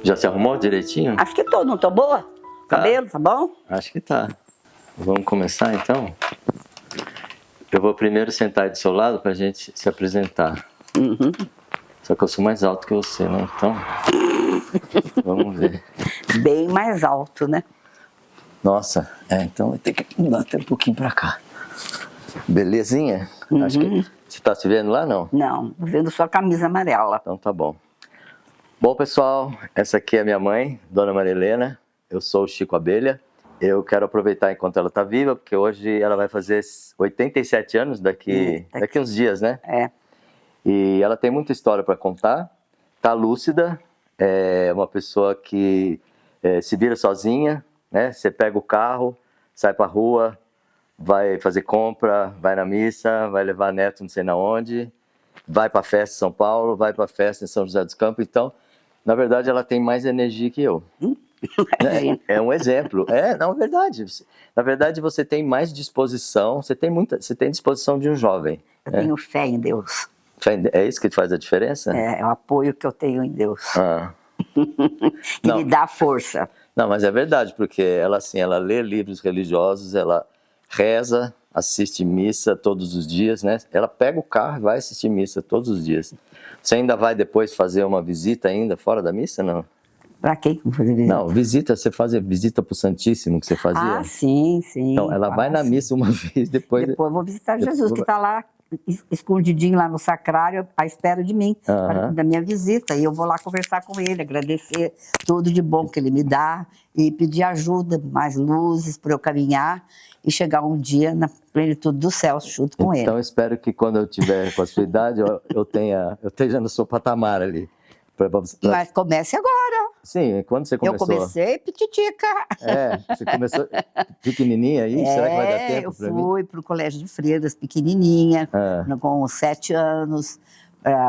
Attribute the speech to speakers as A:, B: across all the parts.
A: Já se arrumou direitinho?
B: Acho que tô, não tô boa? Cabelo, tá bom?
A: Acho que tá. Vamos começar então? Eu vou primeiro sentar aí do seu lado pra gente se apresentar.
B: Uhum.
A: Só que eu sou mais alto que você, né? Então, vamos ver.
B: Bem mais alto, né?
A: Nossa, então vai ter que mudar até um pouquinho pra cá. Belezinha? Acho que... Você tá se vendo lá, não?
B: Não, tô vendo sua camisa amarela.
A: Então tá bom. Bom, pessoal, essa aqui é minha mãe, Dona Maria Helena. Eu sou o Chico Abelha. Eu quero aproveitar enquanto ela tá viva, porque hoje ela vai fazer 87 anos daqui uns dias, né?
B: É.
A: E ela tem muita história para contar, tá lúcida, é uma pessoa que se vira sozinha, né? Você pega o carro, sai pra rua, vai fazer compra, vai na missa, vai levar neto não sei na onde, vai pra festa em São Paulo, vai pra festa em São José dos Campos. Então, na verdade, ela tem mais energia que eu. É um exemplo. Não, é verdade. Na verdade, você tem mais disposição, você tem disposição de um jovem.
B: Eu tenho fé em Deus.
A: É isso que faz a diferença?
B: É o apoio que eu tenho em Deus. Que
A: Não.
B: me dá força.
A: Não, mas é verdade, porque ela, assim, ela lê livros religiosos, ela reza, assiste missa todos os dias, né? Ela pega o carro e vai assistir missa todos os dias. Você ainda vai depois fazer uma visita ainda fora da missa, não?
B: Pra quem que eu vou fazer visita?
A: Não, você fazia visita pro Santíssimo que você fazia?
B: Ah, sim.
A: Então, ela vai na missa uma vez, depois
B: eu vou visitar Jesus, que está lá, escondidinho lá no sacrário, à espera de mim, da minha visita. E eu vou lá conversar com ele, agradecer tudo de bom que ele me dá e pedir ajuda, mais luzes para eu caminhar e chegar um dia na plenitude do céu junto com ele.
A: Então, eu espero que quando eu tiver com a sua idade, eu esteja no seu patamar ali.
B: Mas comece agora.
A: Sim, quando você começou?
B: Eu comecei pititica.
A: Você começou pequenininha aí? Será que vai dar tempo para mim?
B: Eu fui para o colégio de freiras pequenininha, com 7 anos,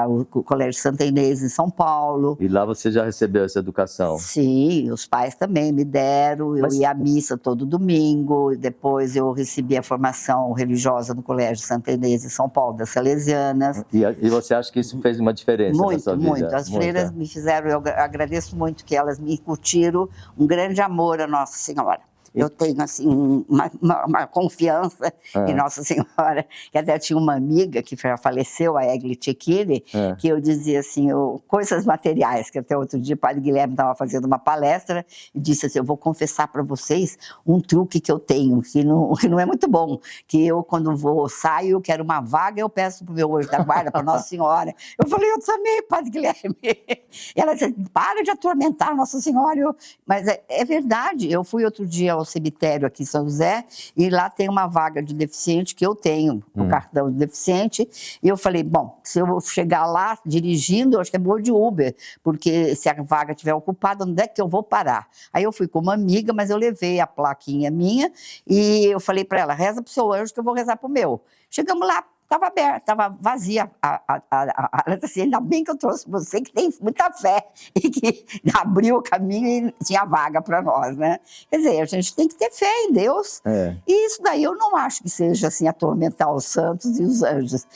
B: o colégio Santa Inês em São Paulo.
A: E lá você já recebeu essa educação?
B: Sim, os pais também me deram, eu ia à missa todo domingo, depois eu recebi a formação religiosa no colégio Santa Inês em São Paulo, das Salesianas.
A: E você acha que isso fez uma diferença na sua vida?
B: Muito. As freiras me fizeram, eu agradeço muito que elas me incutiram um grande amor à Nossa Senhora. Eu tenho, assim, uma confiança em Nossa Senhora, que até tinha uma amiga que já faleceu, a Egli Tchekiri, que eu dizia assim, coisas materiais, que até outro dia o padre Guilherme estava fazendo uma palestra e disse assim, eu vou confessar para vocês um truque que eu tenho, que não é muito bom, que eu quando saio, eu quero uma vaga, eu peço para o meu anjo da guarda, para Nossa Senhora. Eu falei, eu também, padre Guilherme. E ela disse, para de atormentar Nossa Senhora. Mas é verdade, eu fui outro dia ao cemitério aqui em São José, e lá tem uma vaga de deficiente que eu tenho, o cartão de deficiente, e eu falei, bom, se eu chegar lá dirigindo, eu acho que é boa de Uber, porque se a vaga estiver ocupada, onde é que eu vou parar? Aí eu fui com uma amiga, mas eu levei a plaquinha minha, e eu falei para ela, reza pro seu anjo que eu vou rezar pro meu. Chegamos lá, estava aberta, estava vazia. Ela disse assim, ainda bem que eu trouxe você, que tem muita fé, e que abriu o caminho e tinha vaga para nós, né? Quer dizer, a gente tem que ter fé em Deus. E isso daí eu não acho que seja assim, atormentar os santos e os anjos.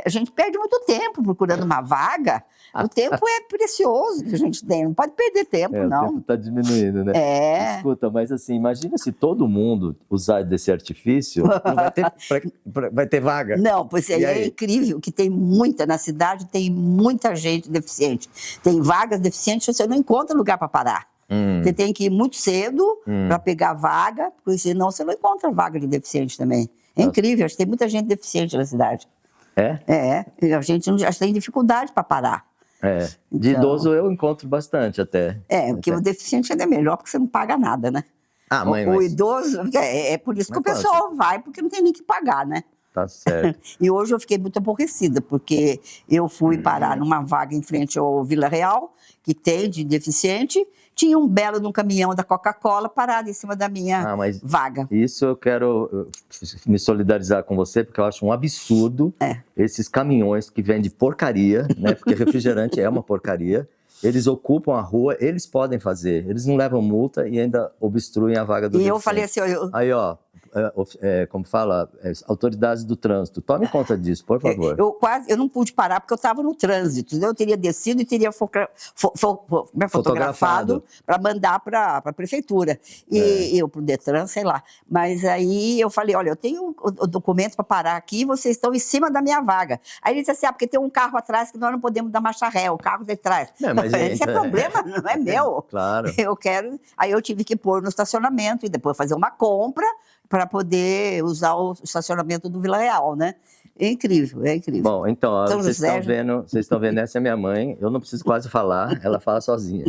B: A gente perde muito tempo procurando uma vaga. O tempo é precioso que a gente tem, não pode perder tempo, não.
A: O tempo está diminuindo, né? Escuta, mas assim, imagina se todo mundo usar desse artifício, vai ter vaga.
B: Não, pois é incrível que tem na cidade tem muita gente deficiente. Tem vagas deficientes, você não encontra lugar para parar. Você tem que ir muito cedo para pegar vaga, porque senão você não encontra vaga de deficiente também. É incrível, acho que tem muita gente deficiente na cidade. A gente tem dificuldade para parar.
A: De idoso eu encontro bastante até.
B: Porque o deficiente ainda é melhor, porque você não paga nada, né? O idoso, é por isso que o pessoal vai, porque não tem nem que pagar, né?
A: Tá certo.
B: E hoje eu fiquei muito aborrecida, porque eu fui parar numa vaga em frente ao Vila Real, que tem de deficiente, tinha um belo de um caminhão da Coca-Cola parado em cima da minha vaga.
A: Isso eu quero me solidarizar com você, porque eu acho um absurdo esses caminhões que vendem porcaria, né? Porque refrigerante é uma porcaria. Eles ocupam a rua, eles podem fazer, eles não levam multa e ainda obstruem a vaga do deficiente.
B: Eu falei assim,
A: Aí, ó, como fala, autoridades do trânsito, tome conta disso, por favor.
B: Eu não pude parar porque eu estava no trânsito, eu teria descido e teria fotografado para mandar para a prefeitura, e eu para o Detran, sei lá. Mas aí eu falei, olha, eu tenho o documento para parar aqui, vocês estão em cima da minha vaga. Aí ele disse assim, porque tem um carro atrás que nós não podemos dar marcha ré, o carro de trás. Esse é problema, não é meu.
A: Claro.
B: Aí eu tive que pôr no estacionamento e depois fazer uma compra para poder usar o estacionamento do Vila Real, né? É incrível, é incrível.
A: Bom, então, vocês estão vendo, essa é minha mãe, eu não preciso quase falar, ela fala sozinha.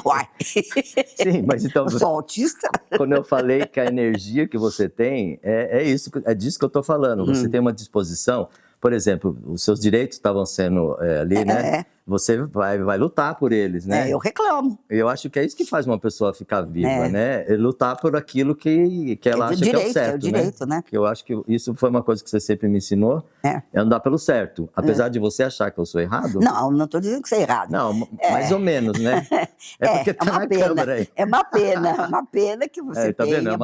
B: Uai!
A: Sim, mas então...
B: Eu sou autista.
A: Quando eu falei que a energia que você tem, é disso que eu estou falando. Você tem uma disposição, por exemplo, os seus direitos estavam sendo ali, né? Você vai lutar por eles, né?
B: Eu reclamo.
A: Eu acho que é isso que faz uma pessoa ficar viva, né? Lutar por aquilo que ela acha que é o certo,
B: é o direito, né?
A: Eu acho que isso foi uma coisa que você sempre me ensinou, é andar pelo certo. Apesar de você achar que eu sou errado.
B: Não estou dizendo que você é errado.
A: Não, mais ou menos, né? Porque tá na câmera aí.
B: É uma pena que você tenha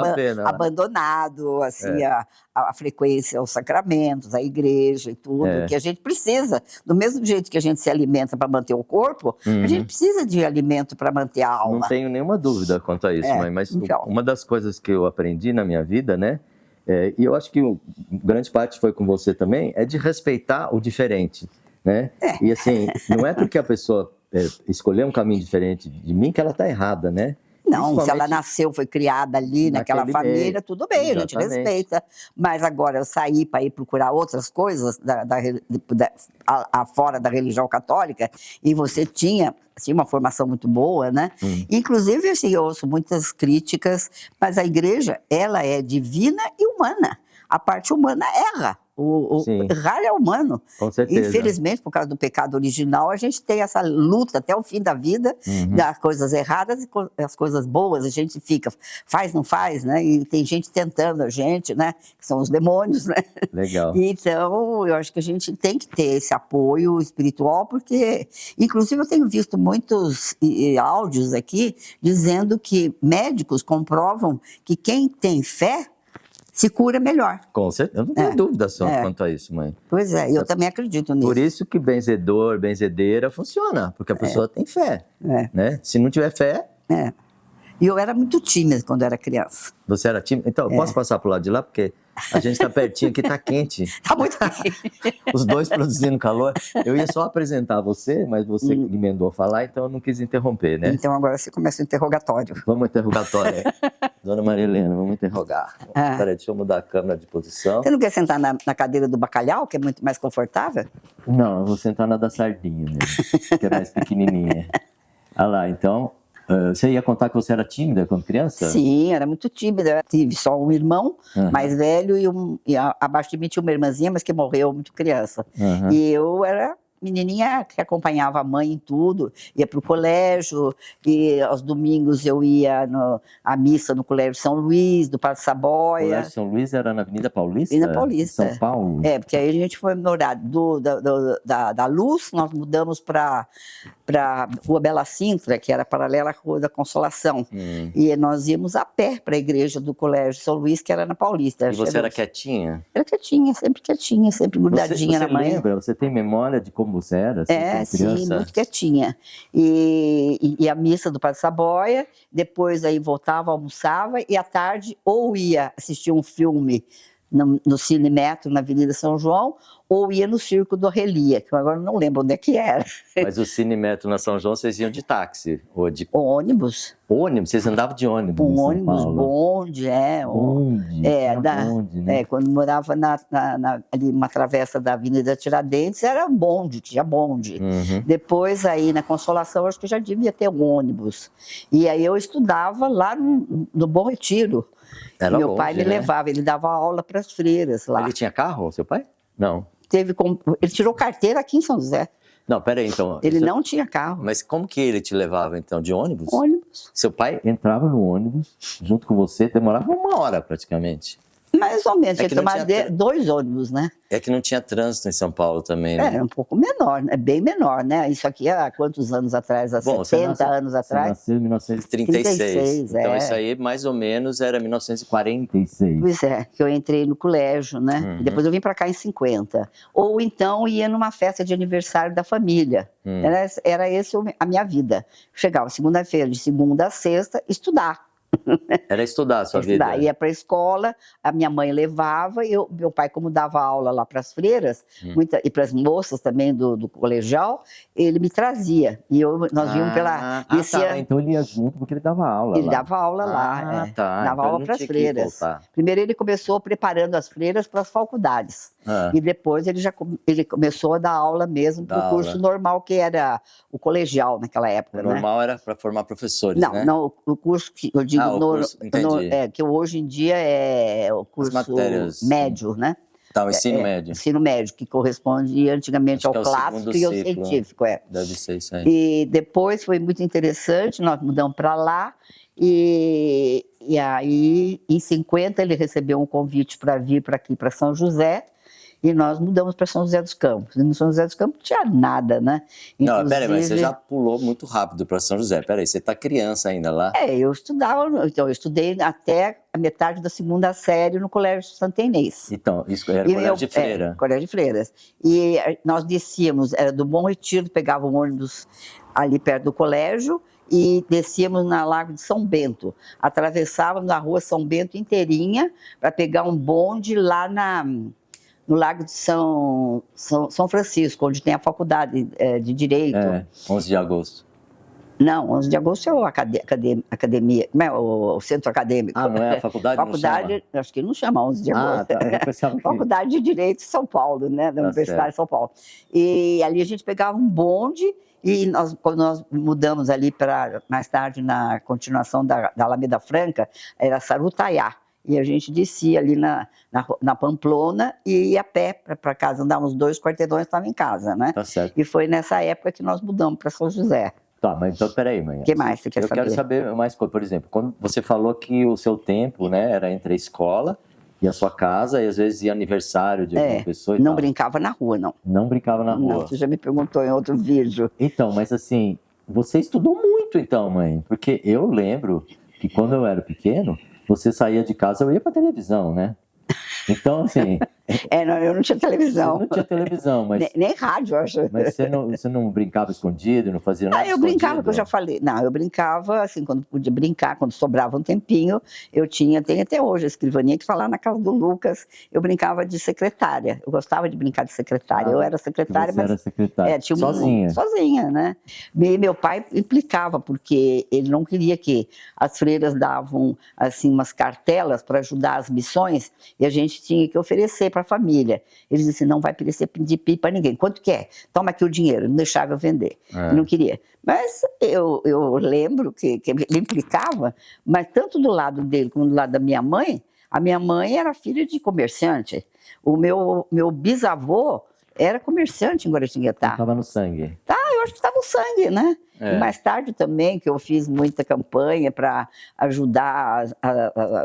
B: abandonado, assim, a frequência aos sacramentos, a igreja e tudo, que a gente precisa. Do mesmo jeito que a gente se alimenta para manter o corpo, a gente precisa de alimento para manter a alma.
A: Não tenho nenhuma dúvida quanto a isso, mãe, mas então, uma das coisas que eu aprendi na minha vida, né, e eu acho que grande parte foi com você também, é de respeitar o diferente, né? E assim, não é porque a pessoa escolher um caminho diferente de mim que ela está errada, né?
B: Não, se ela nasceu, foi criada ali naquela família, tudo bem, a gente respeita. Mas agora eu saí para ir procurar outras coisas fora da religião católica, e você tinha uma formação muito boa, né? Inclusive, assim, eu ouço muitas críticas, mas a igreja, ela é divina e humana. A parte humana erra. Errar é humano.
A: Com certeza.
B: Infelizmente, por causa do pecado original, a gente tem essa luta até o fim da vida, das coisas erradas e as coisas boas. A gente fica, faz, não faz, né? E tem gente tentando a gente, né? Que são os demônios, né?
A: Legal.
B: Então, eu acho que a gente tem que ter esse apoio espiritual, porque, inclusive, eu tenho visto muitos áudios aqui dizendo que médicos comprovam que quem tem fé se cura melhor.
A: Com certeza, eu não tenho dúvida quanto a isso, mãe.
B: Pois é, eu também acredito nisso.
A: Por isso que benzedor, benzedeira funciona, porque a pessoa tem fé, né? Se não tiver fé...
B: E eu era muito tímida quando era criança.
A: Você era tímida? Então, eu posso passar pro lado de lá, porque a gente está pertinho aqui, tá quente.
B: Tá muito quente.
A: Os dois produzindo calor. Eu ia só apresentar você, mas você emendou a falar, então eu não quis interromper, né?
B: Então agora você começa o interrogatório.
A: Vamos ao interrogatório. Dona Maria Helena, vamos interrogar. Peraí, deixa eu mudar a câmera de posição.
B: Você não quer sentar na cadeira do bacalhau, que é muito mais confortável?
A: Não, eu vou sentar na da sardinha mesmo, que é mais pequenininha. Olha lá, então... Você ia contar que você era tímida quando criança?
B: Sim, era muito tímida. Eu tive só um irmão mais velho e abaixo de mim tinha uma irmãzinha, mas que morreu muito criança. E eu era menininha que acompanhava a mãe em tudo, ia para o colégio, e aos domingos eu ia à missa no Colégio São Luís, do Padre Saboia.
A: O Colégio São Luís era na Avenida Paulista?
B: Avenida Paulista.
A: São Paulo?
B: Porque aí a gente foi morar da Luz, nós mudamos para Rua Bela Sintra, que era paralela à Rua da Consolação. E nós íamos a pé para a igreja do Colégio São Luís, que era na Paulista.
A: E você era quietinha?
B: Era quietinha, sempre grudadinha na mãe.
A: Você tem memória de como você era? Assim,
B: sim, muito quietinha. E a missa do Padre Saboia, depois aí voltava, almoçava, e à tarde ou ia assistir um filme no Cine Metro, na Avenida São João, ou ia no Circo do Relia, que eu agora não lembro onde é que era.
A: Mas o Cine Metro na São João, vocês iam de táxi? Ou de...
B: Ônibus.
A: Ônibus? Vocês andavam de ônibus em São
B: ônibus,
A: Paulo?
B: bonde,
A: Bonde, bonde, né?
B: Quando morava ali uma travessa da Avenida Tiradentes, era bonde, tinha bonde. Depois, aí na Consolação, acho que já devia ter um ônibus. E aí eu estudava lá no Bom Retiro. Meu pai me levava, ele dava aula para as freiras lá.
A: Ele tinha carro, seu pai? Não.
B: Ele tirou carteira aqui em São José.
A: Não, peraí, então...
B: Ele não tinha carro.
A: Mas como que ele te levava, então? De ônibus?
B: Ônibus.
A: Seu pai entrava no ônibus, junto com você, demorava 1 hora, praticamente.
B: Mais ou menos, tinha
C: que
B: que
C: não
B: tomar
C: tinha
B: 2 ônibus, né?
C: É que não tinha trânsito em São Paulo também, né?
B: Era um pouco menor, né? Bem menor, né? Isso aqui há quantos anos atrás? Há
C: Bom,
B: 70 anos
A: Você
B: atrás?
A: nasceu em 1936.
C: 36. Então
B: é.
C: isso aí mais ou menos era 1946.
B: Pois é, que eu entrei no colégio, né?
C: Uhum.
B: Depois eu vim para cá em 50. Ou então ia numa festa de aniversário da família. Era esse a minha vida. Chegava segunda-feira, de segunda a sexta, estudar.
C: Era estudar a sua vida.
B: Ia para a escola, a minha mãe levava, e meu pai, como dava aula lá para as freiras, e para as moças também do colegial, ele me trazia. E nós íamos pela...
A: Tá. Então ele ia junto porque ele dava aula
B: Ele
A: lá.
B: dava aula lá,
C: Tá.
B: dava
C: Então
B: aula
C: ele
B: para as
C: tinha que
B: freiras.
C: voltar.
B: Primeiro ele começou preparando as freiras para as faculdades. E depois ele começou a dar aula mesmo para o curso normal, que era o colegial naquela época.
C: O normal era para formar professores, né?
B: Não, o curso que eu digo,
C: entendi.
B: que hoje em dia é o curso médio, né?
C: Tá, o ensino médio.
B: Ensino médio, que corresponde antigamente ao clássico e ao científico.
C: Deve ser isso aí.
B: E depois foi muito interessante, nós mudamos para lá, e aí em 50 ele recebeu um convite para vir para aqui, para São José, e nós mudamos para São José dos Campos. E no São José dos Campos não tinha nada, né?
C: Não, peraí, mas você já pulou muito rápido para São José. Peraí, você está criança ainda lá?
B: Eu estudei até a metade da 2ª série no Colégio Santa Inês.
C: Então, isso era colégio de freira.
B: Colégio de freiras. E nós descíamos, era do Bom Retiro, pegava um ônibus ali perto do colégio, e descíamos na Lago de São Bento. Atravessávamos a rua São Bento inteirinha para pegar um bonde lá no Lago de São Francisco, onde tem a faculdade de Direito.
C: 11 de agosto.
B: Não, 11 de agosto é a academia, não é o centro acadêmico.
C: Não é a faculdade?
B: Faculdade, acho que não chama 11 de agosto. Faculdade de Direito de São Paulo, né, da Universidade de São Paulo. E ali a gente pegava um bonde, e quando nós mudamos ali para, mais tarde, na continuação da Alameda Franca, era Sarutaiá. E a gente descia ali na Pamplona e ia a pé para casa, andava uns 2 quarteirões, estava em casa, né?
C: Tá certo.
B: E foi nessa época que nós mudamos para São José.
A: Tá, mas então peraí, mãe.
B: O que mais você quer saber?
A: Eu quero saber mais coisas. Por exemplo, quando você falou que o seu tempo, né, era entre a escola e a sua casa, e às vezes ia aniversário de alguma pessoa e
B: não
A: tal.
B: brincava na rua, não.
A: Não brincava na rua?
B: Não, você já me perguntou em outro vídeo.
A: Então, mas assim, você estudou muito então, mãe, porque eu lembro que quando eu era pequeno, você saía de casa, eu ia pra televisão, né? Então, assim...
B: Não, eu não tinha televisão.
A: Você não tinha televisão, mas...
B: Nem rádio, eu acho.
A: Mas você não brincava escondido, não fazia nada
B: eu brincava, que eu já falei. Não, eu brincava, assim, quando podia brincar, quando sobrava um tempinho, tenho até hoje a escrivaninha que está lá na casa do Lucas, eu brincava de secretária. Eu gostava de brincar de secretária. Eu era secretária,
A: mas... Era secretária. Sozinha?
B: Sozinha, né? E meu pai implicava, porque ele não queria que as freiras davam, assim, umas cartelas para ajudar as missões, e a gente tinha que oferecer para a família. Ele disse assim, não vai pedir pipa para ninguém. Quanto que é? Toma aqui o dinheiro. Não deixava eu vender. Não queria. Mas eu lembro que ele implicava, mas tanto do lado dele como do lado da minha mãe, a minha mãe era filha de comerciante. O meu bisavô era comerciante em Guaratinguetá.
A: Estava no sangue.
B: Eu acho que estava no sangue, né? E mais tarde também, que eu fiz muita campanha para ajudar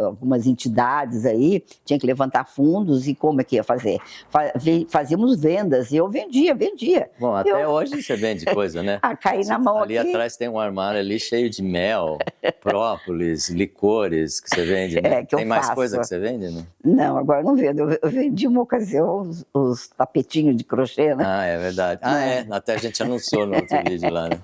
B: algumas entidades aí, tinha que levantar fundos, e como é que ia fazer? Fazíamos vendas, e eu vendia.
C: Bom, até hoje você vende coisa, né?
B: Caí na mão
C: ali
B: aqui.
C: Atrás tem um armário ali cheio de mel, própolis, licores que você vende, né?
B: Que
C: tem mais coisa que você vende, né?
B: Não, agora não vendo. Eu vendi uma ocasião os tapetinhos de crochê, né?
C: É verdade. Até a gente anunciou no outro vídeo lá, né?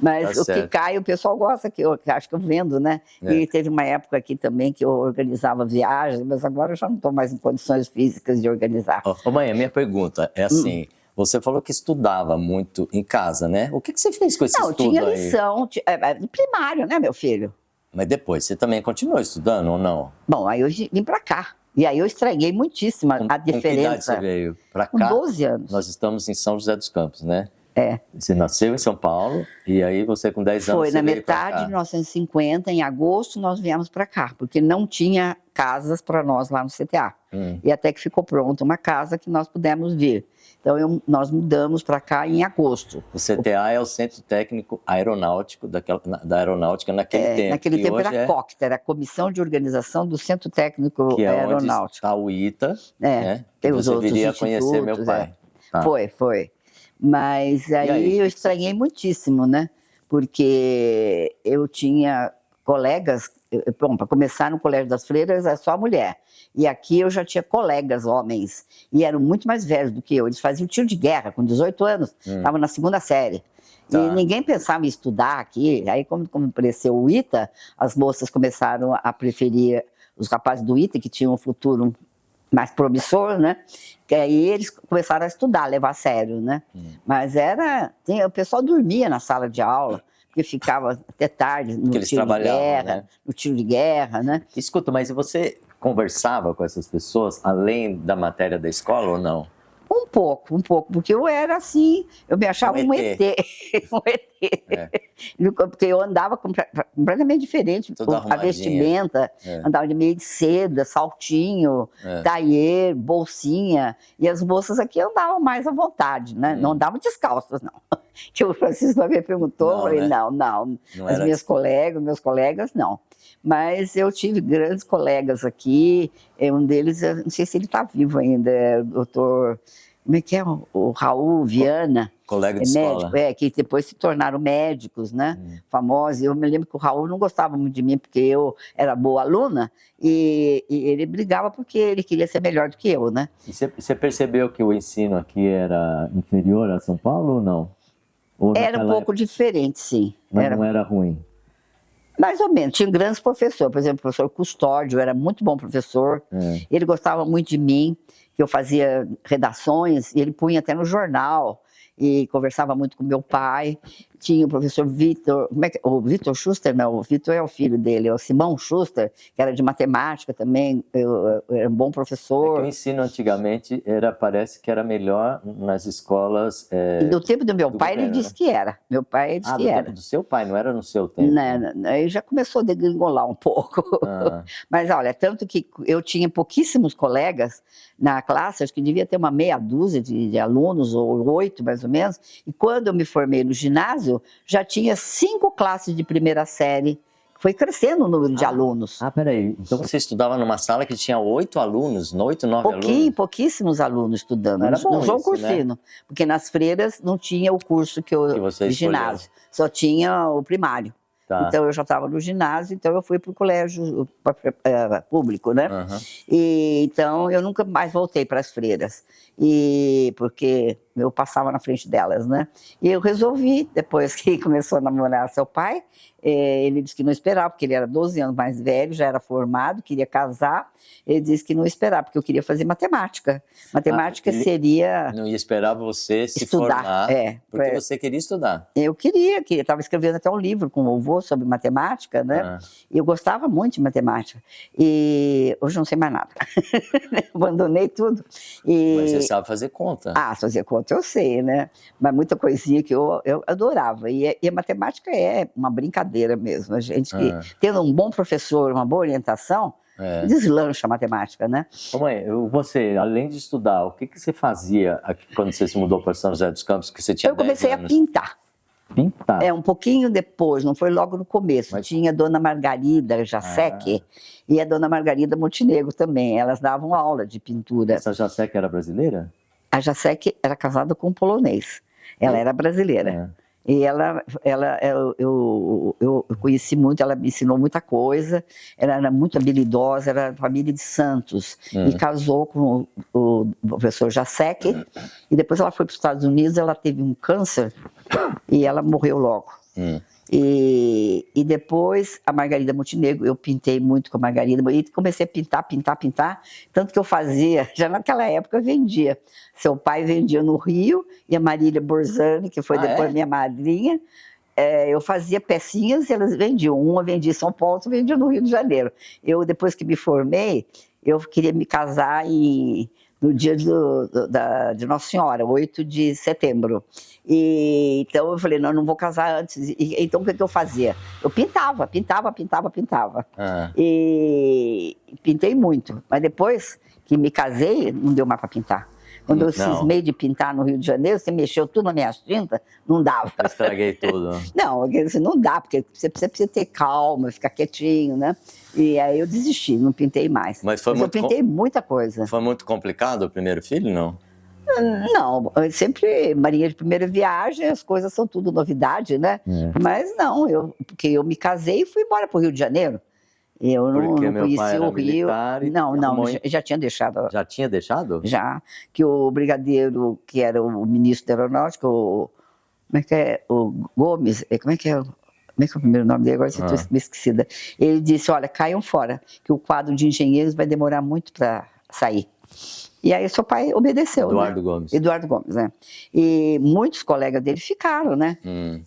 B: Mas o que cai, o pessoal gosta, que eu acho que eu vendo, né? E teve uma época aqui também que eu organizava viagens, mas agora eu já não estou mais em condições físicas de organizar.
C: Mãe, a minha pergunta é assim, você falou que estudava muito em casa, né? O que você fez com esse estudo aí?
B: Não, tinha lição, primário, né, meu filho?
C: Mas depois, você também continuou estudando ou não?
B: Bom, aí eu vim para cá. E aí eu estraguei muitíssimo a diferença. Com que idade
C: você veio para cá?
B: Com 12 anos.
C: Nós estamos em São José dos Campos, né?
B: Você
C: nasceu em São Paulo e aí você com 10 anos
B: Foi
C: você
B: na
C: veio
B: metade de 1950, em agosto, nós viemos para cá, porque não tinha casas para nós lá no CTA. E até que ficou pronta uma casa que nós pudemos vir. Então, nós mudamos para cá em agosto.
C: O CTA é o Centro Técnico Aeronáutico da Aeronáutica naquele tempo.
B: Naquele tempo
C: hoje
B: era COCTA, era a Comissão de Organização do Centro Técnico
C: que é
B: Aeronáutico.
C: onde está o ITA,
B: né?
C: que
B: Tem os
C: você
B: outros
C: viria a conhecer meu
B: institutos,
C: pai. Tá.
B: Foi. Mas aí eu estranhei muitíssimo, né? Porque eu tinha colegas, bom, para começar no Colégio das Freiras é só mulher. E aqui eu já tinha colegas homens, e eram muito mais velhos do que eu. Eles faziam tiro de guerra com 18 anos, estavam na 2ª série.
C: Tá.
B: E ninguém pensava em estudar aqui. Aí, como apareceu o ITA, as moças começaram a preferir os rapazes do ITA, que tinham um futuro mais promissor, né? Que aí eles começaram a estudar, levar a sério, né? Mas o pessoal dormia na sala de aula, porque ficava até tarde no tiro de guerra,
C: né?
B: no tiro de guerra, né?
C: Escuta, mas você conversava com essas pessoas além da matéria da escola ou não?
B: Um pouco, porque eu era assim, eu me achava um ET. Um ET. Porque eu andava completamente diferente, a vestimenta, andava de meio de seda, saltinho, taier, bolsinha, e as moças aqui andavam mais à vontade, né? Não andavam descalças, não. Que o Francisco me perguntou, eu falei, não. As minhas colegas, meus colegas, não. Mas eu tive grandes colegas aqui, um deles, eu não sei se ele está vivo ainda, é o doutor, como é que é? O Raul Viana.
C: Colega de escola.
B: Médico, que depois se tornaram médicos, né? Famosos. Eu me lembro que o Raul não gostava muito de mim, porque eu era boa aluna, e ele brigava porque ele queria ser melhor do que eu, né?
C: E você percebeu que o ensino aqui era inferior a São Paulo ou não? Ou
B: era um pouco diferente, sim.
C: Mas não era ruim?
B: Mais ou menos. Tinha grandes professores. Por exemplo, o professor Custódio era muito bom professor. Ele gostava muito de mim, que eu fazia redações, e ele punha até no jornal, e conversava muito com meu pai. Tinha o professor Vitor, o Vitor Schuster, não, o Vitor é o filho dele, é o Simão Schuster, que era de matemática também, era um bom professor.
C: O ensino antigamente parece que era melhor nas escolas.
B: No tempo do meu pai,
C: governo,
B: ele disse que era. Meu pai disse que
C: do
B: era.
C: tempo do seu pai, não era no seu tempo?
B: Não, aí já começou a degringolar um pouco. Mas olha, tanto que eu tinha pouquíssimos colegas na classe, acho que devia ter uma meia dúzia de alunos, ou 8 mais ou menos, e quando eu me formei no ginásio, já tinha 5 classes de primeira série. Foi crescendo o número de alunos.
C: Peraí. Então você estudava numa sala que tinha 8 alunos, 8, 9 alunos?
B: Pouquíssimos alunos estudando.
C: Era bom
B: no João
C: isso,
B: Cursino. Né? Porque nas freiras não tinha o curso de ginásio. Só tinha o primário. Tá. Então eu já estava no ginásio, então eu fui para o colégio público, né? Então eu nunca mais voltei para as freiras, porque eu passava na frente delas, né? E eu resolvi, depois que começou a namorar seu pai, ele disse que não esperava, porque ele era 12 anos mais velho, já era formado, queria casar. Ele disse que não esperava, porque eu queria fazer matemática. Matemática seria...
C: Não ia esperar você se
B: estudar,
C: formar, porque você queria estudar.
B: Eu queria, estava escrevendo até um livro com o avô sobre matemática, né? E eu gostava muito de matemática. E hoje não sei mais nada. Abandonei tudo.
C: Mas você sabe fazer conta.
B: Fazer conta eu sei, né? Mas muita coisinha que eu adorava. E a matemática é uma brincadeira mesmo. A gente que, tendo um bom professor, uma boa orientação, deslancha a matemática, né?
C: Mãe, você, além de estudar, o que você fazia aqui, quando você se mudou para São José dos Campos, que você tinha 10 anos?
B: Eu comecei a pintar.
C: Pintar?
B: Um pouquinho depois, não foi logo no começo. Tinha a dona Margarida Jacek e a dona Margarida Montenegro também. Elas davam aula de pintura.
C: Essa Jacek era brasileira?
B: A Jacek era casada com um polonês. Ela era brasileira. E eu conheci muito, ela me ensinou muita coisa, ela era muito habilidosa, era da família de Santos, e casou com o professor Jacek, e depois ela foi para os Estados Unidos, ela teve um câncer, e ela morreu logo. E depois a Margarida Montenegro, eu pintei muito com a Margarida, e comecei a pintar, tanto que eu fazia, já naquela época eu vendia. Seu pai vendia no Rio, e a Marília Borzani, que foi depois minha madrinha, eu fazia pecinhas e elas vendiam. Uma vendia em São Paulo, outra vendia no Rio de Janeiro. Eu, depois que me formei, eu queria me casar no dia de Nossa Senhora, 8 de setembro. Então eu falei, não vou casar antes. Então o que eu fazia? Eu pintava. E pintei muito. Mas depois que me casei, não deu mais para pintar. Quando eu cismei de pintar no Rio de Janeiro, você mexeu tudo nas minhas tintas, não dava.
A: Eu estraguei tudo.
B: Não, não dá, porque você precisa ter calma, ficar quietinho, né? E aí eu desisti, não pintei mais.
C: Mas
B: eu pintei muita coisa.
C: Foi muito complicado o primeiro filho, não?
B: Não, sempre marinha de primeira viagem, as coisas são tudo novidade, né? Mas não, porque eu me casei e fui embora para o Rio de Janeiro. Eu não conheci o Rio. Não, já tinha deixado.
C: Já tinha deixado?
B: Já, que o brigadeiro, que era o ministro da Aeronáutica, como é que é? O Gomes, como é que é o primeiro nome dele? Agora estou esquecida. Ele disse, olha, caiam fora, que o quadro de engenheiros vai demorar muito para sair. E aí seu pai obedeceu,
C: Eduardo
B: né?
C: Gomes.
B: Eduardo Gomes, né? E muitos colegas dele ficaram, né?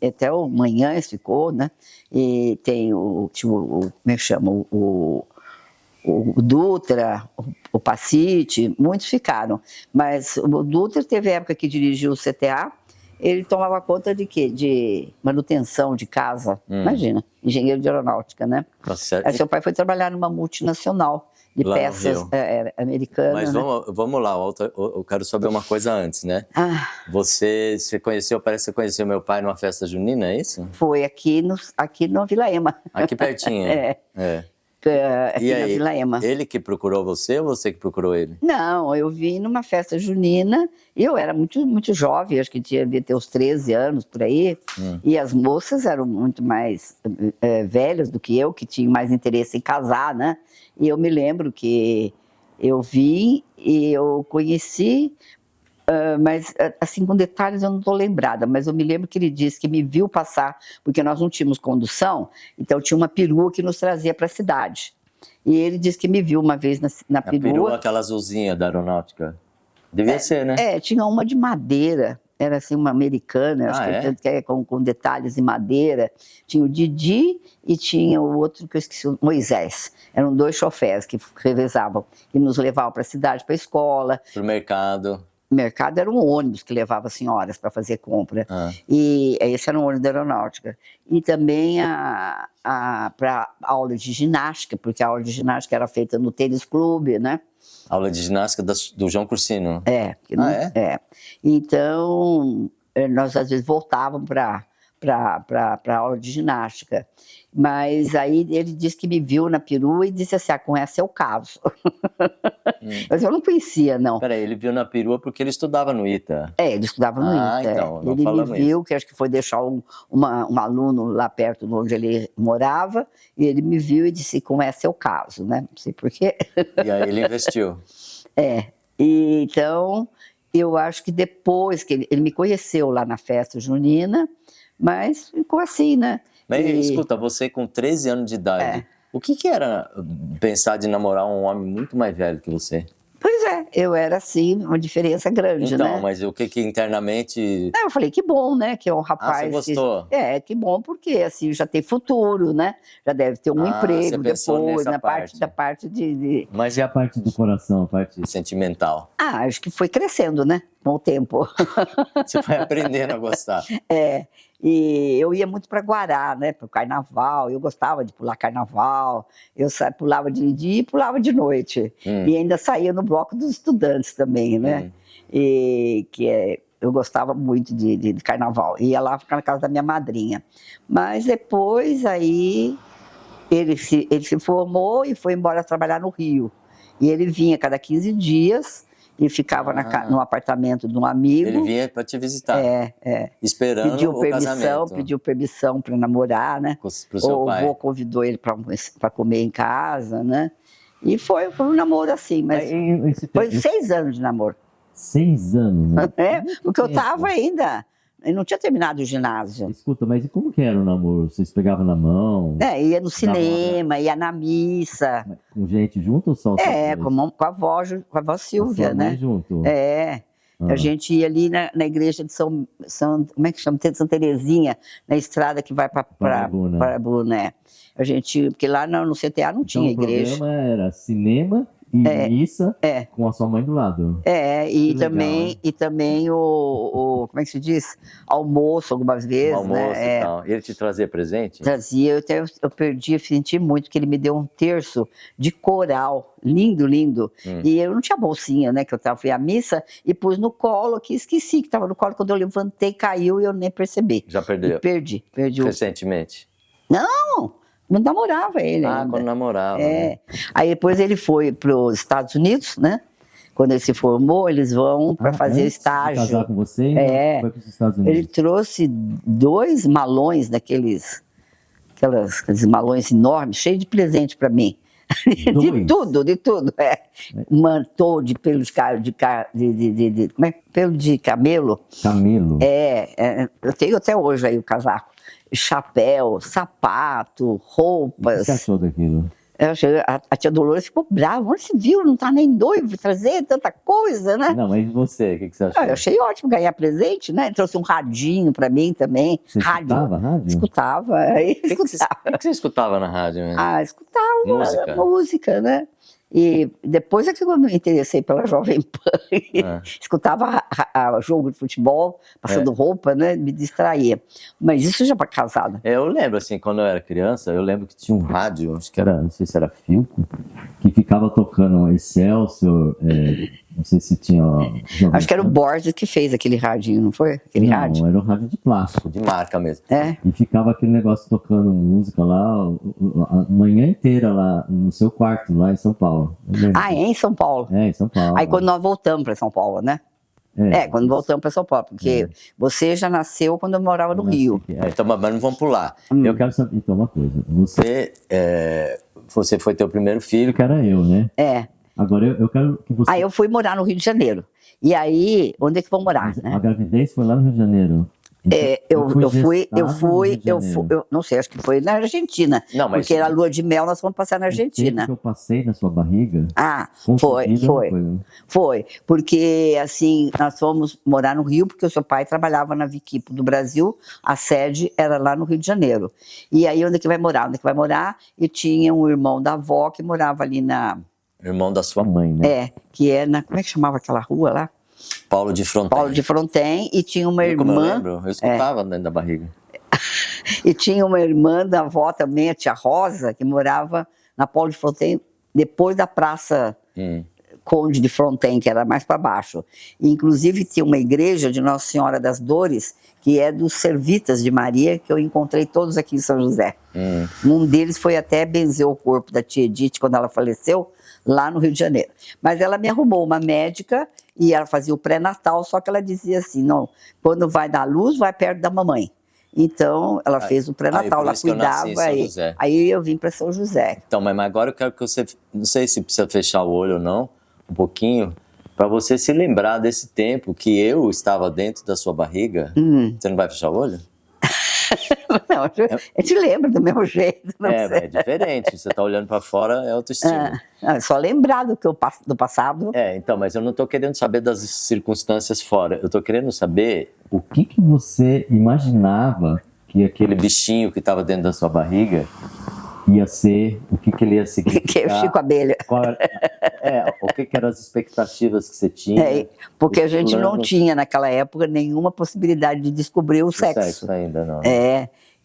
B: Até o Manhães ficou, né? E tem como é que chama? O Dutra, o Pacite, muitos ficaram. Mas o Dutra teve época que dirigiu o CTA, ele tomava conta de quê? De manutenção de casa, imagina, engenheiro de aeronáutica, né? Aí seu pai foi trabalhar numa multinacional de lá peças americanas.
C: Mas vamos lá, eu quero saber uma coisa antes, né? Você conheceu, parece que você conheceu meu pai numa festa junina, é isso?
B: Foi aqui no Vila Ema.
C: Aqui pertinho?
B: Aqui na Vila Ema.
C: Ele que procurou você ou você que procurou ele?
B: Não, eu vim numa festa junina, eu era muito, muito jovem, acho que devia ter uns 13 anos por aí, e as moças eram muito mais velhas do que eu, que tinham mais interesse em casar, né? E eu me lembro que eu vim e eu conheci, mas assim, com detalhes eu não estou lembrada, mas eu me lembro que ele disse que me viu passar, porque nós não tínhamos condução, então tinha uma perua que nos trazia para a cidade. E ele disse que me viu uma vez na perua. A perua,
C: aquela azulzinha da aeronáutica? Devia ser, né?
B: Tinha uma de madeira, era assim uma americana, acho que é com detalhes de madeira. Tinha o Didi e tinha o outro que eu esqueci, o Moisés. Eram 2 chofés que revezavam e nos levavam para a cidade, para a escola.
C: Para o mercado.
B: O mercado era um ônibus que levava as senhoras para fazer compra. E esse era um ônibus da aeronáutica. E também para aula de ginástica, porque a aula de ginástica era feita no tênis clube, né?
C: Aula de ginástica do João Cursino.
B: Então, nós às vezes voltávamos para aula de ginástica. Mas aí ele disse que me viu na perua e disse assim, com essa eu caso. Mas eu não conhecia, não.
C: Peraí, ele viu na perua porque ele estudava no ITA.
B: Ele estudava no ITA.
C: Então, não
B: ele
C: falamos
B: me viu,
C: isso.
B: que acho que foi deixar um aluno lá perto de onde ele morava, e ele me viu e disse, com essa eu caso, né? Não sei porquê.
C: E aí ele investiu.
B: E então, eu acho que depois que ele me conheceu lá na festa junina, mas ficou assim, né?
C: Mas escuta, você com 13 anos de idade, o que era pensar de namorar um homem muito mais velho que você?
B: Pois eu era assim, uma diferença grande,
C: então,
B: né?
C: Então, mas o que internamente...
B: Eu falei, que bom, né, que é um rapaz...
C: você gostou?
B: Que bom, porque assim, já tem futuro, né? Já deve ter um emprego depois, na parte de...
C: Mas e a parte do coração, a parte sentimental?
B: Acho que foi crescendo, né, com o tempo.
C: Você foi aprendendo a gostar.
B: E eu ia muito para Guará, né, para o carnaval, eu gostava de pular carnaval, eu pulava de dia e pulava de noite, e ainda saía no bloco dos estudantes também, né, eu gostava muito de carnaval, ia lá ficar na casa da minha madrinha, mas depois aí ele se formou e foi embora trabalhar no Rio, e ele vinha cada 15 dias, e ficava no apartamento de um amigo.
C: Ele vinha para te visitar. Esperando o casamento.
B: Pediu permissão para namorar, né?
C: Pro seu pai.
B: O avô convidou ele para comer em casa, né? E foi um namoro assim, mas foi 6 anos de namoro.
D: 6 anos, né?
B: Porque eu estava ainda... Eu não tinha terminado o ginásio.
D: Escuta, mas e como que era o namoro? Vocês pegavam na mão?
B: Ia no cinema, ia na missa.
D: Com gente junto ou só?
B: Com a avó Silvia, né?
D: Junto?
B: A gente ia ali na igreja de São como é que chama? Santa Terezinha, na estrada que vai para Parabu, né? A gente, porque lá no CTA não tinha igreja.
D: O programa era cinema e missa
B: É.
D: com a sua mãe do lado.
B: E
D: Que legal,
B: também,
D: hein?
B: e também como é que se diz? Almoço algumas vezes,
C: Um almoço
B: né?
C: e tal. E ele te trazia presente?
B: Trazia, eu perdi, senti muito, porque ele me deu um terço de coral, lindo, lindo. E eu não tinha bolsinha, né, que eu fui à missa, e pus no colo aqui, esqueci que estava no colo, quando eu levantei, caiu e eu nem percebi.
C: Já perdeu?
B: E perdi o...
C: Recentemente?
B: Não namorava ele ainda.
C: Quando namorava, né?
B: Aí depois ele foi para os Estados Unidos, né? Quando ele se formou, eles vão para fazer
D: antes de
B: estágio.
D: casar com você, foi para os Estados
B: Ele
D: Unidos.
B: trouxe 2 malões daqueles, aqueles malões enormes, cheios de presente para mim. De tudo. Mantou de pelo como é? Pelo de camelo.
D: Camelo.
B: Eu tenho até hoje aí o casaco. Chapéu, sapato,
D: O que
B: roupas.
D: você achou daquilo?
B: A tia Dolores ficou brava. Onde se viu? Não tá nem noivo trazer tanta coisa, né?
D: Não, mas você, o que você achou?
B: Eu achei ótimo ganhar presente, né? Trouxe um radinho pra mim também.
D: Você escutava rádio?
B: Escutava. Aí escutava.
C: O que você escutava na rádio, né?
B: Escutava música, né? E depois é que eu me interessei pela Jovem Pan. Escutava jogo de futebol, passando roupa, né? Me distraía. Mas isso já para casada.
C: Eu lembro, assim, quando eu era criança, eu lembro que tinha um rádio, acho que era,
D: Não sei se era Filco, que ficava tocando Excelsior, não sei se tinha...
B: Acho que era o Borges que fez aquele radinho, não foi? Aquele rádio?
D: Não, era um rádio de plástico.
C: de marca mesmo.
D: E ficava aquele negócio tocando música lá, a manhã inteira lá, no seu quarto, lá em São Paulo.
B: Em São Paulo.
D: Em São Paulo.
B: Aí quando nós voltamos para São Paulo, né? Quando voltamos para São Paulo, porque você já nasceu quando eu morava no Rio.
C: Então, mas não vamos pular.
D: Eu quero saber, então, uma coisa.
C: Você foi teu primeiro filho.
D: Que era eu, né? Agora eu quero que você...
B: Aí eu fui morar no Rio de Janeiro. E aí, onde é que vão morar, né?
D: A gravidez foi lá no Rio de Janeiro.
B: Eu não sei, acho que foi na Argentina.
C: Não, mas...
B: Porque era lua de mel, nós fomos passar na Argentina.
D: Que eu passei na sua barriga?
B: Foi. Porque, assim, nós fomos morar no Rio, porque o seu pai trabalhava na Viquipo do Brasil, a sede era lá no Rio de Janeiro. E aí, onde é que vai morar? Onde é que vai morar? E tinha um irmão da avó que morava ali na...
C: Irmão da sua mãe,
B: né? Que é na... Como é que chamava aquela rua lá?
C: Paulo de Fronten.
B: E tinha uma irmã...
C: Como eu lembro, eu escutava dentro da barriga.
B: E tinha uma irmã da avó também, a tia Rosa, que morava na Paulo de Fronten, depois da Praça Conde de Fronten, que era mais para baixo. E, inclusive, tinha uma igreja de Nossa Senhora das Dores, que é dos Servitas de Maria, que eu encontrei todos aqui em São José. Um deles foi até benzer o corpo da tia Edith, quando ela faleceu, lá no Rio de Janeiro. Mas ela me arrumou uma médica e ela fazia o pré-natal, só que ela dizia assim, não, quando vai dar luz, vai perto da mamãe. Então, ela fez o pré-natal, ela cuidava, aí eu vim para São José.
C: Então, mas agora eu quero que você, não sei se precisa fechar o olho ou não, um pouquinho, para você se lembrar desse tempo que eu estava dentro da sua barriga. Você não vai fechar o olho?
B: Não, eu te lembro do mesmo jeito.
C: É diferente, você está olhando para fora, é outro estilo.
B: Só lembrar do passado.
C: Então, mas eu não estou querendo saber das circunstâncias fora, eu estou querendo saber
D: o que você imaginava que aquele bichinho que estava dentro da sua barriga ia ser, o que ele ia significar.
B: Que é o Chico Abelha.
D: O que eram as expectativas que você tinha.
B: Porque a gente não tinha naquela época nenhuma possibilidade de descobrir o sexo.
D: Ainda não.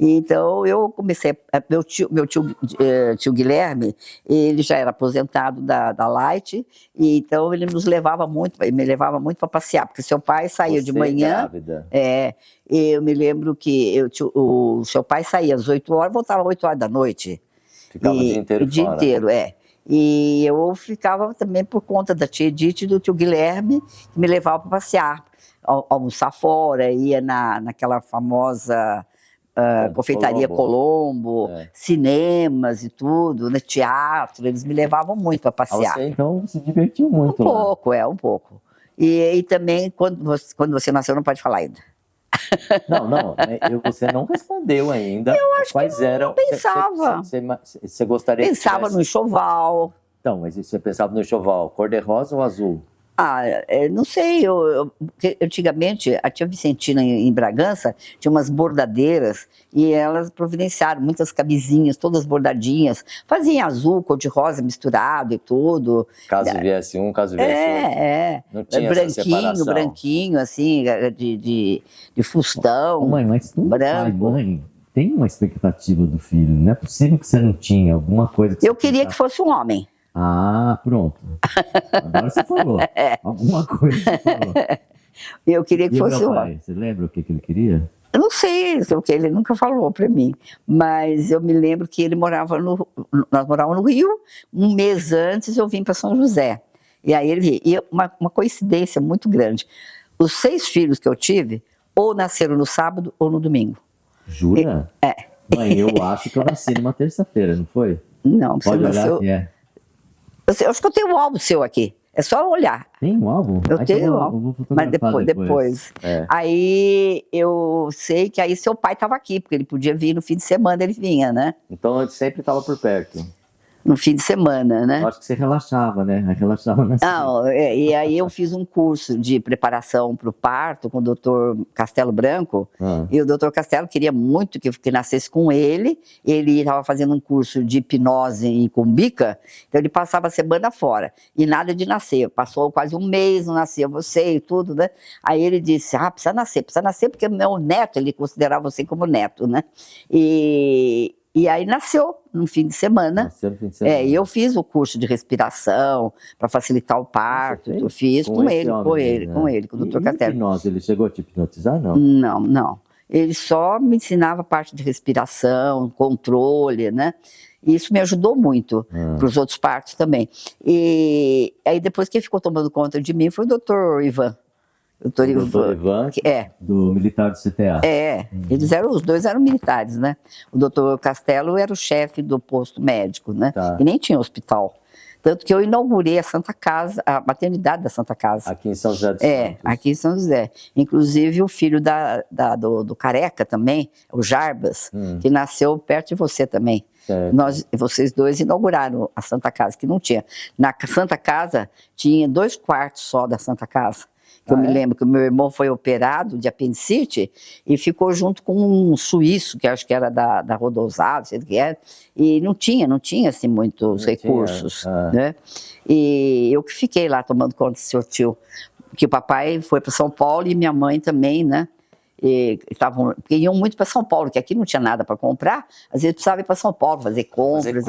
B: Então eu comecei, meu tio Guilherme, ele já era aposentado da Light, e então ele me levava muito para passear, porque seu pai saía de manhã.
C: Grávida.
B: Eu me lembro que o seu pai saía às 8 horas, voltava às 8 horas da noite.
C: Ficava o dia inteiro
B: dia
C: fora.
B: Inteiro, E eu ficava também por conta da tia Edith e do tio Guilherme, que me levava para passear, almoçar fora, ia naquela famosa confeitaria Colombo, cinemas e tudo, né, teatro, eles me levavam muito para passear.
D: Você então se divertiu muito
B: um pouco. E também, quando você nasceu, não pode falar ainda.
D: Não, você não respondeu ainda.
B: Eu acho que não pensava.
D: Você gostaria
B: Pensava no enxoval.
D: Então, mas você pensava no enxoval cor-de-rosa ou azul?
B: Não sei, porque antigamente a tia Vicentina em Bragança tinha umas bordadeiras e elas providenciaram muitas camisinhas, todas bordadinhas, faziam azul, cor-de-rosa misturado e tudo.
C: Caso viesse um, caso viesse outro. Não tinha essa separação.
B: Branquinho, assim, de fustão,
D: Mãe, mas tu, pai,
B: branco.
D: mãe, tem uma expectativa do filho, não é possível que você não tinha alguma coisa que
B: Eu queria que fosse um homem.
D: Ah, pronto. Agora você falou. Alguma coisa você falou.
B: Eu queria que fosse um homem.
D: Você lembra o que ele queria?
B: Eu não sei o que ele nunca falou para mim, mas eu me lembro que ele morava nós morávamos no Rio, um mês antes eu vim para São José. E aí uma coincidência muito grande. Os 6 filhos que eu tive, ou nasceram no sábado ou no domingo.
D: Jura? Mãe, eu acho que eu nasci numa terça-feira, não foi?
B: Não, você
D: Pode
B: nasceu...
D: olhar que é.
B: Eu acho que eu tenho um álbum seu aqui. É só olhar.
D: Tem um álbum?
B: Eu tenho um álbum. Mas depois. Aí eu sei que aí seu pai estava aqui, porque ele podia vir no fim de semana, ele vinha, né?
C: Então ele sempre estava por perto.
B: No fim de semana, né?
D: Eu acho que você relaxava, né? Relaxava nessa.
B: Não, e aí eu fiz um curso de preparação para o parto com o doutor Castelo Branco, e o doutor Castelo queria muito que nascesse com ele. Ele estava fazendo um curso de hipnose em Cumbica, então ele passava a semana fora, e nada de nascer. Passou quase um mês, não nascia você e tudo, né? Aí ele disse, precisa nascer, porque meu neto, ele considerava você como neto, né? E aí nasceu no fim de semana.
C: Nasceu no fim de semana.
B: E eu fiz o curso de respiração para facilitar o parto. Eu fiz com ele, com o doutor Castelo.
D: Hipnose, ele chegou a te hipnotizar, não?
B: Não. Ele só me ensinava a parte de respiração, controle, né? E isso me ajudou muito para os outros partos também. E aí depois quem ficou tomando conta de mim foi o doutor Ivan. Doutor Ivan,
D: do militar do CTA.
B: Os dois eram militares, né? O doutor Castelo era o chefe do posto médico, né?
C: Tá.
B: E nem tinha hospital. Tanto que eu inaugurei a Santa Casa, a maternidade da Santa Casa.
C: Aqui em São José dos Campos.
B: Aqui em São José. Inclusive o filho do Careca também, o Jarbas, que nasceu perto de você também. Vocês dois inauguraram a Santa Casa, que não tinha. Na Santa Casa tinha 2 quartos só da Santa Casa. Eu me lembro que o meu irmão foi operado de apendicite e ficou junto com um suíço, que acho que era da Rodosado, sei o que era, e não tinha assim muitos recursos, né? E eu que fiquei lá tomando conta do seu tio, que o papai foi para São Paulo e minha mãe também, né? Porque iam muito para São Paulo, que aqui não tinha nada para comprar, às vezes precisava ir para São Paulo fazer compras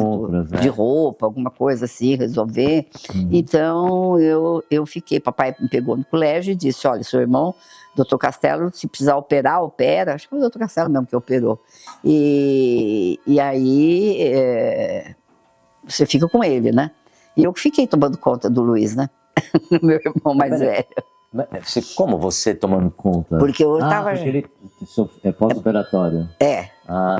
B: de roupa, alguma coisa assim, resolver. Então eu fiquei, papai me pegou no colégio e disse, olha, seu irmão, doutor Castelo, se precisar operar, opera. Acho que foi o doutor Castelo mesmo que operou. E aí você fica com ele, né? E eu fiquei tomando conta do Luiz, né? Meu irmão mais velho.
C: Como você tomando conta?
B: Porque eu estava...
D: Porque ele é pós-operatório.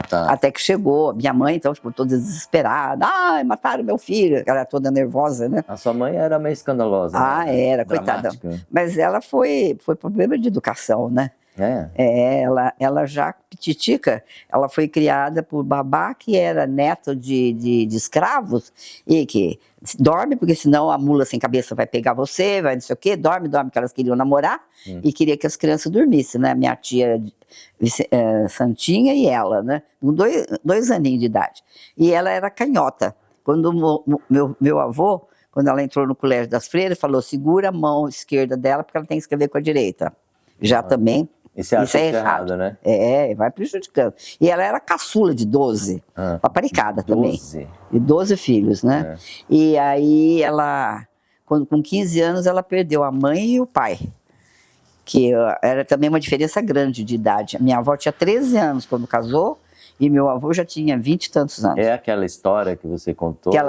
C: Tá.
B: Até que chegou. Minha mãe, então, ficou toda desesperada. Mataram meu filho. Ela era toda nervosa, né?
C: A sua mãe era meio escandalosa.
B: Era, coitada. Mas ela foi problema de educação, né? Ela já, pititica, ela foi criada por babá, que era neto de escravos, e que dorme, porque senão a mula sem cabeça vai pegar você, vai não sei o quê, dorme, que elas queriam namorar, e queria que as crianças dormissem, né? Minha tia Santinha e ela, né? Com 2 aninhos de idade. E ela era canhota. Quando meu avô, quando ela entrou no colégio das freiras, falou, segura a mão esquerda dela, porque ela tem que escrever com a direita. Já também... Isso é errado,
C: né?
B: Vai prejudicando. E ela era caçula de 12, paparicada também. De 12 filhos, né? E aí ela, com 15 anos, ela perdeu a mãe e o pai. Que era também uma diferença grande de idade. Minha avó tinha 13 anos quando casou, e meu avô já tinha 20 e tantos anos.
C: É aquela história que você contou?
B: Que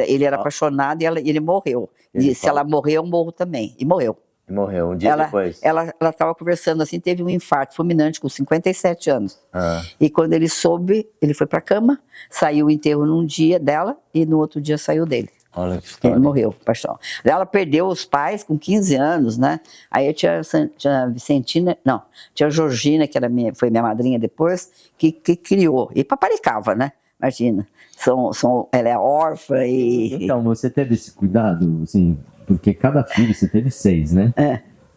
B: ele era apaixonado e ele morreu. E se ela morrer, eu morro também. E morreu.
C: Morreu um dia depois.
B: Ela estava conversando assim, teve um infarto fulminante com 57 anos. E quando ele soube, ele foi para a cama, saiu o enterro num dia dela e no outro dia saiu dele.
C: Olha que história.
B: Ele morreu, paixão. Ela perdeu os pais com 15 anos, né? Aí eu tinha Vicentina, não, tinha Georgina, que foi minha madrinha depois, que criou. E paparicava, né? Imagina. Ela é órfã e...
D: Então, você teve esse cuidado, assim, porque cada filho, você teve 6, né?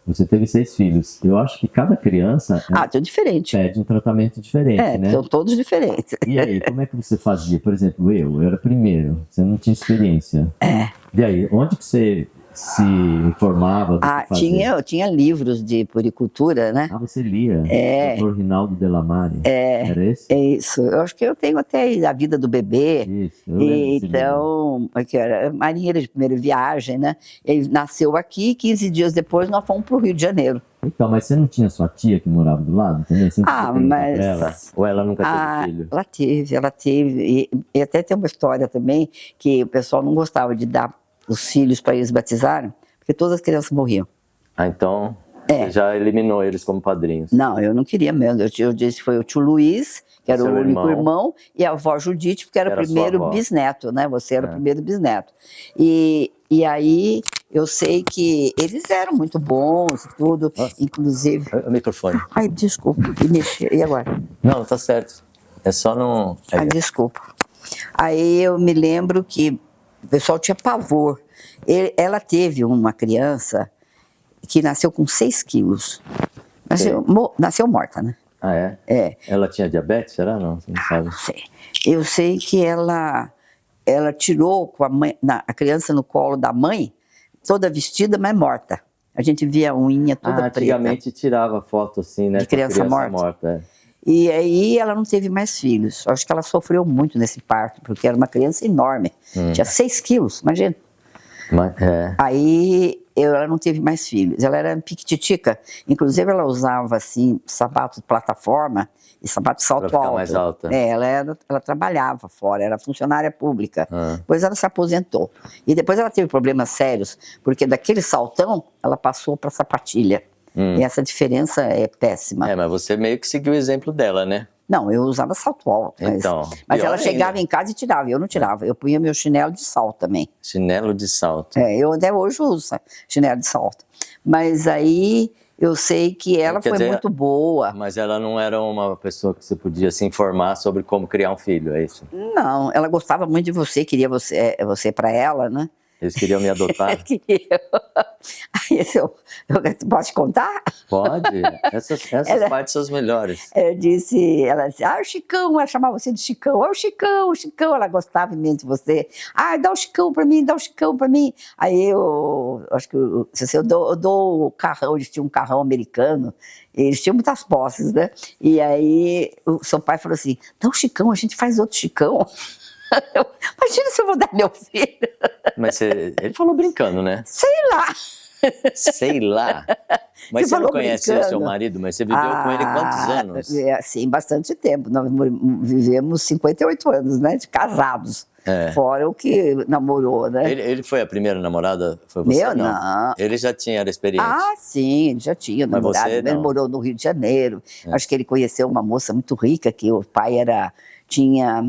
D: Você teve 6 filhos. Eu acho que cada criança
B: tudo diferente.
D: pede um tratamento diferente, né?
B: São todos diferentes.
D: E aí, como é que você fazia? Por exemplo, eu era primeiro, você não tinha experiência. E aí, onde que você se informava do que fazer?
B: Eu tinha livros de puericultura, né?
D: Você lia? Dr. Rinaldo Delamare. Era esse?
B: É isso. Eu acho que eu tenho até A Vida do Bebê.
D: Isso, eu lembro desse livro.
B: Então, que era marinheira de primeira viagem, né? Ele nasceu aqui, 15 dias depois nós fomos para o Rio de Janeiro.
D: Então, mas você não tinha sua tia que morava do lado também? Você
B: mas...
D: ela? Ou ela nunca teve filho?
B: Ela teve. E até tem uma história também que o pessoal não gostava de dar os filhos para eles batizarem, porque todas as crianças morriam.
C: Então, você já eliminou eles como padrinhos.
B: Não, eu não queria mesmo. Eu disse que foi o tio Luiz, que era o único irmão, e a avó Judite, porque era o primeiro bisneto, né? Você era o primeiro bisneto. E aí, eu sei que eles eram muito bons e tudo, inclusive...
C: O microfone.
B: Ai, desculpa, e agora?
C: Não, tá certo. É só não...
B: Desculpa. Aí eu me lembro que o pessoal tinha pavor. Ela teve uma criança que nasceu com 6 quilos. Nasceu morta, né?
C: Ela tinha diabetes, será? Não, você não sabe.
B: Não sei. Eu sei que ela tirou com a criança no colo da mãe, toda vestida, mas morta. A gente via a unha toda preta.
C: Antigamente tirava foto assim, né?
B: De criança morta. E aí ela não teve mais filhos. Acho que ela sofreu muito nesse parto, porque era uma criança enorme. Tinha 6 quilos, imagina. Aí ela não teve mais filhos. Ela era piquititica. Inclusive ela usava assim, sapato de plataforma e sapato de salto alto.
C: Mais alta.
B: Ela trabalhava fora, era funcionária pública. Depois ela se aposentou. E depois ela teve problemas sérios, porque daquele saltão ela passou para sapatilha. E essa diferença é péssima.
C: Mas você meio que seguiu o exemplo dela, né?
B: Não, eu usava salto alto. Mas ela chegava em casa e tirava, eu não tirava. Eu punha meu chinelo de salto também.
C: Chinelo de salto.
B: Eu até hoje uso chinelo de salto. Mas aí eu sei que ela foi muito boa.
C: Mas ela não era uma pessoa que você podia se informar sobre como criar um filho, é isso?
B: Não, ela gostava muito de você, queria você para ela, né?
C: Eles queriam me adotar?
B: Queriam. Aí eu posso contar?
C: Pode. Essas partes são as melhores.
B: Ela disse, o Chicão, ela chamava você de Chicão. O Chicão. Ela gostava imenso de você. Dá o Chicão pra mim. Aí eu acho que eu dou o carrão, eles tinham um carrão americano, eles tinham muitas posses, né? E aí o seu pai falou assim, dá o Chicão, a gente faz outro Chicão. Imagina se eu vou dar meu filho.
C: Mas ele falou brincando, né?
B: Sei lá.
C: Mas você não conhece o seu marido, mas você viveu com ele quantos anos?
B: Sim, bastante tempo. Nós vivemos 58 anos, né? De casados. Fora o que namorou, né?
C: Ele foi a primeira namorada? Foi você?
B: Não.
C: Ele já era experiente?
B: Sim, ele já tinha namorado. Ele morou no Rio de Janeiro. Acho que ele conheceu uma moça muito rica, que o pai tinha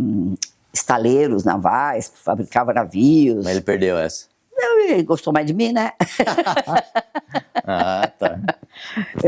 B: estaleiros navais, fabricava navios.
C: Mas ele perdeu essa?
B: Não, ele gostou mais de mim, né?
C: Tá.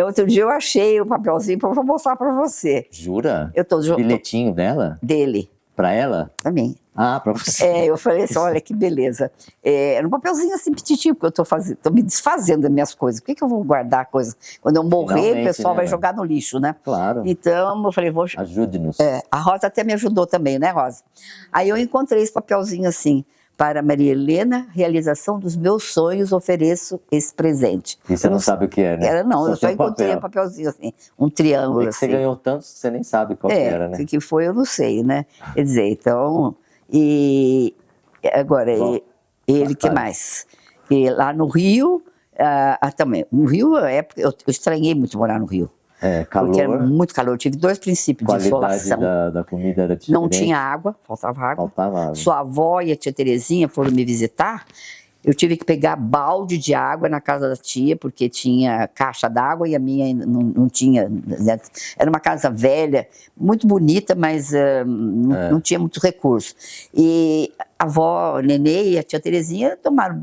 B: Outro dia eu achei o papelzinho para mostrar para você.
C: Jura?
B: Bilhetinho
C: dela?
B: Dele.
C: Para ela?
B: Para mim.
C: Para você.
B: Eu falei assim, olha que beleza. Era um papelzinho assim petitinho, porque eu tô me desfazendo das minhas coisas. Por que eu vou guardar coisas? Quando eu morrer, o pessoal vai jogar no lixo, né?
C: Claro.
B: Então, eu falei,
C: ajude-nos.
B: A Rosa até me ajudou também, né, Rosa? Aí eu encontrei esse papelzinho assim, para Maria Helena, realização dos meus sonhos, ofereço esse presente.
C: E você não sabe o que é, né?
B: Eu só encontrei um papelzinho assim, um triângulo assim.
C: Você ganhou tanto que você nem sabe qual que era, né?
B: O que foi eu não sei, né? Quer dizer, então... E agora, ele que mais? E lá no Rio, também. No Rio, eu estranhei muito morar no Rio.
C: Calor.
B: Porque era muito calor. Eu tive 2 princípios de insolação.
C: A qualidade da comida era diferente.
B: Não tinha água, faltava água. Sua avó e a tia Terezinha foram me visitar. Eu tive que pegar balde de água na casa da tia, porque tinha caixa d'água e a minha não tinha. Né? Era uma casa velha, muito bonita, mas não tinha muito recurso. E a avó Nenê e a tia Terezinha tomaram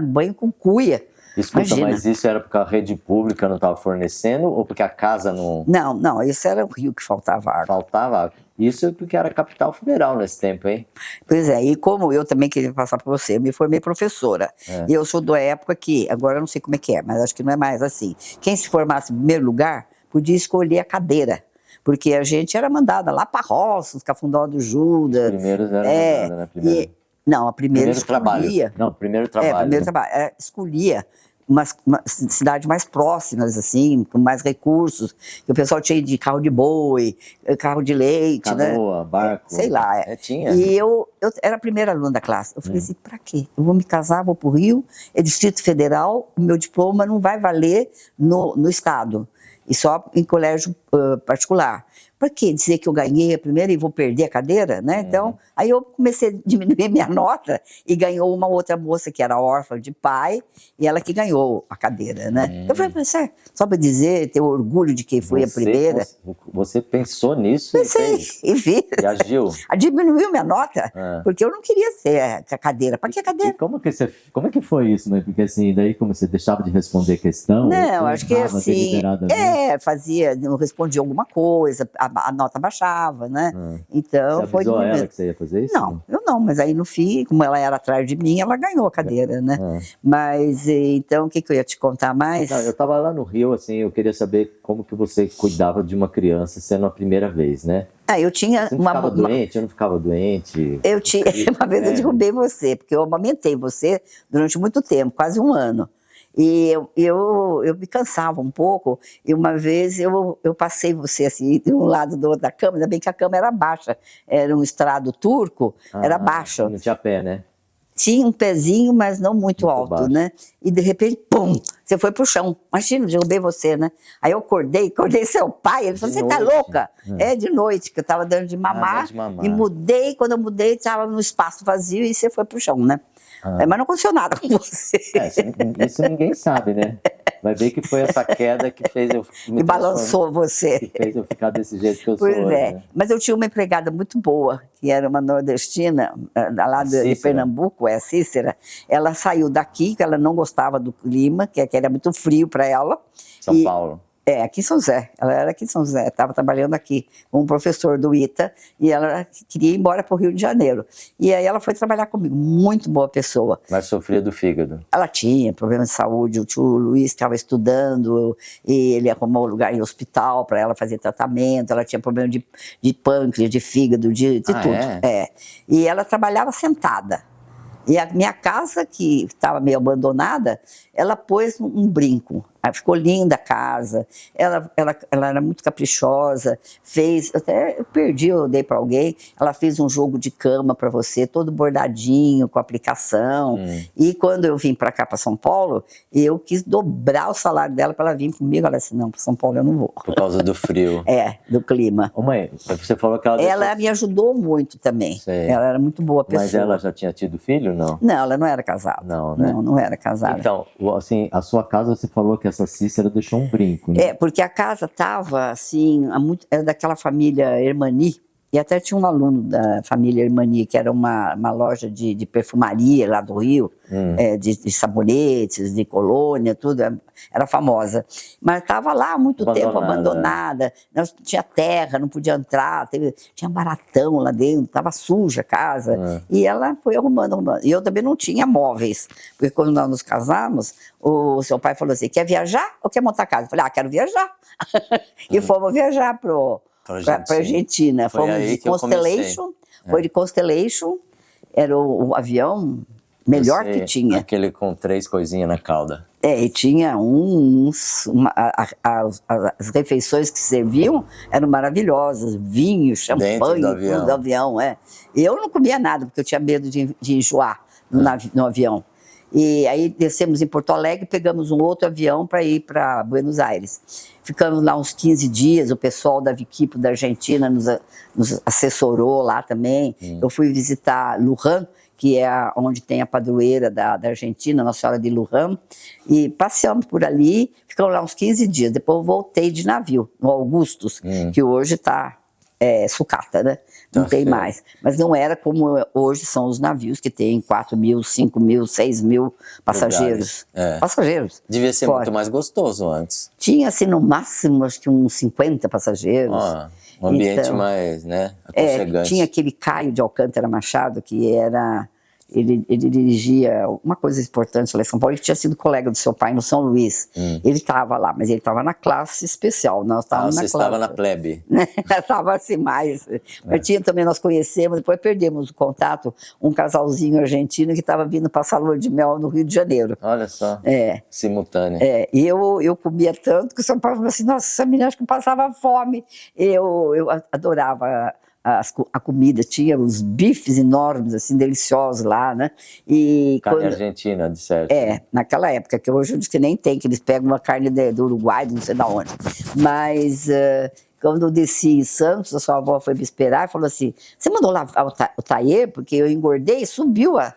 B: banho com cuia.
C: Escuta,
B: Imagina.
C: mas isso era porque a rede pública não estava fornecendo ou porque a casa não
B: Não, isso era o rio que faltava água.
C: faltava água? Isso é porque era capital federal nesse tempo, hein?
B: Pois é, e como eu também queria passar para você, eu me formei professora. E eu sou da época que, agora eu não sei como é que é, mas acho que não é mais assim. Quem se formasse em primeiro lugar podia escolher a cadeira. Porque a gente era mandada lá para Roças, Cafundó do Judas.
C: Os primeiros eram mandados, né? Primeiro.
B: Não, a primeira
C: Primeiro trabalho.
B: escolhia.
C: Não, primeiro trabalho.
B: Primeiro
C: né?
B: trabalho. Escolhia umas cidades mais próximas, assim, com mais recursos. Que o pessoal tinha de carro de boi, carro de leite,
C: Canoa,
B: né?
C: barco.
B: Sei lá.
C: Tinha.
B: E eu era a primeira aluna da classe. Eu falei assim, pra quê? Eu vou me casar, vou pro Rio, é Distrito Federal, o meu diploma não vai valer no Estado. E só em colégio particular. Por que dizer que eu ganhei a primeira e vou perder a cadeira, né? Então, aí eu comecei a diminuir minha nota e ganhou uma outra moça que era órfã de pai e ela que ganhou a cadeira, né? Eu falei, mas só para dizer, ter orgulho de quem foi a primeira.
C: Você pensou nisso?
B: Pensei e fiz.
C: E agiu?
B: Diminuiu minha nota, porque eu não queria ser a cadeira. Para que a cadeira?
D: E como é que foi isso, né? Porque assim, daí como você deixava de responder questão?
B: Não, acho que assim,
D: deliberadamente?
B: não respondia alguma coisa, a nota baixava, né? Então,
D: Você avisou
B: foi
D: ela que você ia fazer isso?
B: Não, eu não, mas aí no fim, como ela era atrás de mim, ela ganhou a cadeira, né? Mas, então, o que eu ia te contar mais?
D: Não, eu estava lá no Rio, assim, eu queria saber como que você cuidava de uma criança sendo a primeira vez, né?
B: Eu tinha
D: você não ficava doente? Eu não ficava doente?
B: Eu tinha, uma vez eu derrubei você, porque eu amamentei você durante muito tempo, quase um ano. E eu me cansava um pouco, e uma vez eu passei você assim, de um lado do outro da cama, ainda bem que a cama era baixa, era um estrado turco, era baixo.
D: Não tinha pé, né?
B: Tinha um pezinho, mas não muito alto,
D: baixo.
B: né? E de repente, pum, você foi pro chão. Imagina, derrubei você, né? Aí eu acordei seu pai, ele falou, você tá louca? De noite, que eu tava dando de mamar, e mudei, quando eu mudei, tava no espaço vazio e você foi pro chão, né? Mas não aconteceu nada com você.
D: Isso ninguém sabe, né? Vai ver que foi essa queda que fez eu
B: me balançou você.
D: Que fez eu ficar desse jeito que eu
B: pois
D: sou hoje, né?
B: Mas eu tinha uma empregada muito boa, que era uma nordestina, lá de Pernambuco, a Cícera. Ela saiu daqui, que ela não gostava do clima, que era muito frio para ela.
C: São Paulo.
B: Aqui em São José. Ela era aqui em São José, estava trabalhando aqui como professor do ITA, e ela queria ir embora para o Rio de Janeiro. E aí ela foi trabalhar comigo, muito boa pessoa.
C: Mas sofria do fígado?
B: Ela tinha problemas de saúde, o tio Luiz estava estudando, e ele arrumou um lugar em hospital para ela fazer tratamento, ela tinha problema de pâncreas, de fígado, de tudo. E ela trabalhava sentada. E a minha casa, que estava meio abandonada, ela pôs um brinco. Aí ficou linda a casa, ela era muito caprichosa, até eu perdi, eu dei para alguém, ela fez um jogo de cama para você, todo bordadinho, com aplicação. E quando eu vim para cá, para São Paulo, eu quis dobrar o salário dela para ela vir comigo. Ela disse, não, para São Paulo eu não vou.
C: Por causa do frio.
B: Do clima.
C: Ô mãe, você falou que ela...
B: Ela me ajudou muito também.
C: Sei.
B: Ela era muito boa pessoa.
C: Mas ela já tinha tido filho, não?
B: Não, ela não era casada.
C: Não, né?
B: Não era casada.
D: Então, assim, a sua casa, você falou que essa Cícera deixou um brinco, né?
B: Porque a casa estava, assim, era daquela família Hermani, e até tinha um aluno da família Hermani, que era uma loja de perfumaria lá do Rio, de sabonetes, de colônia, tudo, era famosa. Mas estava lá há muito tempo, abandonada, não tinha terra, não podia entrar, tinha baratão lá dentro, estava suja a casa, e ela foi arrumando. E eu também não tinha móveis, porque quando nós nos casamos, o seu pai falou assim, quer viajar ou quer montar casa? Eu falei, quero viajar. E fomos viajar para Argentina. Fomos de Constellation, foi de Constellation, era o avião melhor que tinha.
C: Aquele com 3 coisinhas na cauda.
B: E tinha as refeições que serviam eram maravilhosas, vinho, champanhe, tudo do avião. Eu não comia nada, porque eu tinha medo de enjoar no avião. E aí descemos em Porto Alegre, pegamos um outro avião para ir para Buenos Aires. Ficamos lá uns 15 dias, o pessoal da Viquipo da Argentina nos assessorou lá também. Eu fui visitar Luján, que é onde tem a padroeira da Argentina, Nossa Senhora de Luján, e passeamos por ali, ficamos lá uns 15 dias. Depois eu voltei de navio, no Augustus, que hoje está sucata, né? Não
C: Tá
B: tem
C: certo.
B: mais. Mas não era como hoje são os navios, que tem 4.000, 5.000, 6.000 passageiros.
C: É.
B: Passageiros.
C: Devia ser
B: Fora.
C: muito mais gostoso antes.
B: Tinha, assim, no máximo, acho que uns 50 passageiros.
C: Ó, um ambiente
B: Então,
C: mais, né, aconchegante.
B: tinha aquele Caio de Alcântara Machado, que era... Ele dirigia uma coisa importante lá em São Paulo, ele tinha sido colega do seu pai no São Luís. Ele estava lá, mas ele estava na classe especial, nós estávamos na
C: você
B: classe.
C: estava na plebe.
B: Estava assim mais. Mas tinha também, nós conhecemos, depois perdemos o contato, um casalzinho argentino que estava vindo passar lua de mel no Rio de Janeiro.
C: Olha só, simultâneo.
B: E eu comia tanto que o seu pai falou assim, nossa, essa menina acho que passava fome. Eu adorava a comida, tinha os bifes enormes, assim, deliciosos lá, né? E
C: Carne argentina, de certo.
B: Naquela época, que hoje eu disse que nem tem, que eles pegam uma carne do Uruguai, não sei de onde. Mas quando eu desci em Santos, a sua avó foi me esperar e falou assim, você mandou lavar o taier? Porque eu engordei e subiu a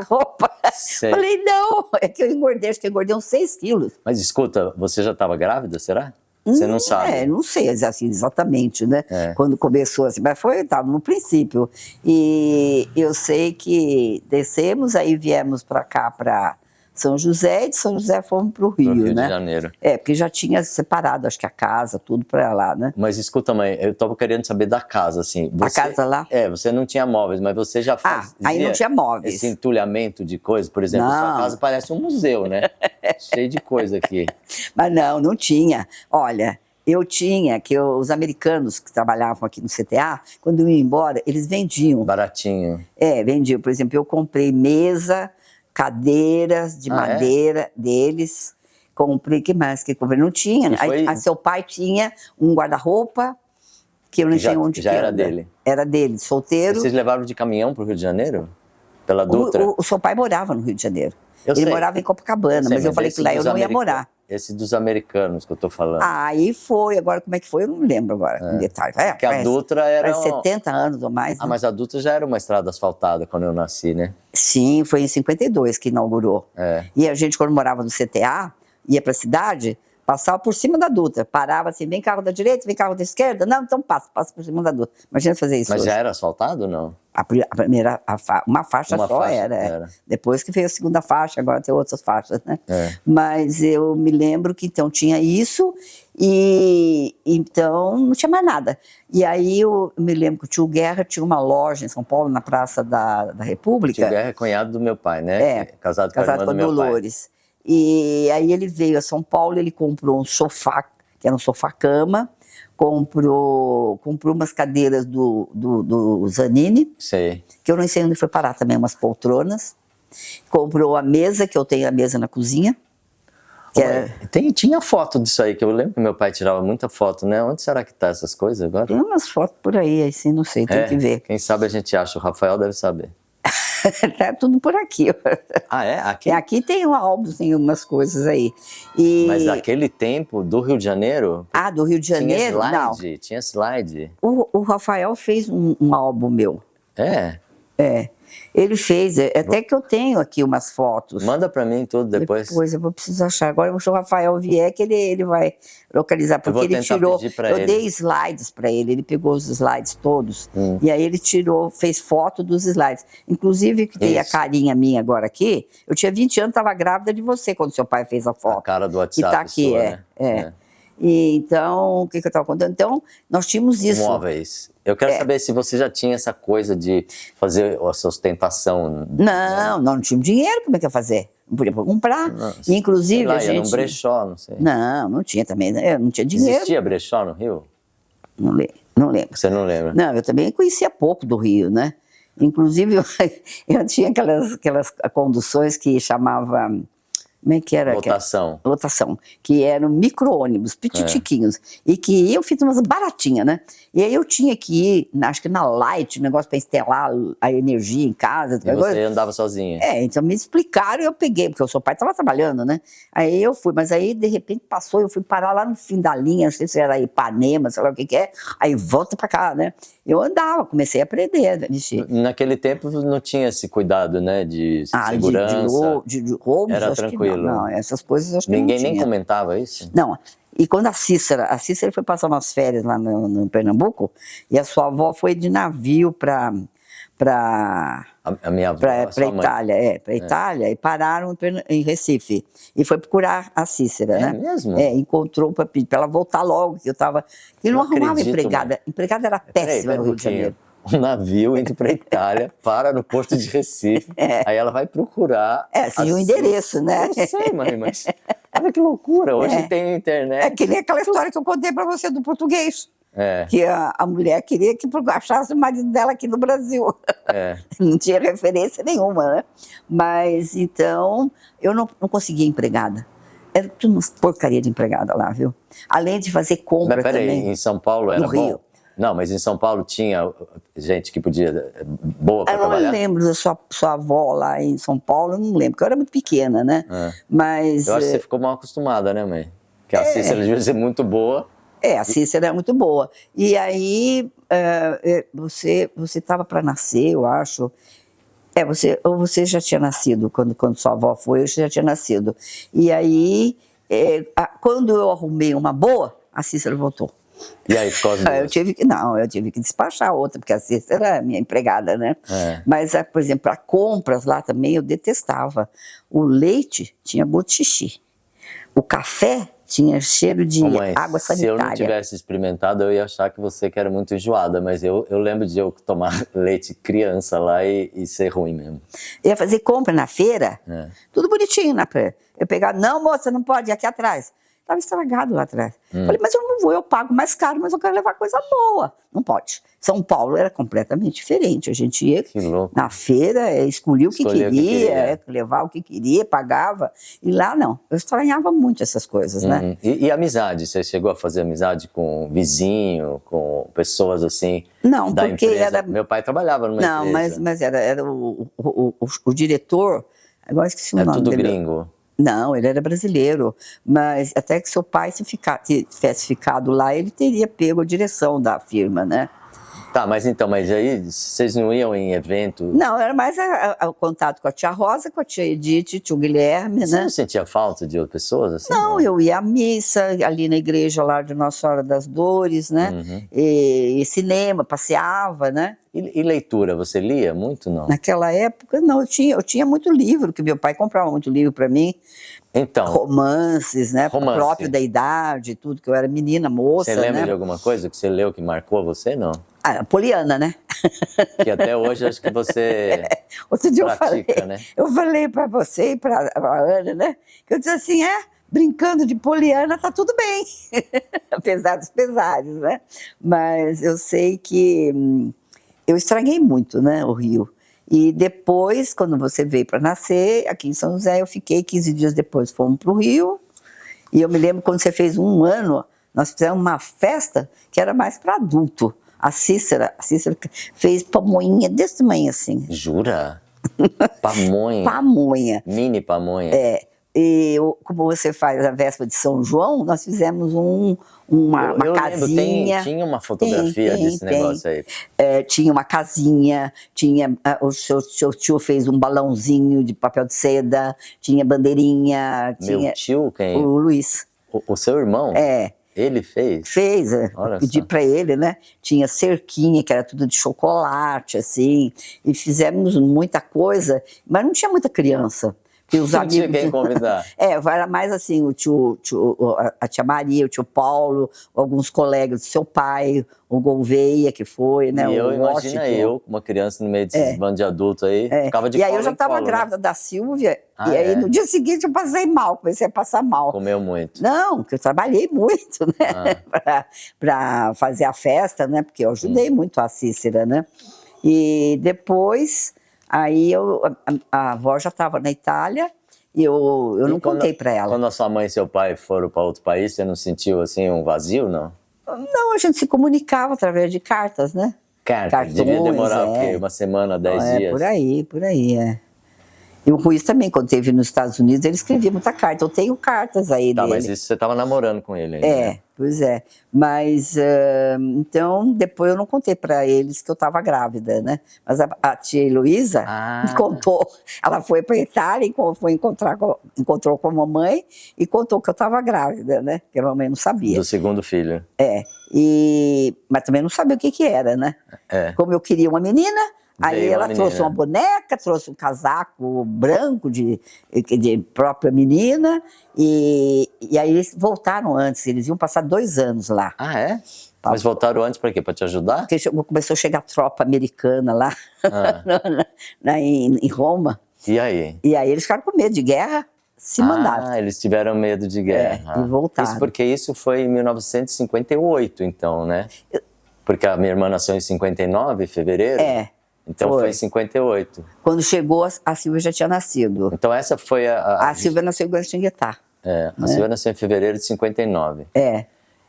B: roupa.
C: Sei.
B: Falei, não, é que eu engordei, acho que eu engordei uns 6 quilos.
C: Mas escuta, você já estava grávida, será? Você não sabe?
B: Não sei assim, exatamente, né? Quando começou assim, mas estava no princípio. E eu sei que descemos, aí viemos para cá, para São José, e de São José fomos para o Rio,
C: Rio
B: né?
C: de Janeiro.
B: Porque já tinha separado, acho que a casa, tudo para lá, né?
C: Mas escuta, mãe, eu estava querendo saber da casa, assim.
B: A casa lá?
C: Você não tinha móveis, mas você já fazia
B: aí não tinha móveis.
C: esse entulhamento de coisas, por exemplo,
B: Não.
C: sua casa parece um museu, né? Cheio de coisa aqui.
B: Mas não tinha. Olha, eu tinha, os americanos que trabalhavam aqui no CTA, quando iam embora, eles vendiam.
C: Baratinho.
B: Vendiam. Por exemplo, eu comprei mesa, cadeiras de madeira deles. Comprei, que mais que comprei? Não tinha. Aí, seu pai tinha um guarda-roupa, que eu não sei onde
C: já
B: que
C: era dele.
B: Era dele, solteiro.
C: Vocês levaram de caminhão para o Rio de Janeiro? Pela Dutra?
B: O seu pai morava no Rio de Janeiro.
C: Eu
B: Ele
C: sei.
B: morava em Copacabana, mas eu falei que lá eu não ia morar.
C: Esse dos americanos que eu tô falando.
B: Aí foi, agora como é que foi, eu não me lembro agora, com detalhe.
C: Porque a Dutra era...
B: 70 anos ou mais. Né?
C: Mas a Dutra já era uma estrada asfaltada quando eu nasci, né?
B: Sim, foi em 52 que inaugurou. E a gente, quando morava no CTA, ia pra cidade, passava por cima da Dutra. Parava assim, vem carro da direita, vem carro da esquerda. Não, então passa por cima da Dutra. Imagina fazer isso.
C: Mas
B: hoje.
C: já era asfaltado ou não?
B: A primeira, uma faixa
C: Uma
B: só
C: faixa
B: era. Depois que veio a segunda faixa, agora tem outras faixas, né? Mas eu me lembro que então tinha isso e então não tinha mais nada. E aí eu me lembro que o tio Guerra tinha uma loja em São Paulo, na Praça da República.
C: O tio Guerra é cunhado do meu pai, né? Casado com a irmã do meu
B: Dolores. Pai. E aí ele veio a São Paulo, ele comprou um sofá, que era um sofá-cama, comprou umas cadeiras do Zanini,
C: sei.
B: Que eu não sei onde foi parar também, umas poltronas. Comprou a mesa, que eu tenho a mesa na cozinha.
C: Tinha foto disso aí, que eu lembro que meu pai tirava muita foto, né? Onde será que tá essas coisas agora?
B: Tem umas fotos por aí, assim, não sei, tem que ver.
C: Quem sabe a gente acha, o Rafael deve saber.
B: Tá tudo por aqui.
C: Aqui?
B: Aqui tem um álbum, tem umas coisas aí.
C: Mas naquele tempo, do Rio de Janeiro?
B: Do Rio de Janeiro?
C: Tinha slide? Tinha slide.
B: O Rafael fez um álbum meu. Ele fez, até que eu tenho aqui umas fotos.
C: Manda pra mim tudo depois.
B: Depois eu vou precisar achar. Agora, se o Rafael vier, que ele vai localizar, porque ele tirou. Eu dei slides para ele pegou os slides todos, e aí ele fez foto dos slides. Inclusive, que tem a carinha minha agora aqui, eu tinha 20 anos, estava grávida de você quando seu pai fez a foto.
C: A cara do WhatsApp.
B: Que tá aqui,
C: né?
B: E então, o que eu estava contando? Então, nós tínhamos isso.
C: Móveis. Eu quero saber se você já tinha essa coisa de fazer a sua ostentação.
B: Não tinha dinheiro, como é que ia fazer? Não podia comprar. Inclusive,
C: lá,
B: a gente...
C: num brechó, não sei.
B: Não tinha também, eu não tinha dinheiro.
C: Existia brechó no Rio?
B: Não lembro.
C: Você não lembra?
B: Não, eu também conhecia pouco do Rio, né? Inclusive, eu tinha aquelas conduções que chamava... Como é que era? Lotação. Que eram micro-ônibus, pititiquinhos. E que eu fiz umas baratinhas, né? E aí eu tinha que ir, acho que na Light, um negócio para instalar a energia em casa.
C: E você andava sozinha?
B: Então me explicaram e eu peguei, porque o seu pai estava trabalhando, né? Aí eu fui, mas aí de repente passou, eu fui parar lá no fim da linha, não sei se era Ipanema, sei lá o que é. Aí volta para cá, né? Eu andava, comecei a aprender a mexer.
C: Naquele tempo não tinha esse cuidado, né? De segurança.
B: De roubos,
C: era
B: acho
C: tranquilo.
B: Não, essas coisas acho que
C: ninguém
B: não tinha.
C: nem comentava isso?
B: Não, E quando a Cícera foi passar umas férias lá no Pernambuco, e a sua avó foi de navio para
C: A minha avó, a sua mãe.
B: Itália, Itália, e pararam em Recife. E foi procurar a Cícera, né?
C: Mesmo?
B: Encontrou para pedir para ela voltar logo, que eu estava... E não arrumava
C: acredito,
B: empregada. Empregada era péssima no Rio de Janeiro.
C: Um navio indo para Itália, para no porto de Recife, aí ela vai procurar...
B: Sim, o endereço, né?
C: Eu sei, mãe, mas olha que loucura, hoje tem internet.
B: É que nem aquela história que eu contei para você do português. Que a mulher queria que achasse o marido dela aqui no Brasil. Não tinha referência nenhuma, né? Mas, então, eu não conseguia empregada. Era tudo uma porcaria de empregada lá, viu? Além de fazer compra
C: mas, peraí,
B: também.
C: Em São Paulo era
B: no Rio.
C: bom? Não, mas em São Paulo tinha gente que podia... boa para trabalhar?
B: Eu não lembro da sua avó lá em São Paulo, eu não lembro, porque eu era muito pequena, né? Mas...
C: Eu acho que você ficou mal acostumada, né, mãe? Porque a Cícera devia ser muito boa.
B: A Cícera é muito boa. E aí, você estava para nascer, eu acho. Ou você já tinha nascido, quando sua avó foi, eu já tinha nascido. E aí, quando eu arrumei uma boa, a Cícera voltou.
C: E aí ficou as duas?
B: Eu tive que despachar outra, porque a Cícera era minha empregada, né? Mas, por exemplo, para compras lá também eu detestava. O leite tinha gosto de xixi. O café tinha cheiro de água sanitária.
C: Se eu não tivesse experimentado, eu ia achar que você que era muito enjoada, mas eu lembro de eu tomar leite criança lá e ser ruim mesmo.
B: Eu ia fazer compra na feira, tudo bonitinho na feira. Eu pegava, não, moça, não pode, aqui atrás. Estava estragado lá atrás. Falei, mas eu não vou, eu pago mais caro, mas eu quero levar coisa boa. Não pode. São Paulo era completamente diferente. A gente ia na feira, escolhia o que queria, levar o que queria, pagava. E lá não. Eu estranhava muito essas coisas, né?
C: E amizade? Você chegou a fazer amizade com vizinho, com pessoas assim?
B: Não,
C: da
B: porque
C: empresa?
B: era...
C: Meu pai trabalhava numa empresa.
B: Não, mas era o diretor... Agora esqueci o nome
C: tudo
B: dele.
C: gringo?
B: Não, ele era brasileiro, mas até que seu pai, se tivesse ficado lá, ele teria pego a direção da firma, né?
C: Tá, mas aí vocês não iam em evento?
B: Não, era mais o contato com a tia Rosa, com a tia Edith, tio Guilherme,
C: Você
B: né?
C: não sentia falta de outras pessoas? Assim,
B: não, eu ia à missa, ali na igreja lá de Nossa Senhora das Dores, né? E cinema, passeava, né?
C: E leitura, você lia muito, não?
B: Naquela época, não, eu tinha muito livro, que meu pai comprava muito livro para mim.
C: Então.
B: Romances, né? Próprio da idade, tudo, que eu era menina, moça,
C: Você lembra
B: né?
C: de alguma coisa que você leu que marcou você, não?
B: Poliana, né?
C: Que até hoje acho que você
B: Outro dia
C: pratica, né?
B: Eu falei para você e para a Ana, né? Que eu disse assim, brincando de Poliana tá tudo bem. Apesar dos pesares, né? Mas eu sei que eu estraguei muito, né, o Rio. E depois, quando você veio para nascer, aqui em São José, eu fiquei 15 dias depois, fomos para o Rio. E eu me lembro quando você fez 1 ano, nós fizemos uma festa que era mais para adulto. A Cícera fez pamonha desse tamanho assim.
C: Jura? Pamonha?
B: Pamonha.
C: Mini pamonha.
B: E como você faz a véspera de São João, nós fizemos uma casinha.
C: Lembro, tinha uma fotografia desse negócio aí.
B: Tinha uma casinha, o seu tio fez um balãozinho de papel de seda, tinha bandeirinha.
C: Meu tio, quem?
B: O Luiz.
C: O seu irmão? Ele fez?
B: Fez, pedi para ele, né? Tinha cerquinha, que era tudo de chocolate, assim, e fizemos muita coisa, mas não tinha muita criança. Os
C: não
B: amigos,
C: tinha quem convidar.
B: Era mais assim, a tia Maria, o tio Paulo, alguns colegas do seu pai, o Gouveia, que foi, né?
C: E imagina eu, uma criança no meio desses bandos de adulto aí, ficava de
B: E aí
C: colo
B: eu já estava
C: colo,
B: grávida da Silvia, e aí
C: é?
B: no dia seguinte eu passei mal, comecei a passar mal.
C: Comeu muito?
B: Não, porque eu trabalhei muito, né? Para fazer a festa, né? Porque eu ajudei muito a Cícera, né? E depois... Aí a avó já estava na Itália e eu não contei para ela.
C: Quando a sua mãe e seu pai foram para outro país, você não sentiu assim um vazio, não?
B: Não, a gente se comunicava através de cartas, né?
C: Cartas, devia demorar o quê? 1 semana, 10 dias?
B: Por aí. E o Ruiz também, quando esteve nos Estados Unidos, ele escrevia muita carta. Eu tenho cartas aí dele.
C: Mas isso você estava namorando com ele ainda, né?
B: pois é. Mas, então, depois eu não contei para eles que eu estava grávida, né? Mas a tia Heloísa me contou. Ela foi para a Itália e encontrou com a mamãe e contou que eu estava grávida, né? Que a mamãe não sabia.
C: Do segundo filho.
B: Mas também não sabia o que era, né? Como eu queria uma menina, aí ela trouxe uma boneca, trouxe um casaco branco de própria menina, e aí eles voltaram antes, eles iam passar 2 anos lá.
C: Ah, é? Mas voltaram antes para quê? Para te ajudar?
B: Porque começou a chegar tropa americana lá, em Roma.
C: E aí?
B: E aí eles ficaram com medo de guerra, se mandaram.
C: Ah, eles tiveram medo de guerra.
B: E voltaram.
C: Isso porque isso foi em 1958, então, né? Porque a minha irmã nasceu em 59, em fevereiro. Então foi em 58.
B: Quando chegou, a Silvia já tinha nascido.
C: Então essa foi
B: a Silvia nasceu em Guaratinguetá.
C: A Silvia nasceu em fevereiro de 59.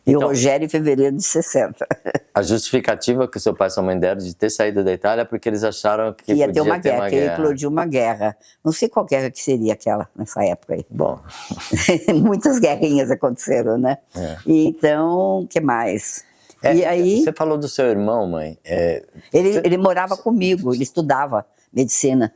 B: E o Rogério em fevereiro de 60.
C: A justificativa que seu pai e sua mãe deram de ter saído da Itália é porque eles acharam que
B: ia
C: podia
B: ter uma guerra, que ia eclodir uma guerra. Não sei qual guerra que seria aquela, nessa época aí.
C: Bom.
B: Muitas guerrinhas aconteceram, né? Então, o que mais? E aí,
C: você falou do seu irmão, mãe.
B: Ele morava comigo, ele estudava medicina.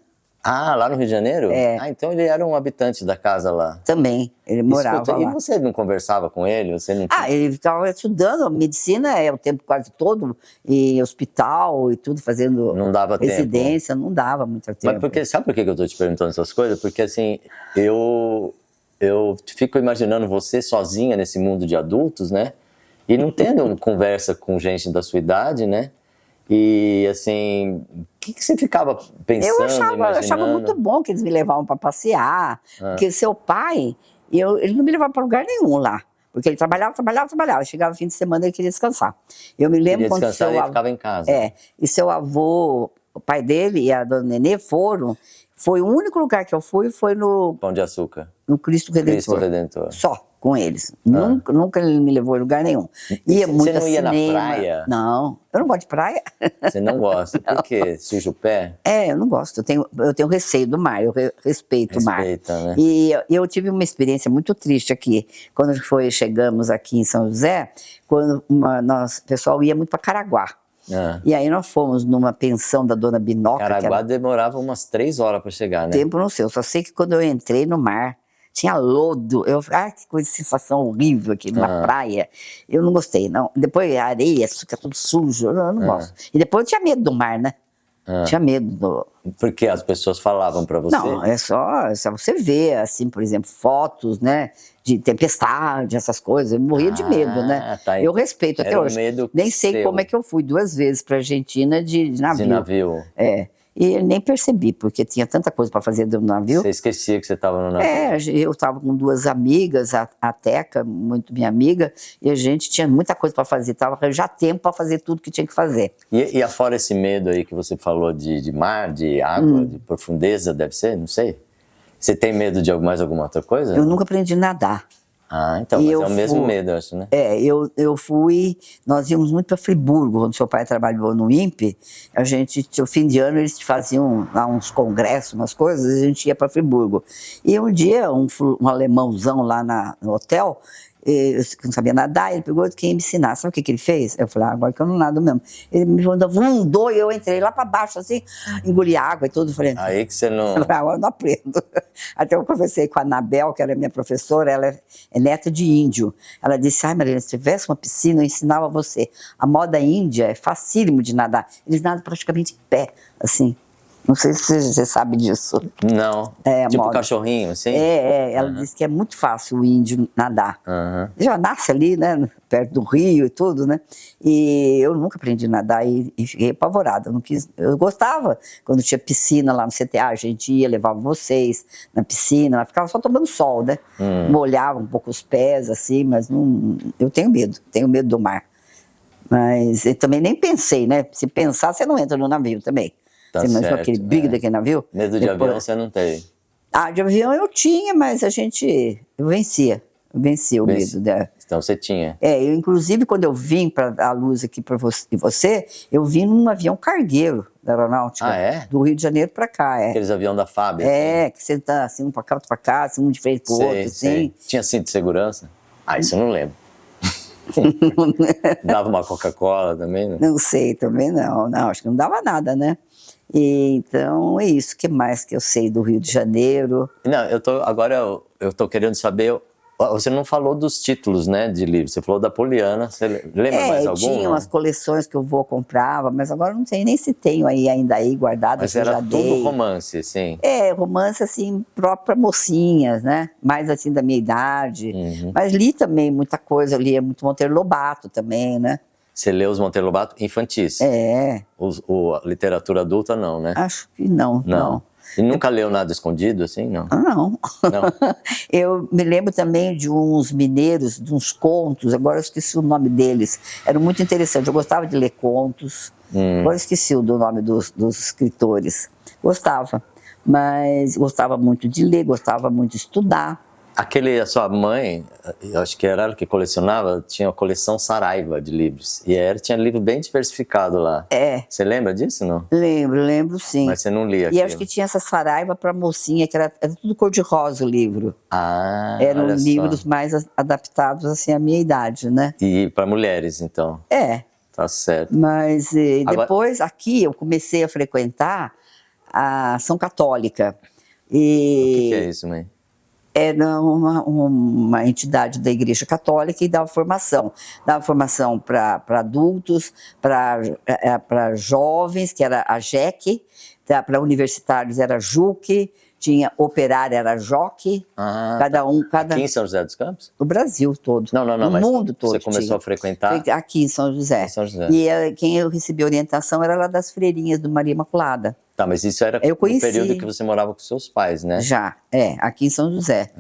C: Ah, lá no Rio de Janeiro? Ah, então ele era um habitante da casa lá.
B: Também, ele morava lá.
C: E você não conversava com ele? Você não tinha...
B: ele ficava estudando medicina o tempo quase todo, e hospital e tudo, fazendo
C: não dava
B: residência,
C: tempo.
B: Não dava muito tempo.
C: Mas sabe por que eu estou te perguntando essas coisas? Porque assim, eu fico imaginando você sozinha nesse mundo de adultos, né? E não tendo conversa com gente da sua idade, né? E assim, o que você ficava pensando,
B: eu achava muito bom que eles me levavam para passear, porque seu pai, ele não me levava para lugar nenhum lá, porque ele trabalhava, chegava no fim de semana ele queria descansar. Eu me lembro quando
C: seu avô ficava em casa.
B: E seu avô, o pai dele e a dona Nenê foi o único lugar que eu fui, foi no
C: Pão de Açúcar.
B: No Cristo Redentor. Só. Com eles. Nunca ele me levou em lugar nenhum. Ia muito
C: Você não ia
B: cinema.
C: na praia?
B: Não, eu não gosto de praia.
C: Você não gosta? Por quê? Suja o pé?
B: Eu não gosto. Eu tenho receio do mar, eu respeito o mar.
C: Né?
B: E eu tive uma experiência muito triste aqui. Quando chegamos aqui em São José, quando o pessoal ia muito para Caraguá. E aí nós fomos numa pensão da dona Binoca.
C: Caraguá demorava umas 3 horas para chegar, né?
B: Tempo não sei, eu só sei que quando eu entrei no mar, tinha lodo, que coisa, sensação horrível aqui na praia. Eu não gostei, não. Depois a areia, fica tudo sujo, eu não gosto. E depois eu tinha medo do mar, né? Tinha medo do...
C: Porque as pessoas falavam pra você?
B: Não, é só você ver, assim, por exemplo, fotos, né? De tempestade, essas coisas. Eu morria de medo, né?
C: Tá.
B: Eu respeito até hoje. Nem sei como é que eu fui 2 vezes pra Argentina de navio.
C: De navio.
B: E nem percebi, porque tinha tanta coisa para fazer no navio.
C: Você esquecia que você estava no navio?
B: Eu estava com 2 amigas, a Teca, muito minha amiga, e a gente tinha muita coisa para fazer, estava já tempo para fazer tudo que tinha que fazer.
C: E afora esse medo aí que você falou de mar, de água, de profundeza, deve ser? Não sei. Você tem medo de mais alguma outra coisa?
B: Eu nunca aprendi a nadar.
C: Então, mas é o mesmo medo, eu acho, né?
B: Nós íamos muito para Friburgo, quando seu pai trabalhou no INPE, no fim de ano eles faziam lá uns congressos, umas coisas, e a gente ia para Friburgo. E um dia, um alemãozão lá no hotel, eu não sabia nadar, ele pegou e queria me ensinar. Sabe o que ele fez? Eu falei, agora que eu não nado mesmo. Ele me mandou, e eu entrei lá para baixo, assim, engoli água e tudo. Falei,
C: aí que você não...
B: Agora eu não aprendo. Até eu conversei com a Anabel, que era minha professora, ela é neta de índio. Ela disse, Marilena, se tivesse uma piscina, eu ensinava você. A moda índia é facílimo de nadar. Eles nadam praticamente em pé, assim. Não sei se você sabe disso.
C: Não. Tipo moda. Cachorrinho, assim?
B: Ela disse que é muito fácil o índio nadar. Já nasce ali, né? Perto do rio e tudo, né? E eu nunca aprendi a nadar e fiquei apavorada. Eu gostava quando tinha piscina lá no CTA, a gente ia, levava vocês na piscina, ela ficava só tomando sol, né? Molhava um pouco os pés, assim, mas não, eu tenho medo do mar. Mas eu também nem pensei, né? Se pensar, você não entra no navio também. Você imaginou aquele big daquele navio?
C: Medo de avião você não tem?
B: De avião eu tinha, mas eu vencia. Eu venci o medo dela.
C: Então você tinha?
B: Eu inclusive quando eu vim para a luz aqui para você, eu vim num avião cargueiro da aeronáutica. Do Rio de Janeiro para cá.
C: Aqueles aviões da FAB?
B: Que você tá assim, um para cá, outro para cá, assim, um de frente pro outro, assim.
C: Tinha cinto de segurança? Isso eu não lembro. Dava uma Coca-Cola também, né?
B: Não sei, também não, acho que não dava nada, né? E, então, é isso. O que mais que eu sei do Rio de Janeiro?
C: Não, agora eu tô querendo saber, você não falou dos títulos, né, de livros, você falou da Poliana, você lembra mais algum?
B: Tinha umas coleções que o vô comprava, mas agora não sei nem se tenho ainda aí guardado.
C: Mas era tudo romance, sim?
B: Romance assim, próprio para mocinhas, né? Mais assim da minha idade. Mas li também muita coisa, eu lia muito Monteiro Lobato também, né?
C: Você leu os Monteiro Lobato infantis? A literatura adulta não, né?
B: Acho que não.
C: E nunca leu nada escondido, assim, não?
B: Não. Eu me lembro também de uns mineiros, de uns contos, agora eu esqueci o nome deles. Era muito interessante, eu gostava de ler contos, agora eu esqueci o nome dos escritores. Gostava, mas gostava muito de ler, gostava muito de estudar.
C: A sua mãe, eu acho que era ela que colecionava, tinha a coleção Saraiva de livros. E ela tinha livro bem diversificado lá. Você lembra disso, não?
B: Lembro sim.
C: Mas você não lia aquilo?
B: E acho que tinha essa Saraiva para mocinha, que era tudo cor-de-rosa o livro. Eram livros mais adaptados assim à minha idade, né?
C: E para mulheres, então? Tá certo.
B: Mas depois, aqui, eu comecei a frequentar a Ação Católica.
C: O que é isso, mãe?
B: Era uma entidade da Igreja Católica e dava formação. Dava formação para adultos, para jovens, que era a JEC, para universitários era JUC, tinha operária, era JOC,
C: Aqui em São José dos Campos?
B: No Brasil todo.
C: No
B: mundo todo.
C: Você começou a frequentar?
B: Aqui em São José. E quem eu recebi orientação era lá das freirinhas do Maria Imaculada.
C: Tá, mas isso era no período que você morava com seus pais, né?
B: Já, aqui em São José.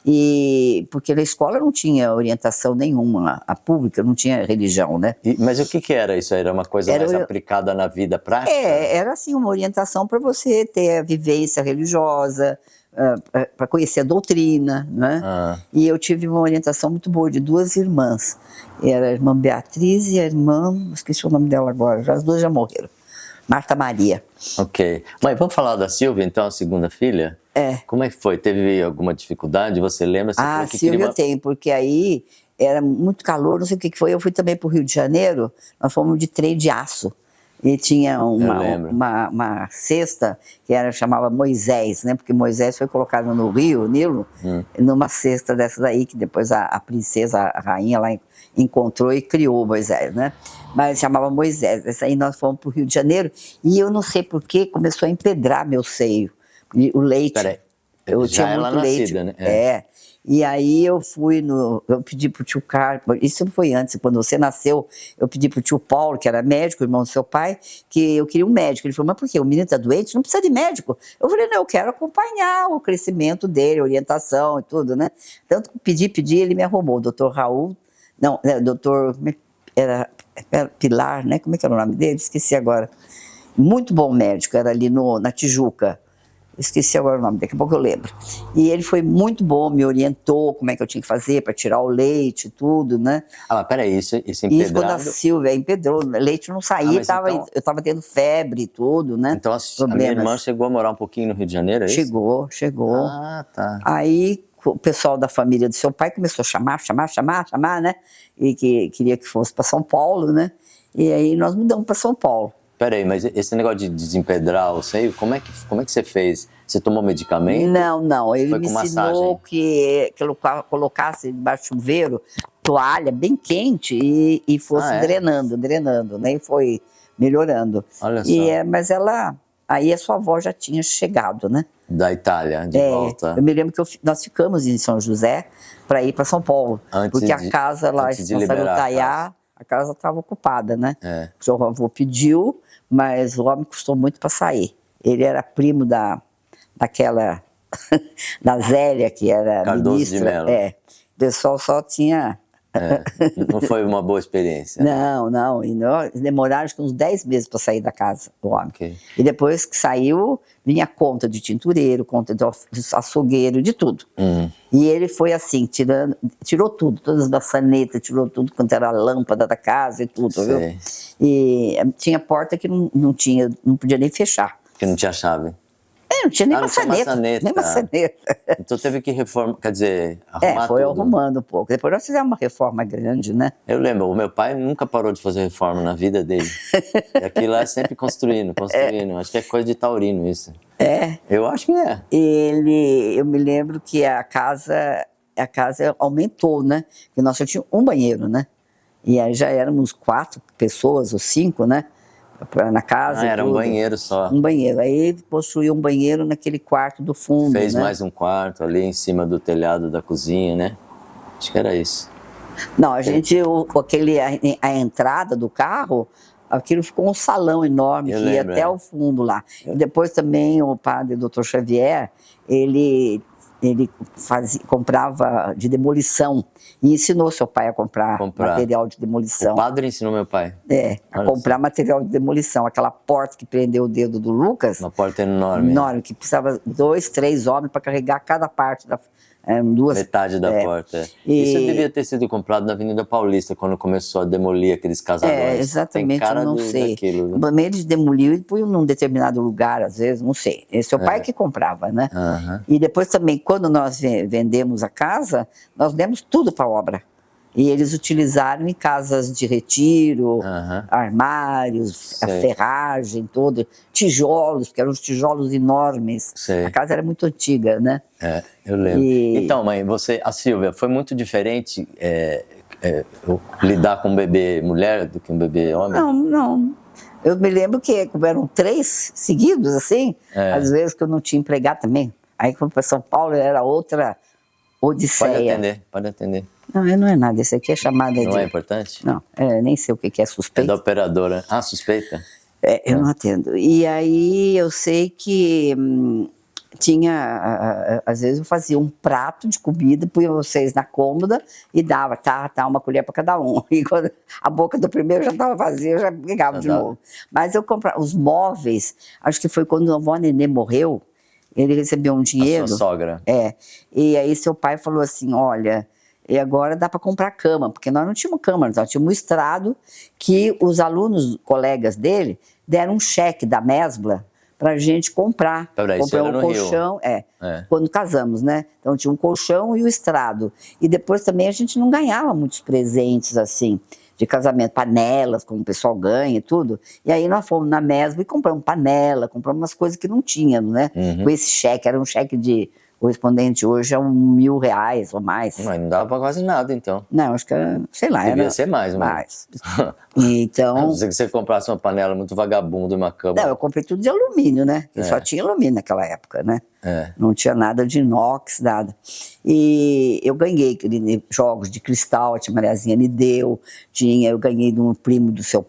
B: E porque na escola não tinha orientação nenhuma, a pública não tinha religião, né?
C: Mas o que era isso? Era uma coisa mais aplicada na vida prática?
B: Era assim uma orientação para você ter a vivência religiosa, para conhecer a doutrina, né? E eu tive uma orientação muito boa de duas irmãs. Era a irmã Beatriz e a irmã, esqueci o nome dela agora, as duas já morreram. Marta Maria.
C: Ok. Mãe, vamos falar da Silvia, então, a segunda filha? Como é que foi? Teve alguma dificuldade? Você lembra? Você
B: Silvia eu tenho, porque aí era muito calor, não sei o que foi. Eu fui também para o Rio de Janeiro, nós fomos de trem de aço. E tinha uma cesta que chamava Moisés, né? Porque Moisés foi colocado no rio, Nilo, numa cesta dessa daí, que depois a princesa, a rainha lá encontrou e criou Moisés, né? Mas chamava Moisés. Essa aí nós fomos para o Rio de Janeiro e eu não sei por que começou a empedrar meu seio. E o leite.
C: Peraí,
B: eu tinha muito leite.
C: Nascida, né?
B: E aí eu pedi pro tio Carlos, isso não foi antes, quando você nasceu, eu pedi pro tio Paulo, que era médico, irmão do seu pai, que eu queria um médico. Ele falou, mas por quê? O menino tá doente? Não precisa de médico. Eu falei, não, eu quero acompanhar o crescimento dele, orientação e tudo, né? Tanto que pedi, ele me arrumou, o doutor Raul, doutor, era Pilar, né? Como é que era o nome dele? Esqueci agora. Muito bom médico, era ali na Tijuca. Esqueci agora o nome, daqui a pouco eu lembro. E ele foi muito bom, me orientou como é que eu tinha que fazer para tirar o leite e tudo, né?
C: Mas peraí, isso empedrado... Isso
B: quando a Silvia empedrou, o leite não saía, eu estava tendo febre e tudo, né?
C: Então a minha irmã chegou a morar um pouquinho no Rio de Janeiro, é isso?
B: Chegou.
C: Tá.
B: Aí o pessoal da família do seu pai começou a chamar, né? E que queria que fosse para São Paulo, né? E aí nós mudamos para São Paulo.
C: Peraí, mas esse negócio de desempedrar o seio, como é que você fez? Você tomou medicamento?
B: Não, ele
C: foi
B: me
C: com
B: ensinou que colocasse debaixo do chuveiro toalha bem quente e fosse drenando, né? E foi melhorando.
C: Olha só.
B: Mas aí a sua avó já tinha chegado, né?
C: Da Itália, de volta.
B: Eu me lembro que nós ficamos em São José para ir para São Paulo, porque a casa lá em Sarutaiá, a casa estava ocupada, né? O seu avô pediu, mas o homem custou muito para sair. Ele era primo daquela, da Zélia, que era
C: Cardoso
B: ministra.
C: de Mello.
B: O pessoal só tinha...
C: Não foi uma boa experiência.
B: Não. E nós demoraram acho que uns 10 meses para sair da casa, o homem.
C: Okay.
B: E depois que saiu, vinha conta de tintureiro, conta de açougueiro, de tudo. E ele foi assim, tirou tudo, todas as maçanetas, tirou tudo quanto era a lâmpada da casa e tudo, viu? E tinha porta que não podia nem fechar.
C: Que não tinha chave.
B: Não tinha nem
C: não tinha
B: maçaneta.
C: maçaneta.
B: Nem maçaneta.
C: Então teve que reformar, quer dizer, arrumar
B: Foi
C: tudo.
B: arrumando um pouco. Depois nós fizemos uma reforma grande, né?
C: Eu lembro, o meu pai nunca parou de fazer reforma na vida dele. E aquilo lá é sempre construindo. Acho que é coisa de taurino isso. Eu acho que é.
B: Eu me lembro que a casa aumentou, né? Porque nós só tínhamos um banheiro, né? E aí já éramos 4 pessoas ou 5, né? Na casa.
C: Era um banheiro só.
B: Um banheiro. Aí construiu um banheiro naquele quarto do fundo.
C: Fez
B: né?
C: mais um quarto ali em cima do telhado da cozinha, né? Acho que era isso.
B: Não, a entrada do carro, aquilo ficou um salão enorme que ia até o fundo lá. E depois também o padre Dr. Xavier, ele comprava de demolição e ensinou seu pai a comprar material de demolição.
C: O padre ensinou meu pai?
B: A comprar material de demolição. Aquela porta que prendeu o dedo do Lucas.
C: Uma porta enorme.
B: Enorme, que precisava 2, 3 homens para carregar cada parte da...
C: Metade da porta. Isso devia ter sido comprado na Avenida Paulista, quando começou a demolir aqueles casadores.
B: Exatamente, eu não sei.
C: Daquilo, né?
B: Eles demoliam e punham num determinado lugar, às vezes, não sei. Esse é o pai que comprava, né? E depois também, quando nós vendemos a casa, nós demos tudo para a obra. E eles utilizaram em casas de retiro, armários, a ferragem toda, tijolos, porque eram uns tijolos enormes. A casa era muito antiga, né?
C: Eu lembro. Então, mãe, a Silvia, foi muito diferente lidar com um bebê mulher do que um bebê homem?
B: Não. Eu me lembro que como eram 3 seguidos, assim, às vezes que eu não tinha empregado também. Aí, quando para São Paulo, era outra odisseia.
C: Pode atender.
B: Não é nada, esse aqui é chamada de...
C: Não é importante?
B: Não, nem sei o que é suspeita.
C: É da operadora. Ah, suspeita?
B: Eu não atendo. E aí eu sei que tinha, às vezes eu fazia um prato de comida, punha vocês na cômoda e dava, tá, uma colher para cada um. E quando a boca do primeiro já estava vazia, eu já pegava de novo. Mas eu comprava os móveis, acho que foi quando a avó Nenê morreu, ele recebeu um dinheiro.
C: A sua sogra.
B: E aí seu pai falou assim, olha... E agora dá para comprar cama, porque nós não tínhamos cama, nós tínhamos um estrado que os alunos, colegas dele, deram um cheque da Mesbla para a gente comprar.
C: Comprou um
B: colchão, quando casamos, né? Então tinha um colchão e o estrado. E depois também a gente não ganhava muitos presentes assim, de casamento, panelas, como o pessoal ganha e tudo. E aí nós fomos na Mesbla e compramos panela, compramos umas coisas que não tínhamos, né? Com esse cheque, era um cheque de... O correspondente hoje é R$1.000 ou mais.
C: Mas não dava pra quase nada, então.
B: Não, acho que era, sei lá.
C: Devia ser mais.
B: Então...
C: A não ser que você comprasse uma panela muito vagabunda, uma cama.
B: Não, eu comprei tudo de alumínio, né? Porque só tinha alumínio naquela época, né? Não tinha nada de inox, nada. E eu ganhei jogos de cristal, a tia Mariazinha me deu. Eu ganhei de um primo do seu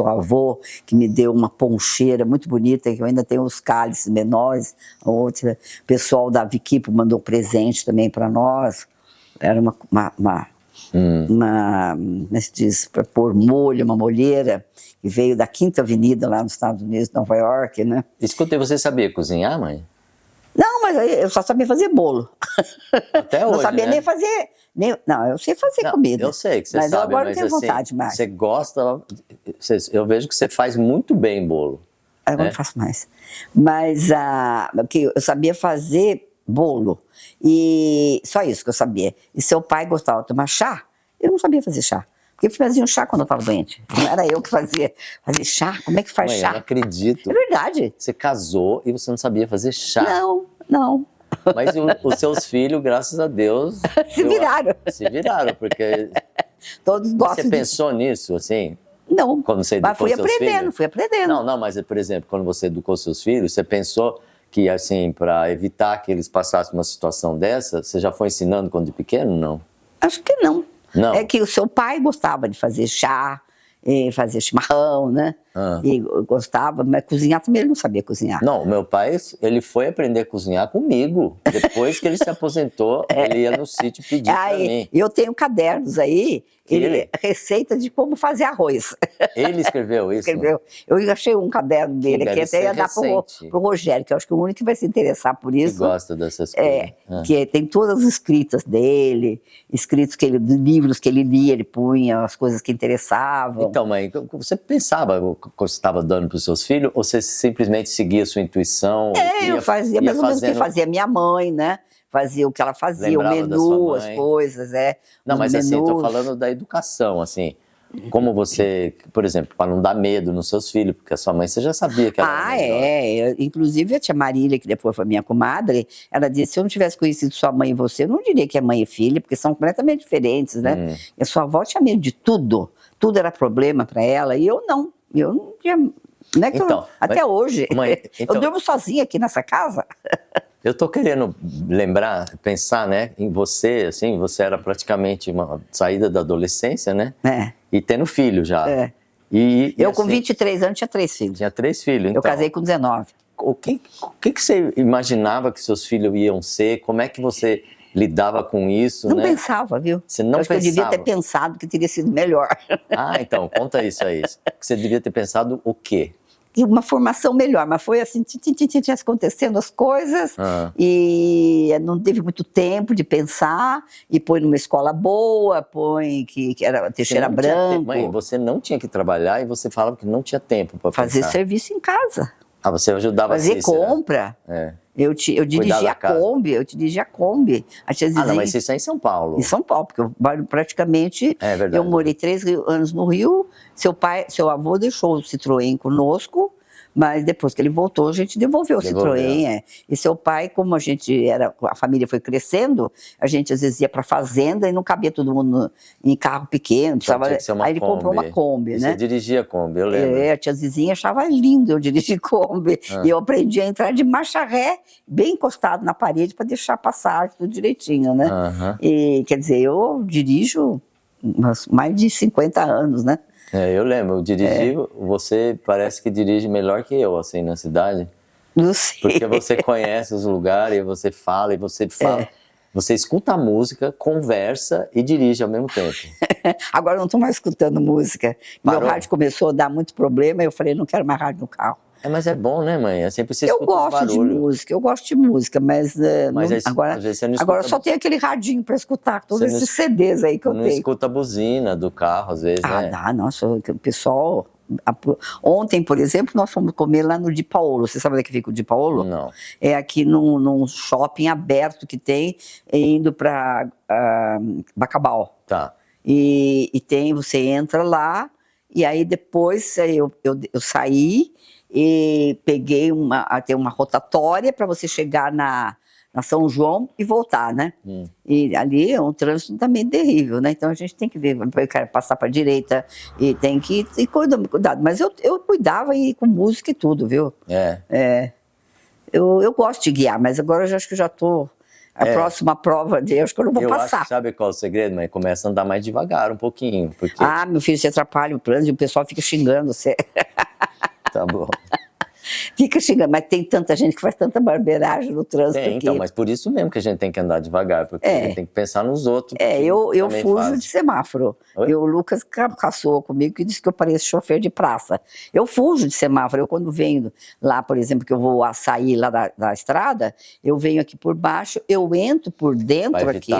B: avô, que me deu uma poncheira muito bonita, que eu ainda tenho os cálices menores. O pessoal da Viquipo mandou presente também para nós. Era como se diz, para pôr molho, uma molheira, que veio da 5ª Avenida lá nos Estados Unidos, Nova York, né?
C: Escuta, você sabia cozinhar, mãe?
B: Não, mas eu só sabia fazer bolo.
C: Até hoje,
B: não sabia
C: né?
B: nem fazer... Não, eu sei fazer comida.
C: Eu sei que você
B: mas
C: sabe,
B: agora
C: mas
B: não tenho
C: assim,
B: vontade mais.
C: Você gosta... Eu vejo que você faz muito bem bolo.
B: Agora não faço mais. Mas eu sabia fazer bolo. E só isso que eu sabia. E seu pai gostava de tomar chá, eu não sabia fazer chá. Porque eu fazia um chá quando eu estava doente. Não era eu que fazia. Fazer chá? Como é que faz
C: Mãe,
B: chá?
C: Eu não acredito.
B: É verdade.
C: Você casou e você não sabia fazer chá.
B: Não.
C: Mas os seus filhos, graças a Deus...
B: Se viraram,
C: porque...
B: Todos gostam
C: Você pensou nisso, assim?
B: Não,
C: quando você educou
B: mas fui aprendendo.
C: Não, mas, por exemplo, quando você educou seus filhos, você pensou que, assim, para evitar que eles passassem uma situação dessa, você já foi ensinando quando de pequeno, não?
B: Acho que não.
C: Não?
B: É que o seu pai gostava de fazer chá, fazer chimarrão, né? E gostava, mas cozinhar também ele não sabia cozinhar.
C: Não, meu pai, ele foi aprender a cozinhar comigo. Depois que ele se aposentou, ele ia no sítio pedir pra mim.
B: Eu tenho cadernos aí, receita de como fazer arroz.
C: Ele escreveu isso?
B: Escreveu. Eu achei um caderno dele que até ia dar pro Rogério, que eu acho que é o único que vai se interessar por isso.
C: Que gosta dessas coisas.
B: Que tem todas as escritas dele, livros que ele lia, ele punha, as coisas que interessavam.
C: Então, mãe, você pensava o que você estava dando para os seus filhos ou você simplesmente seguia a sua intuição?
B: Eu fazia mais ou menos o que fazia minha mãe, né? Fazia o que ela fazia,
C: Lembrava
B: o
C: da
B: menu,
C: sua
B: as
C: mãe?
B: coisas,
C: Não,
B: os
C: mas assim, eu tô
B: menus.
C: falando da educação, assim. Como você, por exemplo, para não dar medo nos seus filhos, porque a sua mãe, você já sabia que ela era melhor.
B: Inclusive a tia Marília, que depois foi minha comadre, ela disse, se eu não tivesse conhecido sua mãe e você, eu não diria que é mãe e filha, porque são completamente diferentes, né? E a sua avó tinha medo de tudo. Tudo era problema para ela, e eu não tinha... Não é que
C: Então,
B: até hoje.
C: mãe, então,
B: eu durmo sozinha aqui nessa casa.
C: Eu tô querendo lembrar, pensar, né, em você, assim, você era praticamente uma saída da adolescência, né? E tendo filho já.
B: Eu com 23 anos tinha 3 filhos.
C: Tinha 3 filhos, então.
B: Eu casei com 19.
C: O que você imaginava que seus filhos iam ser? Como é que você lidava com isso,
B: Não
C: né?
B: pensava, viu?
C: Você não
B: acho que eu devia ter
C: pensava?
B: pensado que teria sido melhor.
C: Ah, então, conta isso aí. Você devia ter pensado o quê?
B: E uma formação melhor, mas foi assim, tinha acontecendo as coisas e não teve muito tempo de pensar e põe numa escola boa, põe que era Teixeira Branco.
C: Mãe, você não tinha que trabalhar e você falava que não tinha tempo para
B: fazer
C: pensar.
B: serviço em casa.
C: Ah, você ajudava a
B: fazer compra. Eu dirigia a Kombi, A tia Zizinha,
C: não, mas isso é em São Paulo.
B: Em São Paulo, porque eu praticamente... eu morei 3 anos no Rio, seu avô deixou o Citroën conosco, mas depois que ele voltou, a gente devolveu o Citroën. E seu pai, como a família foi crescendo, a gente às vezes ia para fazenda e não cabia todo mundo em carro pequeno. Aí ele comprou uma Kombi, né?
C: Você dirigia a Kombi, eu lembro.
B: A tia Zizinha achava lindo eu dirigir Kombi. E eu aprendi a entrar de marcha ré, bem encostado na parede, para deixar passar tudo direitinho, né? E, quer dizer, eu dirijo mais de 50 anos, né?
C: Eu lembro, eu dirigi, você parece que dirige melhor que eu, assim, na cidade.
B: Não sei.
C: Porque você conhece os lugares, e você fala, você escuta a música, conversa e dirige ao mesmo tempo.
B: Agora eu não estou mais escutando música.
C: Parou?
B: Meu rádio começou a dar muito problema, eu falei, não quero mais rádio no carro.
C: Mas é bom, né, mãe? É sempre você escuta os barulhos.
B: Eu gosto de música, mas, agora,
C: às vezes você não escuta...
B: agora só tem aquele radinho para escutar, todos esses CDs aí que eu tenho.
C: Não escuta a buzina do carro, às vezes, né?
B: Nossa, o pessoal... Ontem, por exemplo, nós fomos comer lá no Di Paolo. Você sabe onde é que fica o Di Paolo?
C: Não.
B: É aqui num shopping aberto que tem, indo para Bacabal.
C: Tá.
B: E você entra lá, e aí depois eu saí e peguei tem uma rotatória para você chegar na São João e voltar, né? E ali é um trânsito também terrível, né? Então a gente tem que ver, passar para a direita e tem que ir cuidado. Mas eu cuidava e com música e tudo, viu? Eu gosto de guiar, mas agora eu acho que já estou... A próxima prova de acho que eu não vou passar.
C: Acho que sabe qual é o segredo, mãe? Começa a andar mais devagar um pouquinho. Porque...
B: meu filho, você atrapalha o trânsito e o pessoal fica xingando você.
C: Tá bom.
B: Fica xingando, mas tem tanta gente que faz tanta barbeiragem no trânsito aqui.
C: Então, mas por isso mesmo que a gente tem que andar devagar, porque a gente tem que pensar nos outros.
B: Eu fujo de semáforo. O Lucas caçou comigo e disse que eu pareço chofer de praça. Eu fujo de semáforo. Eu quando venho lá, por exemplo, que eu vou sair lá da estrada, eu venho aqui por baixo, eu entro por dentro aqui.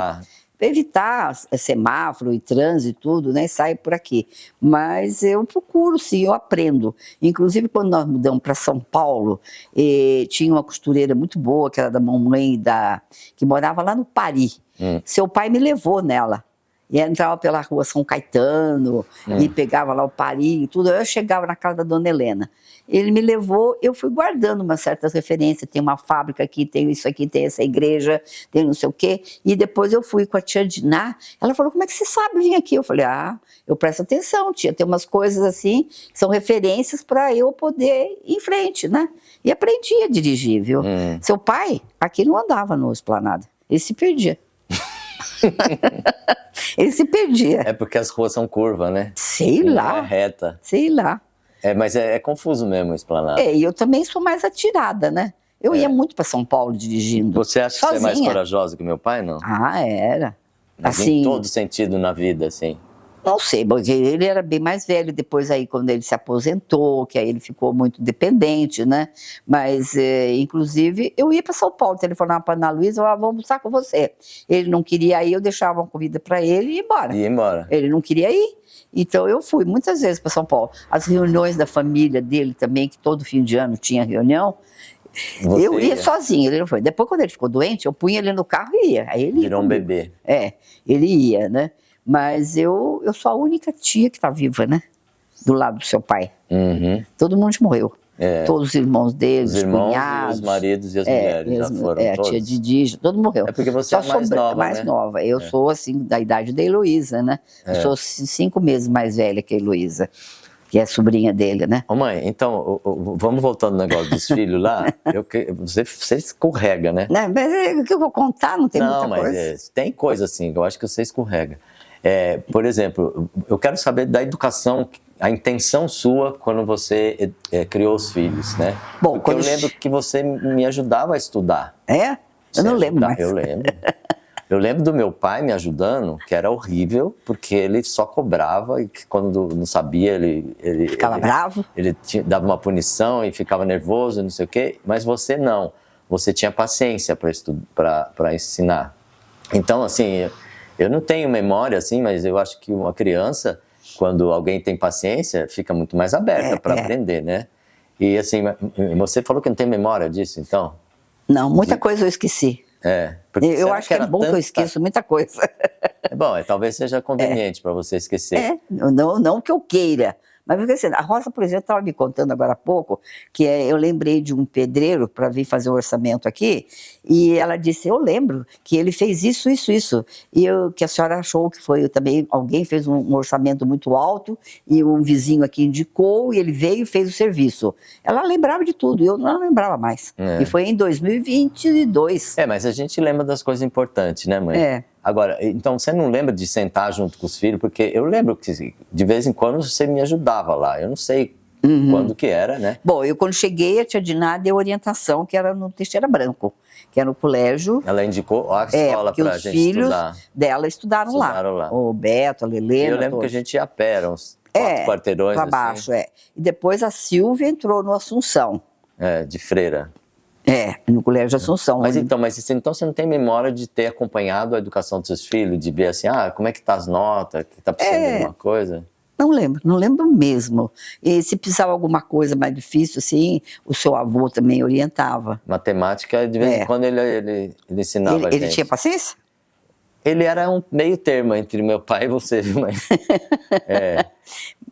B: Para evitar semáforo e trânsito e tudo, né? Saio por aqui. Mas eu procuro, sim, eu aprendo. Inclusive, quando nós mudamos para São Paulo, tinha uma costureira muito boa, que era da mamãe, que morava lá no Paris. Seu pai me levou nela. E entrava pela rua São Caetano, e pegava lá o Paris e tudo. Eu chegava na casa da dona Helena. Ele me levou, eu fui guardando umas certas referências. Tem uma fábrica aqui, tem isso aqui, tem essa igreja, tem não sei o quê. E depois eu fui com a tia Diná. Ela falou, como é que você sabe vir aqui? Eu falei, eu presto atenção, tia. Tem umas coisas assim, que são referências para eu poder ir em frente, né? E aprendi a dirigir, viu? Seu pai, aqui não andava no Esplanada. Ele se perdia. Ele se perdia.
C: É porque as ruas são curvas, né?
B: Sei lá.
C: Não é reta.
B: Sei lá.
C: Mas é confuso mesmo o Esplanada.
B: E eu também sou mais atirada, né? Eu ia muito para São Paulo dirigindo.
C: Você acha
B: sozinha.
C: Que você é mais corajosa que meu pai, não?
B: Era.
C: Mas
B: assim,
C: em todo sentido na vida, assim.
B: Não sei, porque ele era bem mais velho, depois aí quando ele se aposentou, que aí ele ficou muito dependente, né? Mas, inclusive, eu ia para São Paulo, telefonava para Ana Luísa, eu falava, vamos almoçar com você. Ele não queria ir, eu deixava uma comida para ele e ia embora.
C: Ia embora.
B: Ele não queria ir, então eu fui muitas vezes para São Paulo. As reuniões da família dele também, que todo fim de ano tinha reunião,
C: Você
B: eu ia sozinha, ele não foi. Depois, quando ele ficou doente, eu punha ele no carro e ia. Aí ele
C: Virou um bebê.
B: ele ia, né? Mas eu sou a única tia que está viva, né? Do lado do seu pai.
C: Uhum.
B: Todo mundo morreu.
C: É.
B: Todos os irmãos deles,
C: Os irmãos,
B: cunhados.
C: os maridos e as mulheres já foram
B: a
C: todos.
B: tia Didi, todo morreu.
C: É porque você
B: Só
C: é mais
B: sou
C: nova,
B: mais
C: né?
B: nova. Eu sou, assim, da idade da Heloísa, né? Eu sou 5 meses mais velha que a Heloísa, que é sobrinha dele, né?
C: Ô mãe, então, vamos voltando no negócio dos filhos lá. Você escorrega, né?
B: Não, mas o que eu vou contar não tem
C: Não,
B: muita
C: mas
B: coisa.
C: tem coisa assim, que eu acho que você escorrega. Por exemplo, eu quero saber da educação, a intenção sua quando você criou os filhos, né?
B: Bom,
C: porque
B: quando
C: eu lembro que você me ajudava a estudar.
B: É? Eu não lembro mais.
C: Eu lembro. Eu lembro do meu pai me ajudando, que era horrível, porque ele só cobrava e que quando não sabia, ele
B: Ficava bravo?
C: Ele dava uma punição e ficava nervoso, não sei o quê, mas você não. Você tinha paciência para ensinar. Então, assim, eu não tenho memória, assim, mas eu acho que uma criança, quando alguém tem paciência, fica muito mais aberta para aprender, né? E, assim, você falou que não tem memória disso, então?
B: Não, muita coisa eu esqueci. Eu acho que é bom que eu esqueço muita coisa.
C: Bom, talvez seja conveniente para você esquecer.
B: Não que eu queira. Mas porque, assim, a Rosa, por exemplo, estava me contando agora há pouco que eu lembrei de um pedreiro para vir fazer o orçamento aqui, e ela disse, eu lembro que ele fez isso, e que a senhora achou que foi também, alguém fez um orçamento muito alto, e um vizinho aqui indicou, e ele veio e fez o serviço. Ela lembrava de tudo, eu não lembrava mais. E foi em 2022.
C: Mas a gente lembra das coisas importantes, né, mãe? Agora, então você não lembra de sentar junto com os filhos? Porque eu lembro que de vez em quando você me ajudava lá. Eu não sei quando que era, né?
B: Bom, eu quando cheguei, a tia Diná deu orientação, que era no Teixeira Branco, que era no colégio.
C: Ela indicou a escola pra gente estudar.
B: Os filhos dela estudaram lá. O Beto, a Lelena,
C: eu lembro
B: todos.
C: que a gente ia a pé, eram uns 4 quarteirões
B: pra
C: assim.
B: baixo, E depois a Silvia entrou no Assunção.
C: De freira.
B: No Colégio de Assunção.
C: Mas então você não tem memória de ter acompanhado a educação dos seus filhos, de ver assim, como é que tá as notas, que tá precisando de alguma coisa?
B: Não lembro mesmo. E se precisava alguma coisa mais difícil, assim, o seu avô também orientava.
C: Matemática, de vez em quando ele ensinava a gente.
B: Ele tinha paciência?
C: Ele era um meio termo entre meu pai e você, viu, mãe?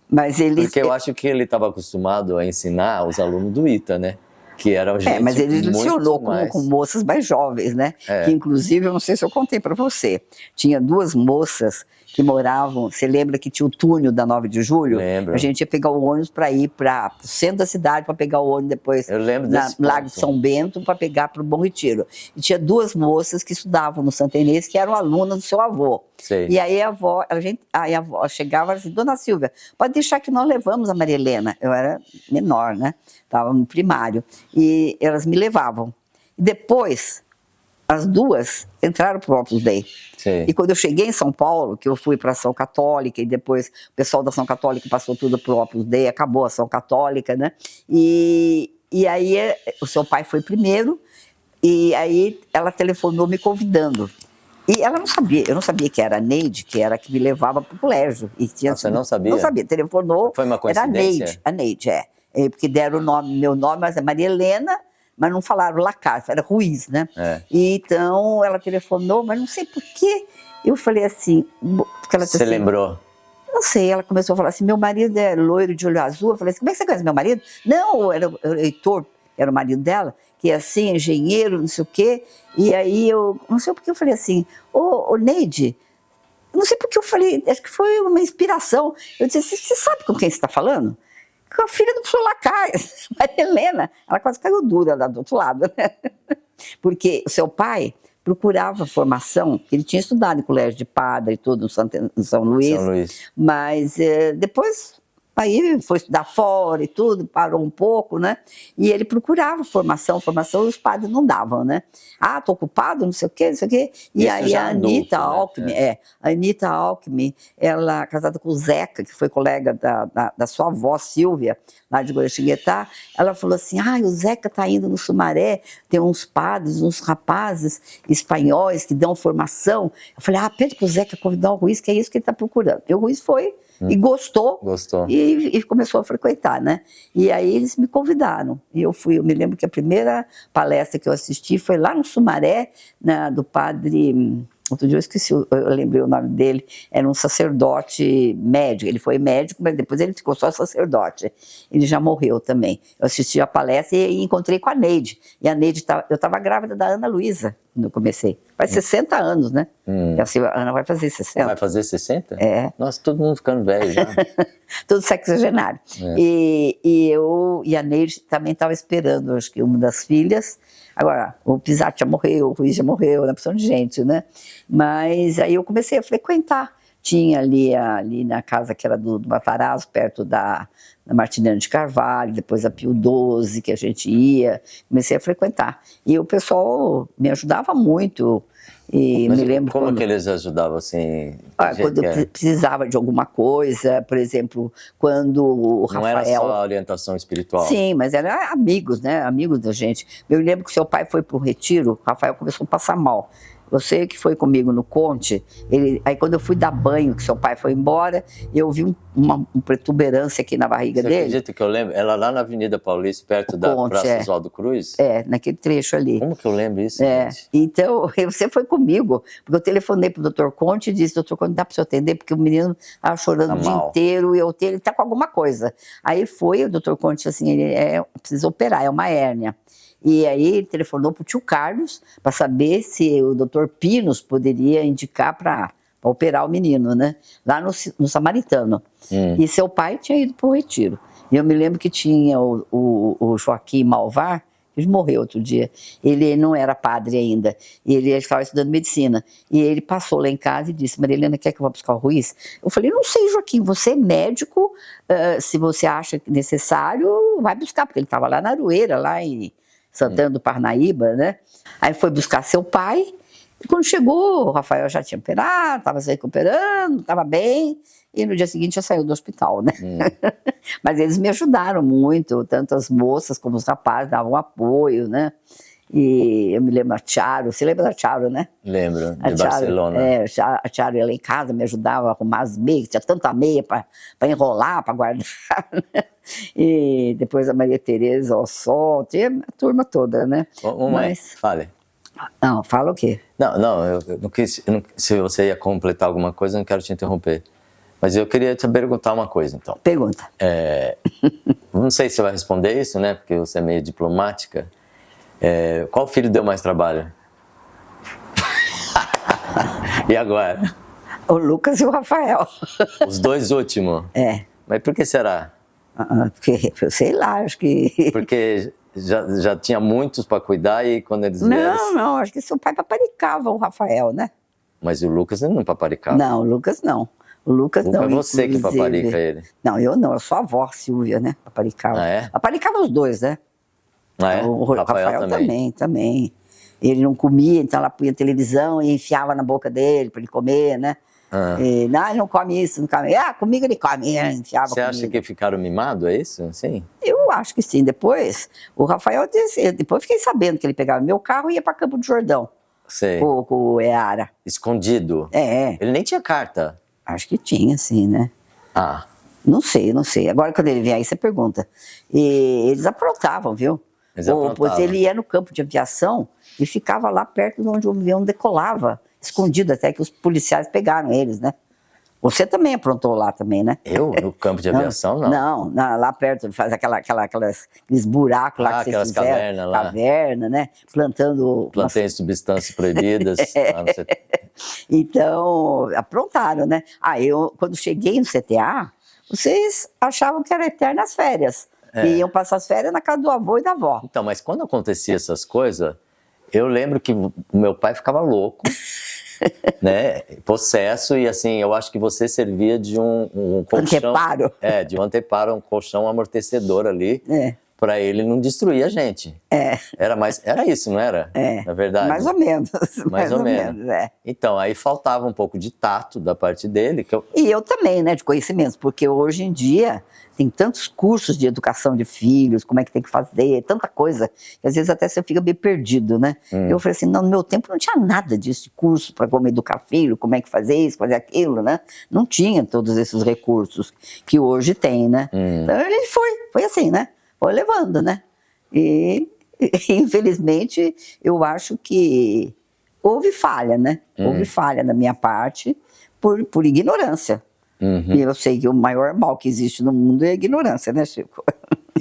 B: Mas ele...
C: Porque eu acho que ele estava acostumado a ensinar os alunos do ITA, né? Que eram gente
B: mas ele lecionou
C: mais...
B: com moças mais jovens, né? Que inclusive, eu não sei se eu contei para você, tinha 2 moças que moravam, você lembra que tinha o túnel da 9 de julho?
C: Lembro.
B: A gente ia pegar o ônibus para ir para o centro da cidade, para pegar o ônibus depois na Lago de São Bento, para pegar para o Bom Retiro. E tinha 2 moças que estudavam no Santa Inês, que eram alunas do seu avô.
C: Sei.
B: E aí a avó chegava e disse, Dona Silvia, pode deixar que nós levamos a Maria Helena. Eu era menor, né? Estava no primário. E elas me levavam. E depois, as 2 entraram para o Opus Dei.
C: Sim.
B: E quando eu cheguei em São Paulo, que eu fui para a Ação Católica, e depois o pessoal da Ação Católica passou tudo para o Opus Dei, acabou a Ação Católica, né? E aí o seu pai foi primeiro, e aí ela telefonou me convidando. E ela não sabia, eu não sabia que era a Neide, que era a que me levava para o colégio. E tinha,
C: você não sabia?
B: Não sabia, telefonou.
C: Foi uma coincidência?
B: Era a Neide, porque deram o nome, meu nome, mas é Maria Helena, mas não falaram Lacar, era Ruiz, né? E então ela telefonou, mas não sei por quê. Eu falei assim... Porque ela
C: você assim, lembrou?
B: Não sei, ela começou a falar assim, meu marido é loiro de olho azul. Eu falei assim, como é que você conhece meu marido? Não, era o Heitor, era o marido dela, que é assim, engenheiro, não sei o quê. E aí eu, não sei porque eu falei assim, ô Neide, não sei porque eu falei, acho que foi uma inspiração. Eu disse, você sabe com quem você está falando? Com a filha do professor Lacar, Maria Helena. Ela quase caiu dura lá do outro lado, né? Porque o seu pai procurava formação, ele tinha estudado em colégio de padre e tudo, em São Luís, mas depois Aí foi estudar fora e tudo, parou um pouco, né? E ele procurava formação, e os padres não davam, né? Ah, tô ocupado, não sei o quê, não sei o quê. E
C: Isso
B: aí
C: já
B: a
C: adulto,
B: Anitta
C: né?
B: Alckmin, a Anitta Alckmin, ela casada com o Zeca, que foi colega da sua avó, Silvia, lá de Guaratinguetá, ela falou assim, o Zeca tá indo no Sumaré, tem uns padres, uns rapazes espanhóis que dão formação. Eu falei, pede pro Zeca convidar o Ruiz, que é isso que ele tá procurando. E o Ruiz foi e gostou. E começou a frequentar, né? E aí eles me convidaram. E eu me lembro que a primeira palestra que eu assisti foi lá no Sumaré, do padre... Outro dia eu esqueci, eu lembrei o nome dele, era um sacerdote médico, ele foi médico, mas depois ele ficou só sacerdote, ele já morreu também. Eu assisti a palestra e encontrei com a Neide, e a Neide, eu estava grávida da Ana Luísa quando eu comecei, faz 60 anos, né? Assim, a Ana vai fazer 60.
C: Vai fazer 60?
B: É.
C: Nossa, todo mundo ficando velho já.
B: Tudo sexagenário. E a Neide também estava esperando, acho que uma das filhas. Agora, o Pisati já morreu, o Ruiz já morreu, na opção de gente, né? Mas aí eu comecei a frequentar. Tinha ali na casa que era do Matarazzo, perto da Martiniano de Carvalho, depois a Pio XII, que a gente ia, comecei a frequentar. E o pessoal me ajudava muito. E
C: Mas
B: me lembro
C: como que eles ajudavam assim?
B: Quando eu precisava de alguma coisa, por exemplo, quando o Rafael...
C: Não era só a orientação espiritual?
B: Sim, mas eram amigos, né? Amigos da gente. Eu lembro que seu pai foi para o retiro, o Rafael começou a passar mal. Você que foi comigo no Conte, aí quando eu fui dar banho, que seu pai foi embora, eu vi uma protuberância aqui na barriga dele.
C: Você acredita que eu lembro? Ela lá na Avenida Paulista, perto da Praça Oswaldo Cruz?
B: Naquele trecho ali.
C: Como que eu lembro isso, gente?
B: Então, você foi comigo, porque eu telefonei pro Dr. Conte e disse, doutor Conte, dá para você atender? Porque o menino estava chorando o dia inteiro e ele está com alguma coisa. Aí foi, o Dr. Conte disse assim, ele precisa operar, é uma hérnia. E aí ele telefonou para o tio Carlos para saber se o doutor Pinos poderia indicar para operar o menino, né? Lá no Samaritano. E seu pai tinha ido para o retiro. E eu me lembro que tinha o Joaquim Malvar, ele morreu outro dia. Ele não era padre ainda. Ele estava estudando medicina. E ele passou lá em casa e disse, Maria Helena, quer que eu vá buscar o Ruiz? Eu falei, não sei, Joaquim, você é médico, se você acha necessário, vai buscar, porque ele estava lá na Aroeira, lá em Santana do Parnaíba, né? Aí foi buscar seu pai, e quando chegou, o Rafael já tinha operado, estava se recuperando, estava bem, e no dia seguinte já saiu do hospital, né? Mas eles me ajudaram muito, tanto as moças como os rapazes davam apoio, né? E eu me lembro da Charo, você lembra da Charo, né?
C: Lembro, de Barcelona.
B: A Charo ia lá em casa, me ajudava a arrumar as meias, tinha tanta meia para enrolar, para guardar, né? E depois a Maria Tereza, o Sol, tinha a turma toda, né?
C: Fale.
B: Não, fala o quê?
C: Não, eu não quis, se você ia completar alguma coisa, eu não quero te interromper. Mas eu queria te perguntar uma coisa, então.
B: Pergunta.
C: Não sei se você vai responder isso, né? Porque você é meio diplomática. Qual filho deu mais trabalho? E agora?
B: O Lucas e o Rafael.
C: Os dois últimos? Mas por que será?
B: Porque, sei lá, acho que...
C: Porque já tinha muitos para cuidar e quando eles vieram...
B: Não, acho que seu pai paparicava o Rafael, né?
C: Mas o Lucas não paparicava?
B: Não, o Lucas não. O Lucas não,
C: é você que paparica ele?
B: Não, eu não, eu sou a avó, Silvia, né? Paparicava. Paparicava os dois, né?
C: O
B: Rafael também. Ele não comia, então ela punha televisão e enfiava na boca dele para ele comer, né? E, não, ele não come isso, não come. Comigo ele come, enfiava.
C: Você acha que ficaram mimados, é isso? Sim.
B: Eu acho que sim. Depois, o Rafael disse, depois fiquei sabendo que ele pegava meu carro e ia para Campo do Jordão.
C: Sei.
B: Com o Eara.
C: Escondido? Ele nem tinha carta.
B: Acho que tinha, sim, né? Não sei. Agora, quando ele vier aí, você pergunta. E eles aprontavam, viu? Pois ele ia no campo de aviação e ficava lá perto de onde o avião decolava, escondido, até que os policiais pegaram eles, né? Você também aprontou lá também, né?
C: Eu? No campo de aviação, não?
B: Não, lá perto, faz aqueles buracos lá que vocês fizeram.
C: Cavernas lá.
B: Caverna, né?
C: Plantei substâncias proibidas.
B: Então, aprontaram, né? Quando cheguei no CTA, vocês achavam que era eternas férias. E iam passar as férias na casa do avô e da avó.
C: Então, mas quando acontecia essas coisas, eu lembro que o meu pai ficava louco. né, possesso, e assim, eu acho que você servia de um colchão...
B: Anteparo.
C: De um anteparo, um colchão amortecedor ali,
B: É.
C: para ele não destruir a gente. Era isso, não era? Na verdade.
B: Mais ou menos.
C: Mais ou menos.
B: É.
C: Então, aí faltava um pouco de tato da parte dele.
B: E eu também, né, de conhecimentos, porque hoje em dia tem tantos cursos de educação de filhos, como é que tem que fazer, tanta coisa, que às vezes até você fica meio perdido, né? Eu falei assim, não, no meu tempo não tinha nada disso, de curso para como educar filho, como é que fazer isso, fazer aquilo, né? Não tinha todos esses recursos que hoje tem, né? Então ele foi assim, né? Foi levando, né? E infelizmente eu acho que houve falha, né? Houve falha da minha parte por ignorância. E eu sei que o maior mal que existe no mundo é a ignorância, né, Chico?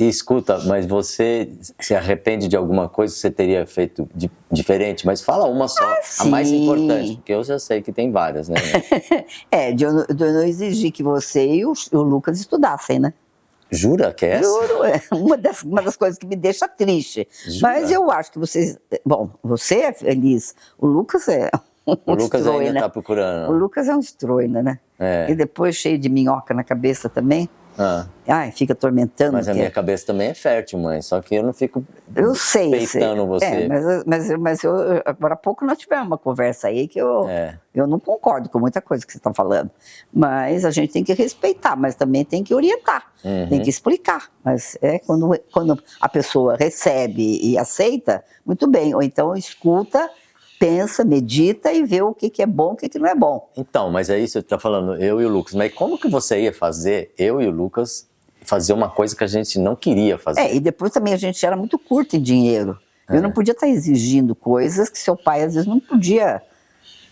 C: E escuta, mas você se arrepende de alguma coisa que você teria feito diferente? Mas fala uma só, a mais importante, porque eu já sei que tem várias, né?
B: De eu não exigir que você e o Lucas estudassem, né?
C: Jura que é essa?
B: Juro, é uma das coisas que me deixa triste.
C: Jura?
B: Mas eu acho que vocês... Bom, você é feliz, o Lucas é
C: O Lucas
B: estroina.
C: ainda tá procurando.
B: O Lucas é um estroina, né?
C: É.
B: E depois cheio de minhoca na cabeça também. Ai, fica atormentando.
C: Mas a minha cabeça também é fértil, mãe. Só que eu não fico peitando você.
B: Mas agora há pouco nós tivemos uma conversa aí que eu não concordo com muita coisa que você está falando. Mas a gente tem que respeitar, mas também tem que orientar, tem que explicar. Mas quando a pessoa recebe e aceita, muito bem. Ou então escuta, pensa, medita e vê o que é bom e o que não é bom.
C: Então, mas é isso que você está falando, eu e o Lucas. Mas como que você ia fazer, eu e o Lucas, fazer uma coisa que a gente não queria fazer?
B: E depois também a gente era muito curto em dinheiro. Eu não podia estar exigindo coisas que seu pai às vezes não podia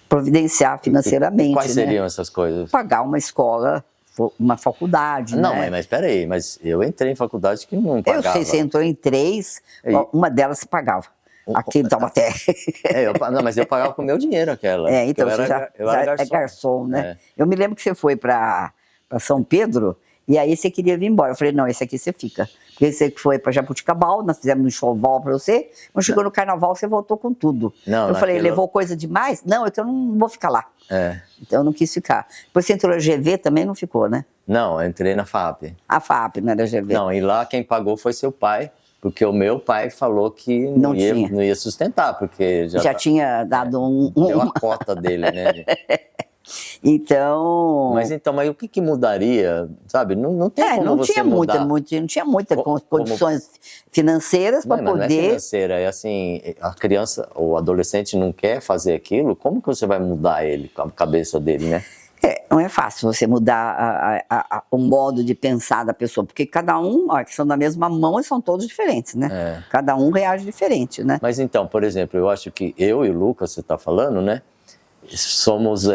B: providenciar financeiramente.
C: E quais seriam essas coisas?
B: Pagar uma escola, uma faculdade,
C: Não,
B: né?
C: mas espera aí, mas eu entrei em faculdade que não pagava.
B: Eu sei, você entrou em 3, uma delas se pagava. Aqui em Taubaté.
C: Não, mas eu pagava com o meu dinheiro aquela.
B: Então
C: eu
B: você
C: era garçom.
B: é garçom, né? Eu me lembro que você foi para São Pedro e aí você queria vir embora. Eu falei, não, esse aqui você fica. Porque você foi para Jabuticabal, nós fizemos um enxoval para você. Quando chegou no carnaval, você voltou com tudo. Eu falei, levou coisa demais? Não, então eu não vou ficar lá. Então eu não quis ficar. Depois você entrou na GV também, não ficou, né?
C: Não, eu entrei na FAP.
B: A FAP, não era GV.
C: Não, e lá quem pagou foi seu pai. Porque o meu pai falou que não ia sustentar, porque
B: já tinha dado
C: deu a cota dele, né?
B: Então...
C: Mas o que mudaria, sabe? Não tem como você mudar.
B: Não tinha muitas condições financeiras para poder...
C: Não é financeira, é assim, a criança ou o adolescente não quer fazer aquilo, como que você vai mudar ele, com a cabeça dele, né?
B: Não é fácil você mudar o modo de pensar da pessoa, porque cada um, que são da mesma mão, e são todos diferentes, né? Cada um reage diferente, né?
C: Mas então, por exemplo, eu acho que eu e o Lucas, você está falando, né? Somos...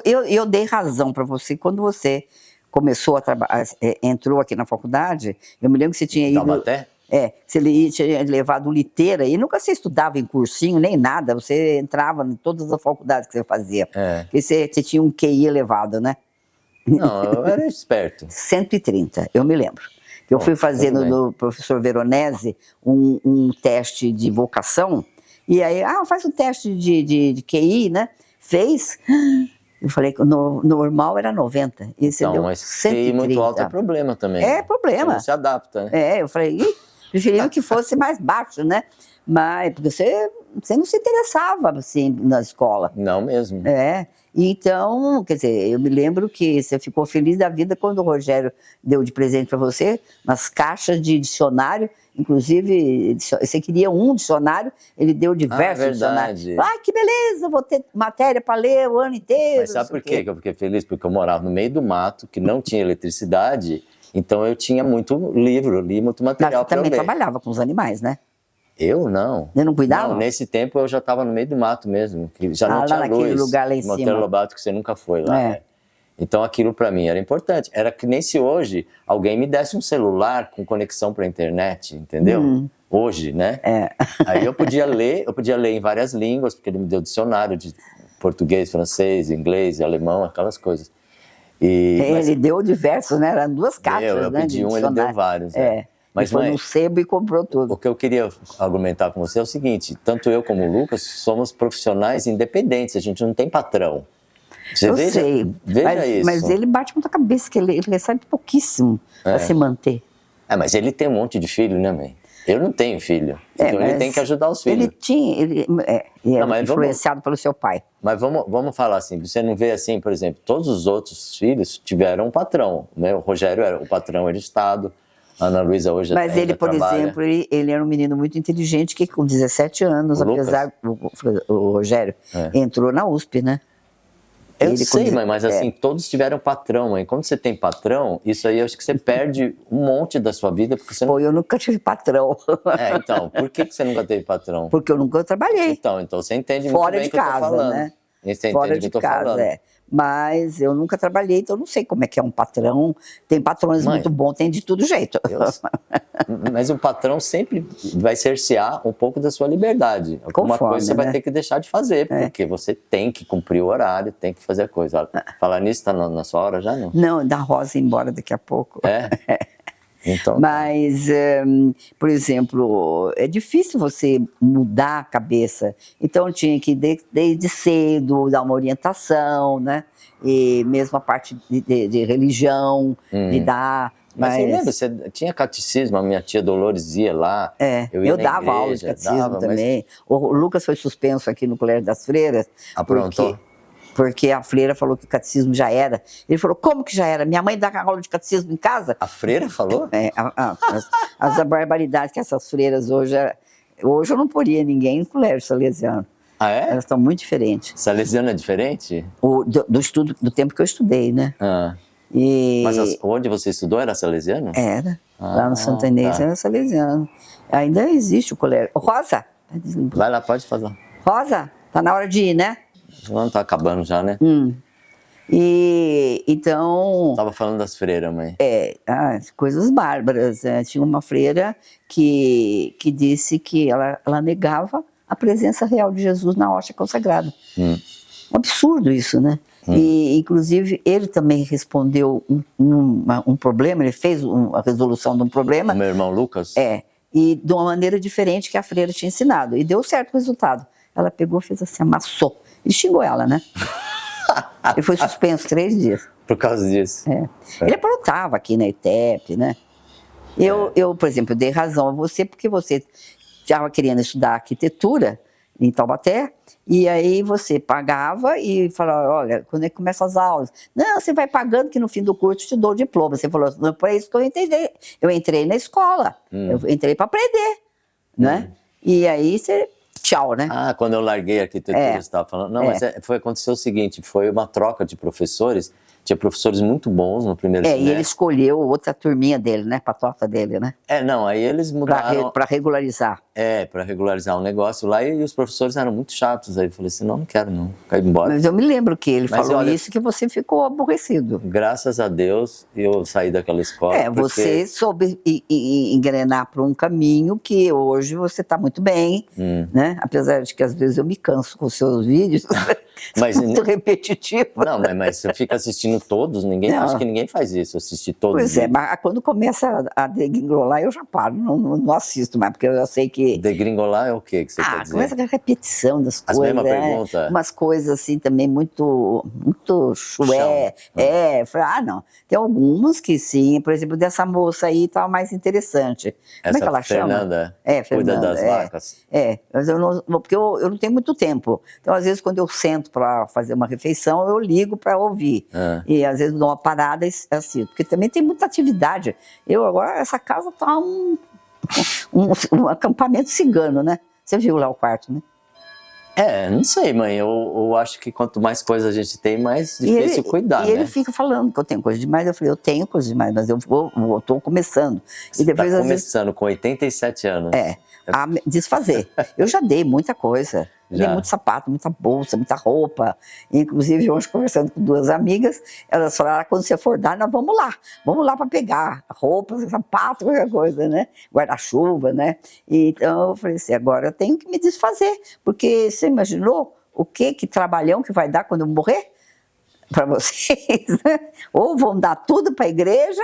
B: Eu dei razão para você quando você começou a trabalhar, entrou aqui na faculdade, eu me lembro que você tinha ido...
C: Taubaté?
B: Você tinha levado liteira e nunca você estudava em cursinho nem nada, você entrava em todas as faculdades que você fazia. Porque você tinha um QI elevado, né?
C: Não, eu era esperto.
B: 130, eu me lembro. Eu fui fazer no professor Veronese um teste de vocação, e aí, faz um teste de QI, né? Fez. Eu falei que o normal era 90. E você deu
C: mas
B: 130.
C: QI muito alto é problema também.
B: É problema.
C: Você não se adapta, né?
B: Eu falei, preferia que fosse mais baixo, né? Mas, porque você não se interessava, assim, na escola.
C: Não mesmo.
B: Então, quer dizer, eu me lembro que você ficou feliz da vida quando o Rogério deu de presente para você umas caixas de dicionário, inclusive, você queria um dicionário, ele deu diversos dicionários. Que beleza, vou ter matéria para ler o ano inteiro.
C: Mas sabe por quê que eu fiquei feliz? Porque eu morava no meio do mato, que não tinha eletricidade, então eu tinha muito livro, li muito material para ler.
B: Você também trabalhava com os animais, né?
C: Eu não.
B: Você não cuidava?
C: Não, nesse tempo eu já estava no meio do mato mesmo, que já não tinha
B: lá naquele
C: luz.
B: lugar lá em cima.
C: Monteiro Lobato, que você nunca foi lá. Então aquilo para mim era importante. Era que nem se hoje alguém me desse um celular com conexão para a internet, entendeu? Hoje, né? Aí eu podia ler em várias línguas, porque ele me deu dicionário de português, francês, inglês, alemão, aquelas coisas. Ele
B: deu diversos, né? Eram 2 caixas,
C: eu
B: né?
C: pedi ele deu vários. Mas,
B: foi
C: mãe,
B: no sebo e comprou tudo.
C: o que eu queria argumentar com você é o seguinte, tanto eu como o Lucas somos profissionais independentes, a gente não tem patrão. Você
B: Eu
C: veja,
B: sei,
C: veja isso.
B: mas ele bate muita cabeça, que ele recebe pouquíssimo para se manter.
C: Mas ele tem um monte de filho, né, mãe? Eu não tenho filho, então ele tem que ajudar os filhos.
B: Ele era influenciado pelo seu pai.
C: Mas vamos falar assim, você não vê assim, por exemplo, todos os outros filhos tiveram um patrão, né? O Rogério era o patrão, era Estado, a Ana Luísa hoje
B: mas
C: ainda
B: ele, por
C: trabalha.
B: exemplo, ele era um menino muito inteligente que com 17 anos, o Rogério, entrou na USP, né?
C: Eu sei, mas assim, todos tiveram patrão, mãe. Quando você tem patrão, isso aí eu acho que você perde um monte da sua vida, porque você não...
B: Pô, eu nunca tive patrão.
C: Então, por que você nunca teve patrão?
B: Porque eu nunca trabalhei.
C: Então você entende muito bem o que eu tô falando.
B: Né?
C: Você
B: Fora
C: entende o
B: de
C: que eu tô
B: casa,
C: falando.
B: Mas eu nunca trabalhei, então eu não sei como é que é um patrão. Tem patrões muito bons, tem de todo jeito.
C: Mas o patrão sempre vai cercear um pouco da sua liberdade. Alguma coisa você vai ter que deixar de fazer, porque você tem que cumprir o horário, tem que fazer a coisa. Falar nisso, tá na sua hora já, não?
B: Não, da Rosa ir embora daqui a pouco.
C: Então,
B: mas, por exemplo, é difícil você mudar a cabeça. Então, eu tinha que, desde cedo, dar uma orientação, né? E mesmo a parte de religião, de dar...
C: Mas você lembra, você tinha catecismo, a minha tia Dolores ia lá.
B: Eu dava aula de catecismo também. O Lucas foi suspenso aqui no Colégio das Freiras.
C: Aprontou?
B: Porque a freira falou que o catecismo já era. Ele falou, como que já era? Minha mãe dá aula de catecismo em casa?
C: A freira falou?
B: As barbaridades que essas freiras hoje... Hoje eu não poria ninguém no colégio salesiano.
C: Ah, é?
B: Elas estão muito diferentes.
C: Salesiano é diferente?
B: Do estudo, do tempo que eu estudei, né?
C: Mas onde você estudou era salesiano?
B: Era. Lá no Santa Inês era salesiano. Ainda existe o colégio. Rosa!
C: Vai lá, pode fazer.
B: Rosa, tá na hora de ir, né?
C: Não tá acabando já, né?
B: E então...
C: Tava falando das freiras, mãe.
B: Coisas bárbaras. Tinha uma freira que disse que ela negava a presença real de Jesus na hóstia consagrada. Um absurdo isso, né? E, inclusive, ele também respondeu um problema, ele fez a resolução de um problema.
C: O meu irmão Lucas?
B: E de uma maneira diferente que a freira tinha ensinado. E deu certo o resultado. Ela pegou, fez assim, amassou. E xingou ela, né? Ele foi suspenso 3 dias.
C: Por causa disso?
B: Ele aprontava aqui na ETEP, né? Eu, por exemplo, dei razão a você porque você estava querendo estudar arquitetura em Taubaté, e aí você pagava e falava, olha, quando é que começam as aulas? Não, você vai pagando que no fim do curso eu te dou o diploma. Você falou, não é para isso que eu entendi. Eu entrei na escola, eu entrei para aprender, né? E aí você... Tchau, né?
C: Quando eu larguei a arquitetura, você estava falando. Não, mas aconteceu o seguinte, foi uma troca de professores, tinha professores muito bons no primeiro semestre.
B: E ele escolheu outra turminha dele, né? Patota dele, né?
C: Aí eles mudaram...
B: Para regularizar.
C: Para regularizar o negócio lá, e os professores eram muito chatos, aí eu falei assim, não quero não, quero ir embora.
B: Mas eu me lembro que ele falou isso, que você ficou aborrecido.
C: Graças a Deus, eu saí daquela escola.
B: Você soube engrenar para um caminho que hoje você está muito bem, né? Apesar de que às vezes eu me canso com os seus vídeos, muito repetitivo.
C: Não, mas você fica assistindo todos, acho que ninguém faz isso, assistir todos.
B: Pois mas quando começa a degringolar, eu já paro, não assisto mais, porque eu já sei que...
C: Degringolar é o que você quer dizer?
B: Começa com a repetição das coisas.
C: As mesmas perguntas?
B: Umas coisas assim também muito chué. Falei, não. Tem algumas que sim, por exemplo, dessa moça aí estava mais interessante. Como é que ela
C: Fernanda,
B: chama?
C: Cuida
B: Fernanda,
C: das vacas?
B: Mas porque eu não tenho muito tempo. Então, às vezes, quando eu sento para fazer uma refeição, eu ligo para ouvir. E às vezes dou uma parada e assisto. Porque também tem muita atividade. Agora, essa casa está um acampamento cigano, né? Você viu lá o quarto, né?
C: Não sei, mãe. Eu acho que quanto mais coisa a gente tem, mais difícil cuidar, né?
B: E ele fica falando que eu tenho coisa demais. Eu falei, eu tenho coisa demais, mas eu estou começando.
C: Você está começando com 87 anos.
B: A desfazer. Eu já dei muita coisa. Dei muito sapato, muita bolsa, muita roupa. Inclusive, hoje, conversando com 2 amigas, elas falaram, quando você for dar, nós vamos lá para pegar roupa, sapato, qualquer coisa, né? Guarda-chuva, né? Então, eu falei assim, agora eu tenho que me desfazer, porque você imaginou o que trabalhão que vai dar quando eu morrer? Para vocês, né? Ou vão dar tudo para a igreja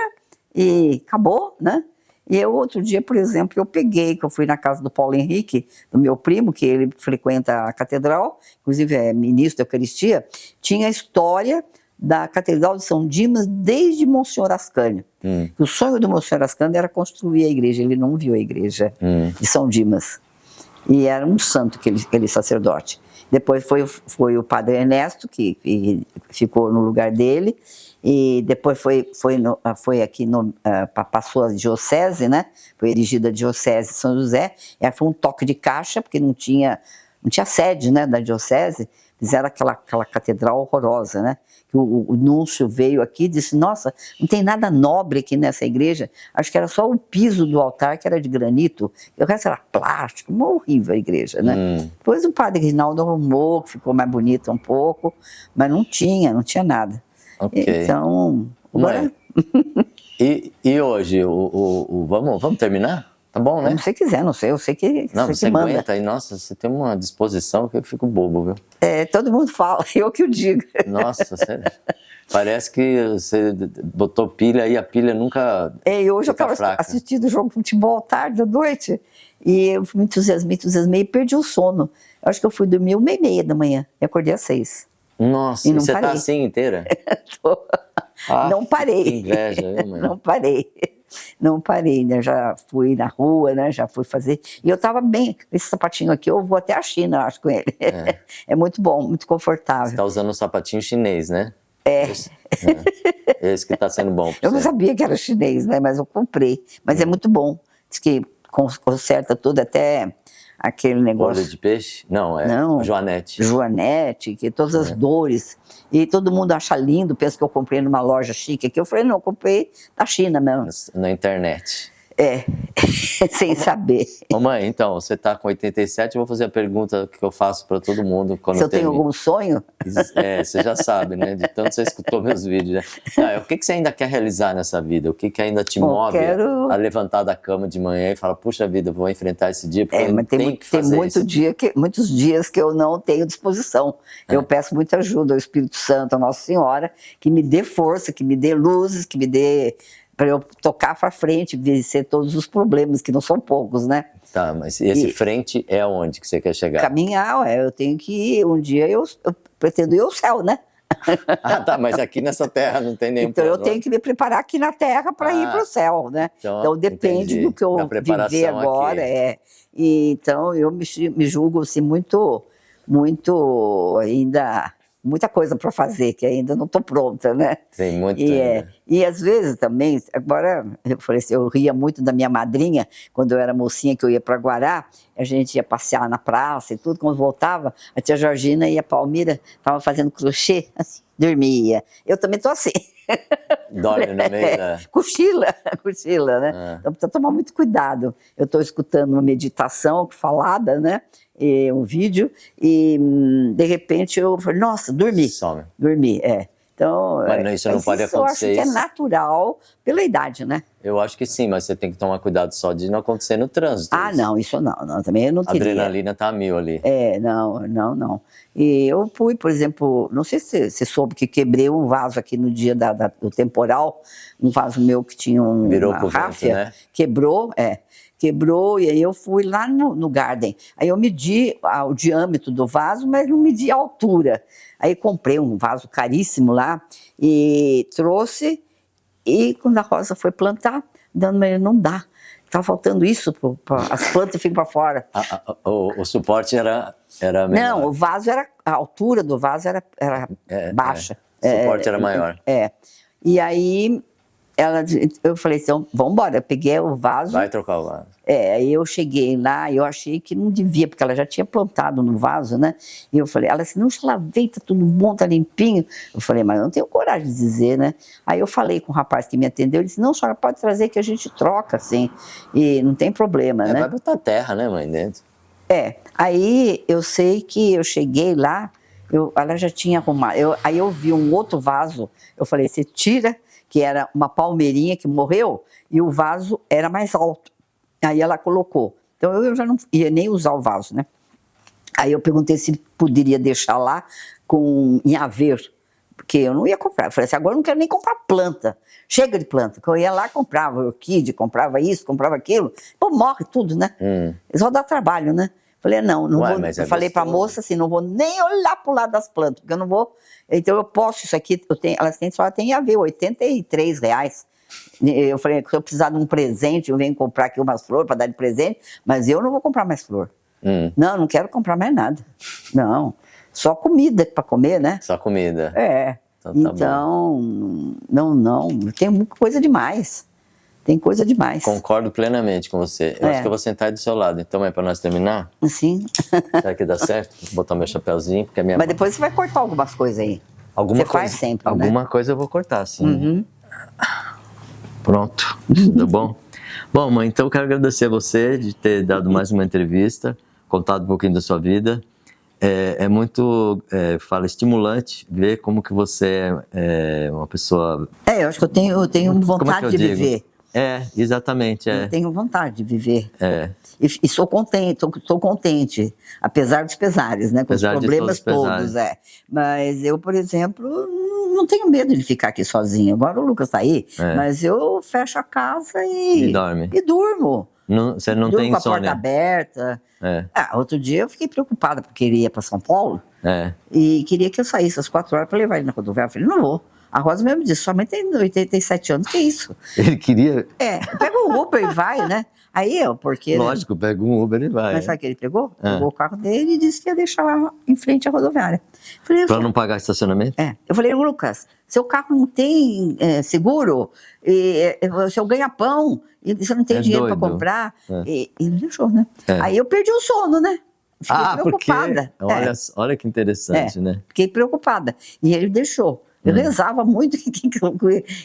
B: e acabou, né? E eu, outro dia, por exemplo, que eu fui na casa do Paulo Henrique, do meu primo, que ele frequenta a catedral, inclusive é ministro da Eucaristia, tinha a história da Catedral de São Dimas desde Monsenhor Ascânio. O sonho do Monsenhor Ascânio era construir a igreja, ele não viu a igreja de São Dimas. E era um santo, aquele sacerdote. Depois foi o padre Ernesto, que ficou no lugar dele, e depois foi aqui, passou a diocese, né? Foi erigida a diocese de São José, e aí foi um toque de caixa, porque não tinha sede, né, da diocese, fizeram aquela catedral horrorosa, né? O núncio veio aqui e disse, nossa, não tem nada nobre aqui nessa igreja, acho que era só o piso do altar que era de granito, e o resto era plástico, uma horrível a igreja, né? Depois o padre Rinaldo arrumou, ficou mais bonito um pouco, mas não tinha nada.
C: Ok.
B: Então, agora...
C: E hoje, vamos terminar? Tá bom, né?
B: Como você quiser, não sei, eu sei que
C: Não,
B: você
C: você
B: que manda.
C: aguenta aí, nossa, você tem uma disposição que eu fico bobo, viu?
B: Todo mundo fala, eu que o digo.
C: Nossa, sério. Parece que você botou pilha e a pilha nunca
B: E hoje eu
C: fica
B: estava
C: fraca.
B: assistindo o jogo de futebol tarde, à noite, e eu me entusiasmei e perdi o sono. Eu acho que eu fui dormir 1h30 da manhã, e acordei às 6.
C: Nossa,
B: E não
C: você
B: parei.
C: tá assim inteira?
B: Não parei.
C: Que inveja, viu, mãe?
B: Não parei, né? Já fui na rua, né? Já fui fazer. E eu estava bem, esse sapatinho aqui, eu vou até a China, acho, com ele. É muito bom, muito confortável.
C: Você tá usando um sapatinho chinês, né?
B: É.
C: Esse que tá sendo bom pra
B: Eu não
C: você.
B: sabia que era chinês, né? Mas eu comprei. Mas é muito bom. Diz que conserta tudo, até aquele negócio.
C: Olho de peixe? Não, é
B: Não.
C: Joanete.
B: Joanete, que todas as dores. E todo mundo acha lindo, pensa que eu comprei numa loja chique aqui. Eu falei, não, eu comprei da China mesmo.
C: Na internet.
B: Sem saber.
C: Ô mãe, então, você tá com 87, eu vou fazer a pergunta que eu faço pra todo mundo quando
B: Se eu tenho
C: termino.
B: algum sonho?
C: Você já sabe, né? De tanto você escutou meus vídeos, né? O que você ainda quer realizar nessa vida? O que ainda te
B: Bom,
C: move
B: quero-
C: a levantar da cama de manhã e falar, puxa vida, eu vou enfrentar esse dia, porque eu
B: Mas
C: tenho
B: tem
C: que fazer isso.
B: muitos dias que eu não tenho disposição. Eu peço muita ajuda ao Espírito Santo, à Nossa Senhora, que me dê força, que me dê luzes, que me dê... para eu tocar para frente, vencer todos os problemas, que não são poucos, né?
C: Tá, mas esse frente é aonde que você quer chegar?
B: Caminhar, eu tenho que ir, um dia eu pretendo ir ao céu, né?
C: Ah, tá, mas aqui nessa terra não tem nenhum
B: Então eu
C: plano.
B: tenho que me preparar aqui na Terra para ir para o céu, né?
C: Então,
B: depende
C: entendi.
B: do que eu
C: Da preparação
B: viver agora.
C: aqui.
B: E, então eu me julgo assim, muito ainda, muita coisa para fazer, que ainda não estou pronta, né?
C: Tem muito ainda.
B: E às vezes também, agora eu falei assim, eu ria muito da minha madrinha, quando eu era mocinha, que eu ia para Guará, a gente ia passear na praça e tudo, quando voltava, a tia Georgina e a Palmira estavam fazendo crochê, assim, dormia. Eu também estou assim.
C: Dorme no meio da...
B: Cochila, né? Então precisa tomar muito cuidado. Eu estou escutando uma meditação falada, né? E um vídeo, e de repente eu falei, nossa, dormi.
C: Some.
B: Dormi, Então,
C: Mas isso não pode
B: eu acho
C: acontecer,
B: que é
C: isso?
B: natural pela idade, né?
C: Eu acho que sim, mas você tem que tomar cuidado só de não acontecer no trânsito.
B: Ah, não, isso não, também eu não
C: A
B: queria.
C: adrenalina tá a mil ali.
B: Não. E eu fui, por exemplo, não sei se você soube que quebrei um vaso aqui no dia do temporal, um vaso meu que tinha
C: Virou
B: uma
C: pro vento,
B: ráfia,
C: né?
B: quebrou, e aí eu fui lá no Garden. Aí eu medi o diâmetro do vaso, mas não medi a altura. Aí comprei um vaso caríssimo lá e trouxe, e quando a Rosa foi plantar, mas não dá. Tá faltando isso, as plantas ficam para fora.
C: O suporte era menor.
B: Não, a altura do vaso era baixa.
C: O suporte era maior.
B: E aí eu falei assim, vamos embora. Eu peguei o vaso.
C: Vai trocar o vaso.
B: Aí eu cheguei lá e eu achei que não devia, porque ela já tinha plantado no vaso, né? E eu falei, ela disse, não, já lavei, tá tudo bom, tá limpinho. Eu falei, mas eu não tenho coragem de dizer, né? Aí eu falei com o rapaz que me atendeu, ele disse, não, a senhora pode trazer que a gente troca, assim, e não tem problema, né?
C: Vai botar terra, né, mãe, dentro?
B: Aí eu sei que eu cheguei lá, ela já tinha arrumado, aí eu vi um outro vaso, eu falei, você tira, que era uma palmeirinha que morreu, e o vaso era mais alto. Aí ela colocou. Então eu já não ia nem usar o vaso, né? Aí eu perguntei se poderia deixar lá em haver, Porque eu não ia comprar. Eu falei assim, agora eu não quero nem comprar planta. Chega de planta. Que eu ia lá, comprava orquídea, comprava isso, comprava aquilo. Pô, morre tudo, né? Só dá trabalho, né? Falei, não
C: Ué,
B: vou.
C: mas é
B: Eu falei pra
C: gostoso.
B: moça assim, não vou nem olhar pro lado das plantas, porque eu não vou. Então eu posso isso aqui, só tem a ver, R$ 83. Eu falei, se eu precisar de um presente, eu venho comprar aqui umas flores para dar de presente, mas eu não vou comprar mais flor. Não quero comprar mais nada. Não, só comida para comer, né?
C: Só comida.
B: É.
C: Então, tá
B: Não, tem muita coisa demais. Tem coisa demais.
C: Concordo plenamente com você. Eu acho que eu vou sentar aí do seu lado. Então, é para nós terminar?
B: Sim.
C: Será que dá certo? Vou botar meu chapéuzinho, porque a minha
B: Mas depois você vai cortar algumas coisas aí. Você faz sempre, né?
C: Alguma coisa eu vou cortar, sim. Pronto, tudo bom? Bom, mãe, então eu quero agradecer a você de ter dado mais uma entrevista, contado um pouquinho da sua vida. É muito, estimulante ver como que você é uma pessoa...
B: Eu acho que eu tenho vontade de viver.
C: Exatamente.
B: Eu tenho vontade de viver.
C: É.
B: E sou contente, apesar dos pesares, né? Com
C: Apesar
B: os problemas
C: de todos os
B: todos, Mas eu, por exemplo, não tenho medo de ficar aqui sozinha. Agora o Lucas tá aí, mas eu fecho a casa
C: E dorme.
B: e durmo.
C: Você não
B: Durmo
C: tem
B: com a porta
C: insônia?
B: aberta. Outro dia eu fiquei preocupada porque ele ia para São Paulo e queria que eu saísse às 4 horas para levar ele na rodoviária. Eu falei, não vou. A Rosa mesmo disse, sua mãe tem 87 anos, que isso?
C: Ele queria...
B: Pega o Uber e vai, né? Aí porque...
C: Lógico, pega um Uber e vai.
B: Mas sabe o que ele pegou? Pegou o carro dele e disse que ia deixar lá em frente à rodoviária.
C: Para não pagar estacionamento?
B: Eu falei, Lucas, seu carro não tem seguro, seu ganha-pão, e você não tem dinheiro para comprar. E não deixou, né? Aí eu perdi o sono, né? Fiquei preocupada.
C: Olha que interessante, né?
B: Fiquei preocupada. E ele deixou. Eu rezava muito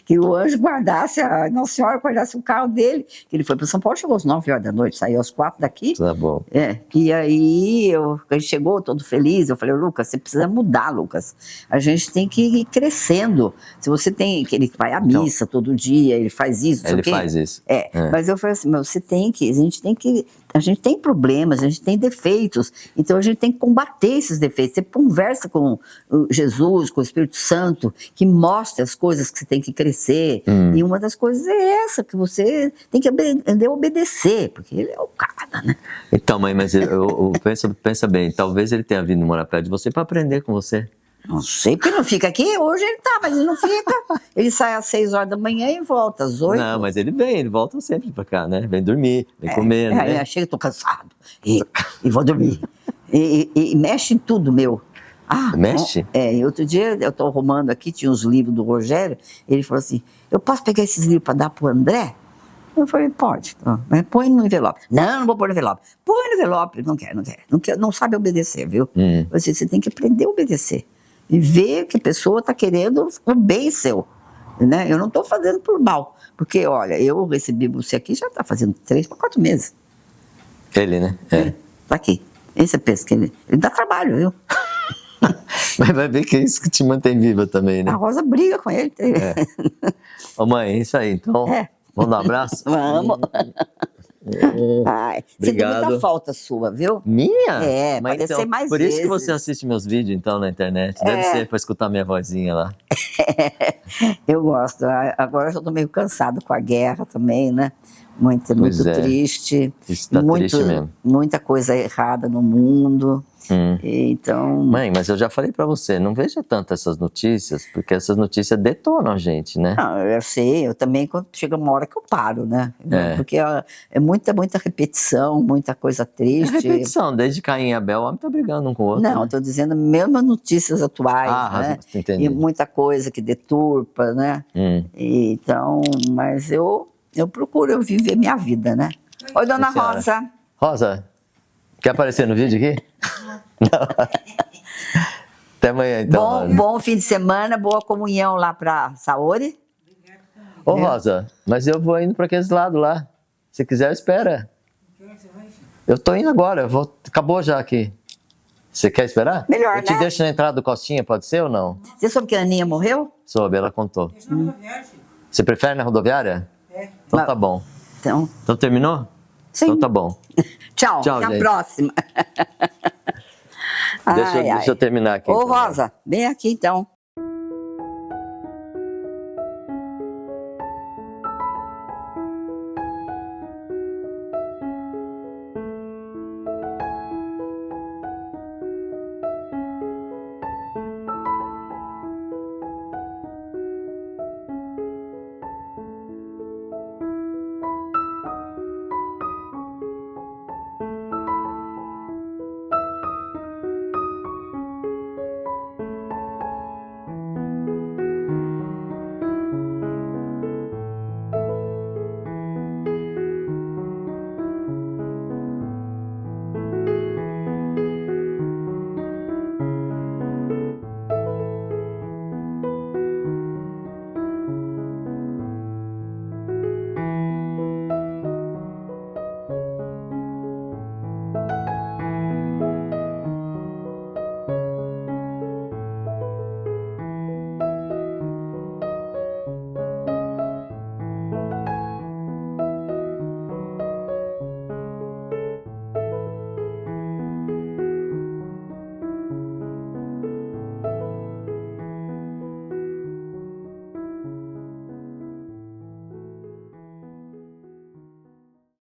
B: que o anjo guardasse, a Nossa Senhora guardasse o carro dele. Que ele foi para São Paulo, chegou às 9 horas da noite, saiu às 4 daqui.
C: Tá bom.
B: E aí, ele chegou todo feliz. Eu falei, Lucas, você precisa mudar, Lucas. A gente tem que ir crescendo. Se você tem, que ele vai à missa todo dia, ele faz isso.
C: Ele faz isso.
B: Mas eu falei assim, você tem que, a gente tem problemas, a gente tem defeitos, então a gente tem que combater esses defeitos. Você conversa com Jesus, com o Espírito Santo, que mostra as coisas que você tem que crescer. E uma das coisas é essa, que você tem que aprender a obedecer, porque ele é o cara, né?
C: Então, mãe, mas pensa bem, talvez ele tenha vindo morar perto de você para aprender com você.
B: Não sei, porque não fica aqui. Hoje ele tá, mas ele não fica. Ele sai às 6 horas da manhã e volta às 8.
C: Não, mas ele volta sempre pra cá, né? Vem dormir, vem comer, né?
B: Aí chega, tô cansado e vou dormir. E mexe em tudo, meu.
C: Mexe?
B: Outro dia eu tô arrumando aqui, tinha uns livros do Rogério, ele falou assim, eu posso pegar esses livros para dar pro André? Eu falei, pode, mas põe no envelope. Não vou pôr no envelope. Põe no envelope. Não quer, não sabe obedecer, viu? Você tem que aprender a obedecer. E ver que a pessoa está querendo o bem seu. Né? Eu não estou fazendo por mal. Porque, olha, eu recebi você aqui já está fazendo 3 para 4 meses.
C: Ele, né?
B: Tá aqui. Esse é pesca. Ele dá trabalho, viu?
C: Mas vai ver que é isso que te mantém viva também, né?
B: A Rosa briga com ele.
C: Ô mãe, é isso aí. Então, vamos dar um abraço?
B: Vamos. Você tem muita falta sua, viu?
C: Minha?
B: Mas pode ser mais
C: por
B: vezes.
C: Por isso que você assiste meus vídeos, então, na internet. Deve ser para escutar minha vozinha lá.
B: Eu gosto. Agora eu já tô meio cansado com a guerra também, né? Muito triste.
C: Isso tá triste mesmo.
B: Muita coisa errada no mundo. Então...
C: Mãe, mas eu já falei pra você, não veja tanto essas notícias, porque essas notícias detonam a gente, né?
B: Não, eu sei, eu também, quando chega uma hora que eu paro, né? Porque é muita repetição, muita coisa triste.
C: É repetição, desde Caim e Abel, o homem tá brigando um com o outro.
B: Não, eu tô dizendo mesmo notícias atuais, né?
C: Entendi.
B: E muita coisa que deturpa, né? Então, mas eu procuro viver minha vida, né? Oi, dona Rosa.
C: Rosa, quer aparecer no vídeo aqui? Não. Até amanhã, então.
B: Bom fim de semana, boa comunhão lá pra Saori.
C: Ô, Rosa, mas eu vou indo para aqueles lados lá. Se quiser, espera. Eu tô indo agora, acabou já aqui. Você quer esperar?
B: Melhor,
C: eu te deixo na entrada do Costinha, pode ser ou não?
B: Você soube que a Aninha morreu?
C: Soube, ela contou. Você prefere na rodoviária? Então tá bom. Então terminou?
B: Sim.
C: Então tá bom.
B: Tchau, até a próxima.
C: Deixa eu terminar aqui.
B: Ô, Rosa, vem aqui então.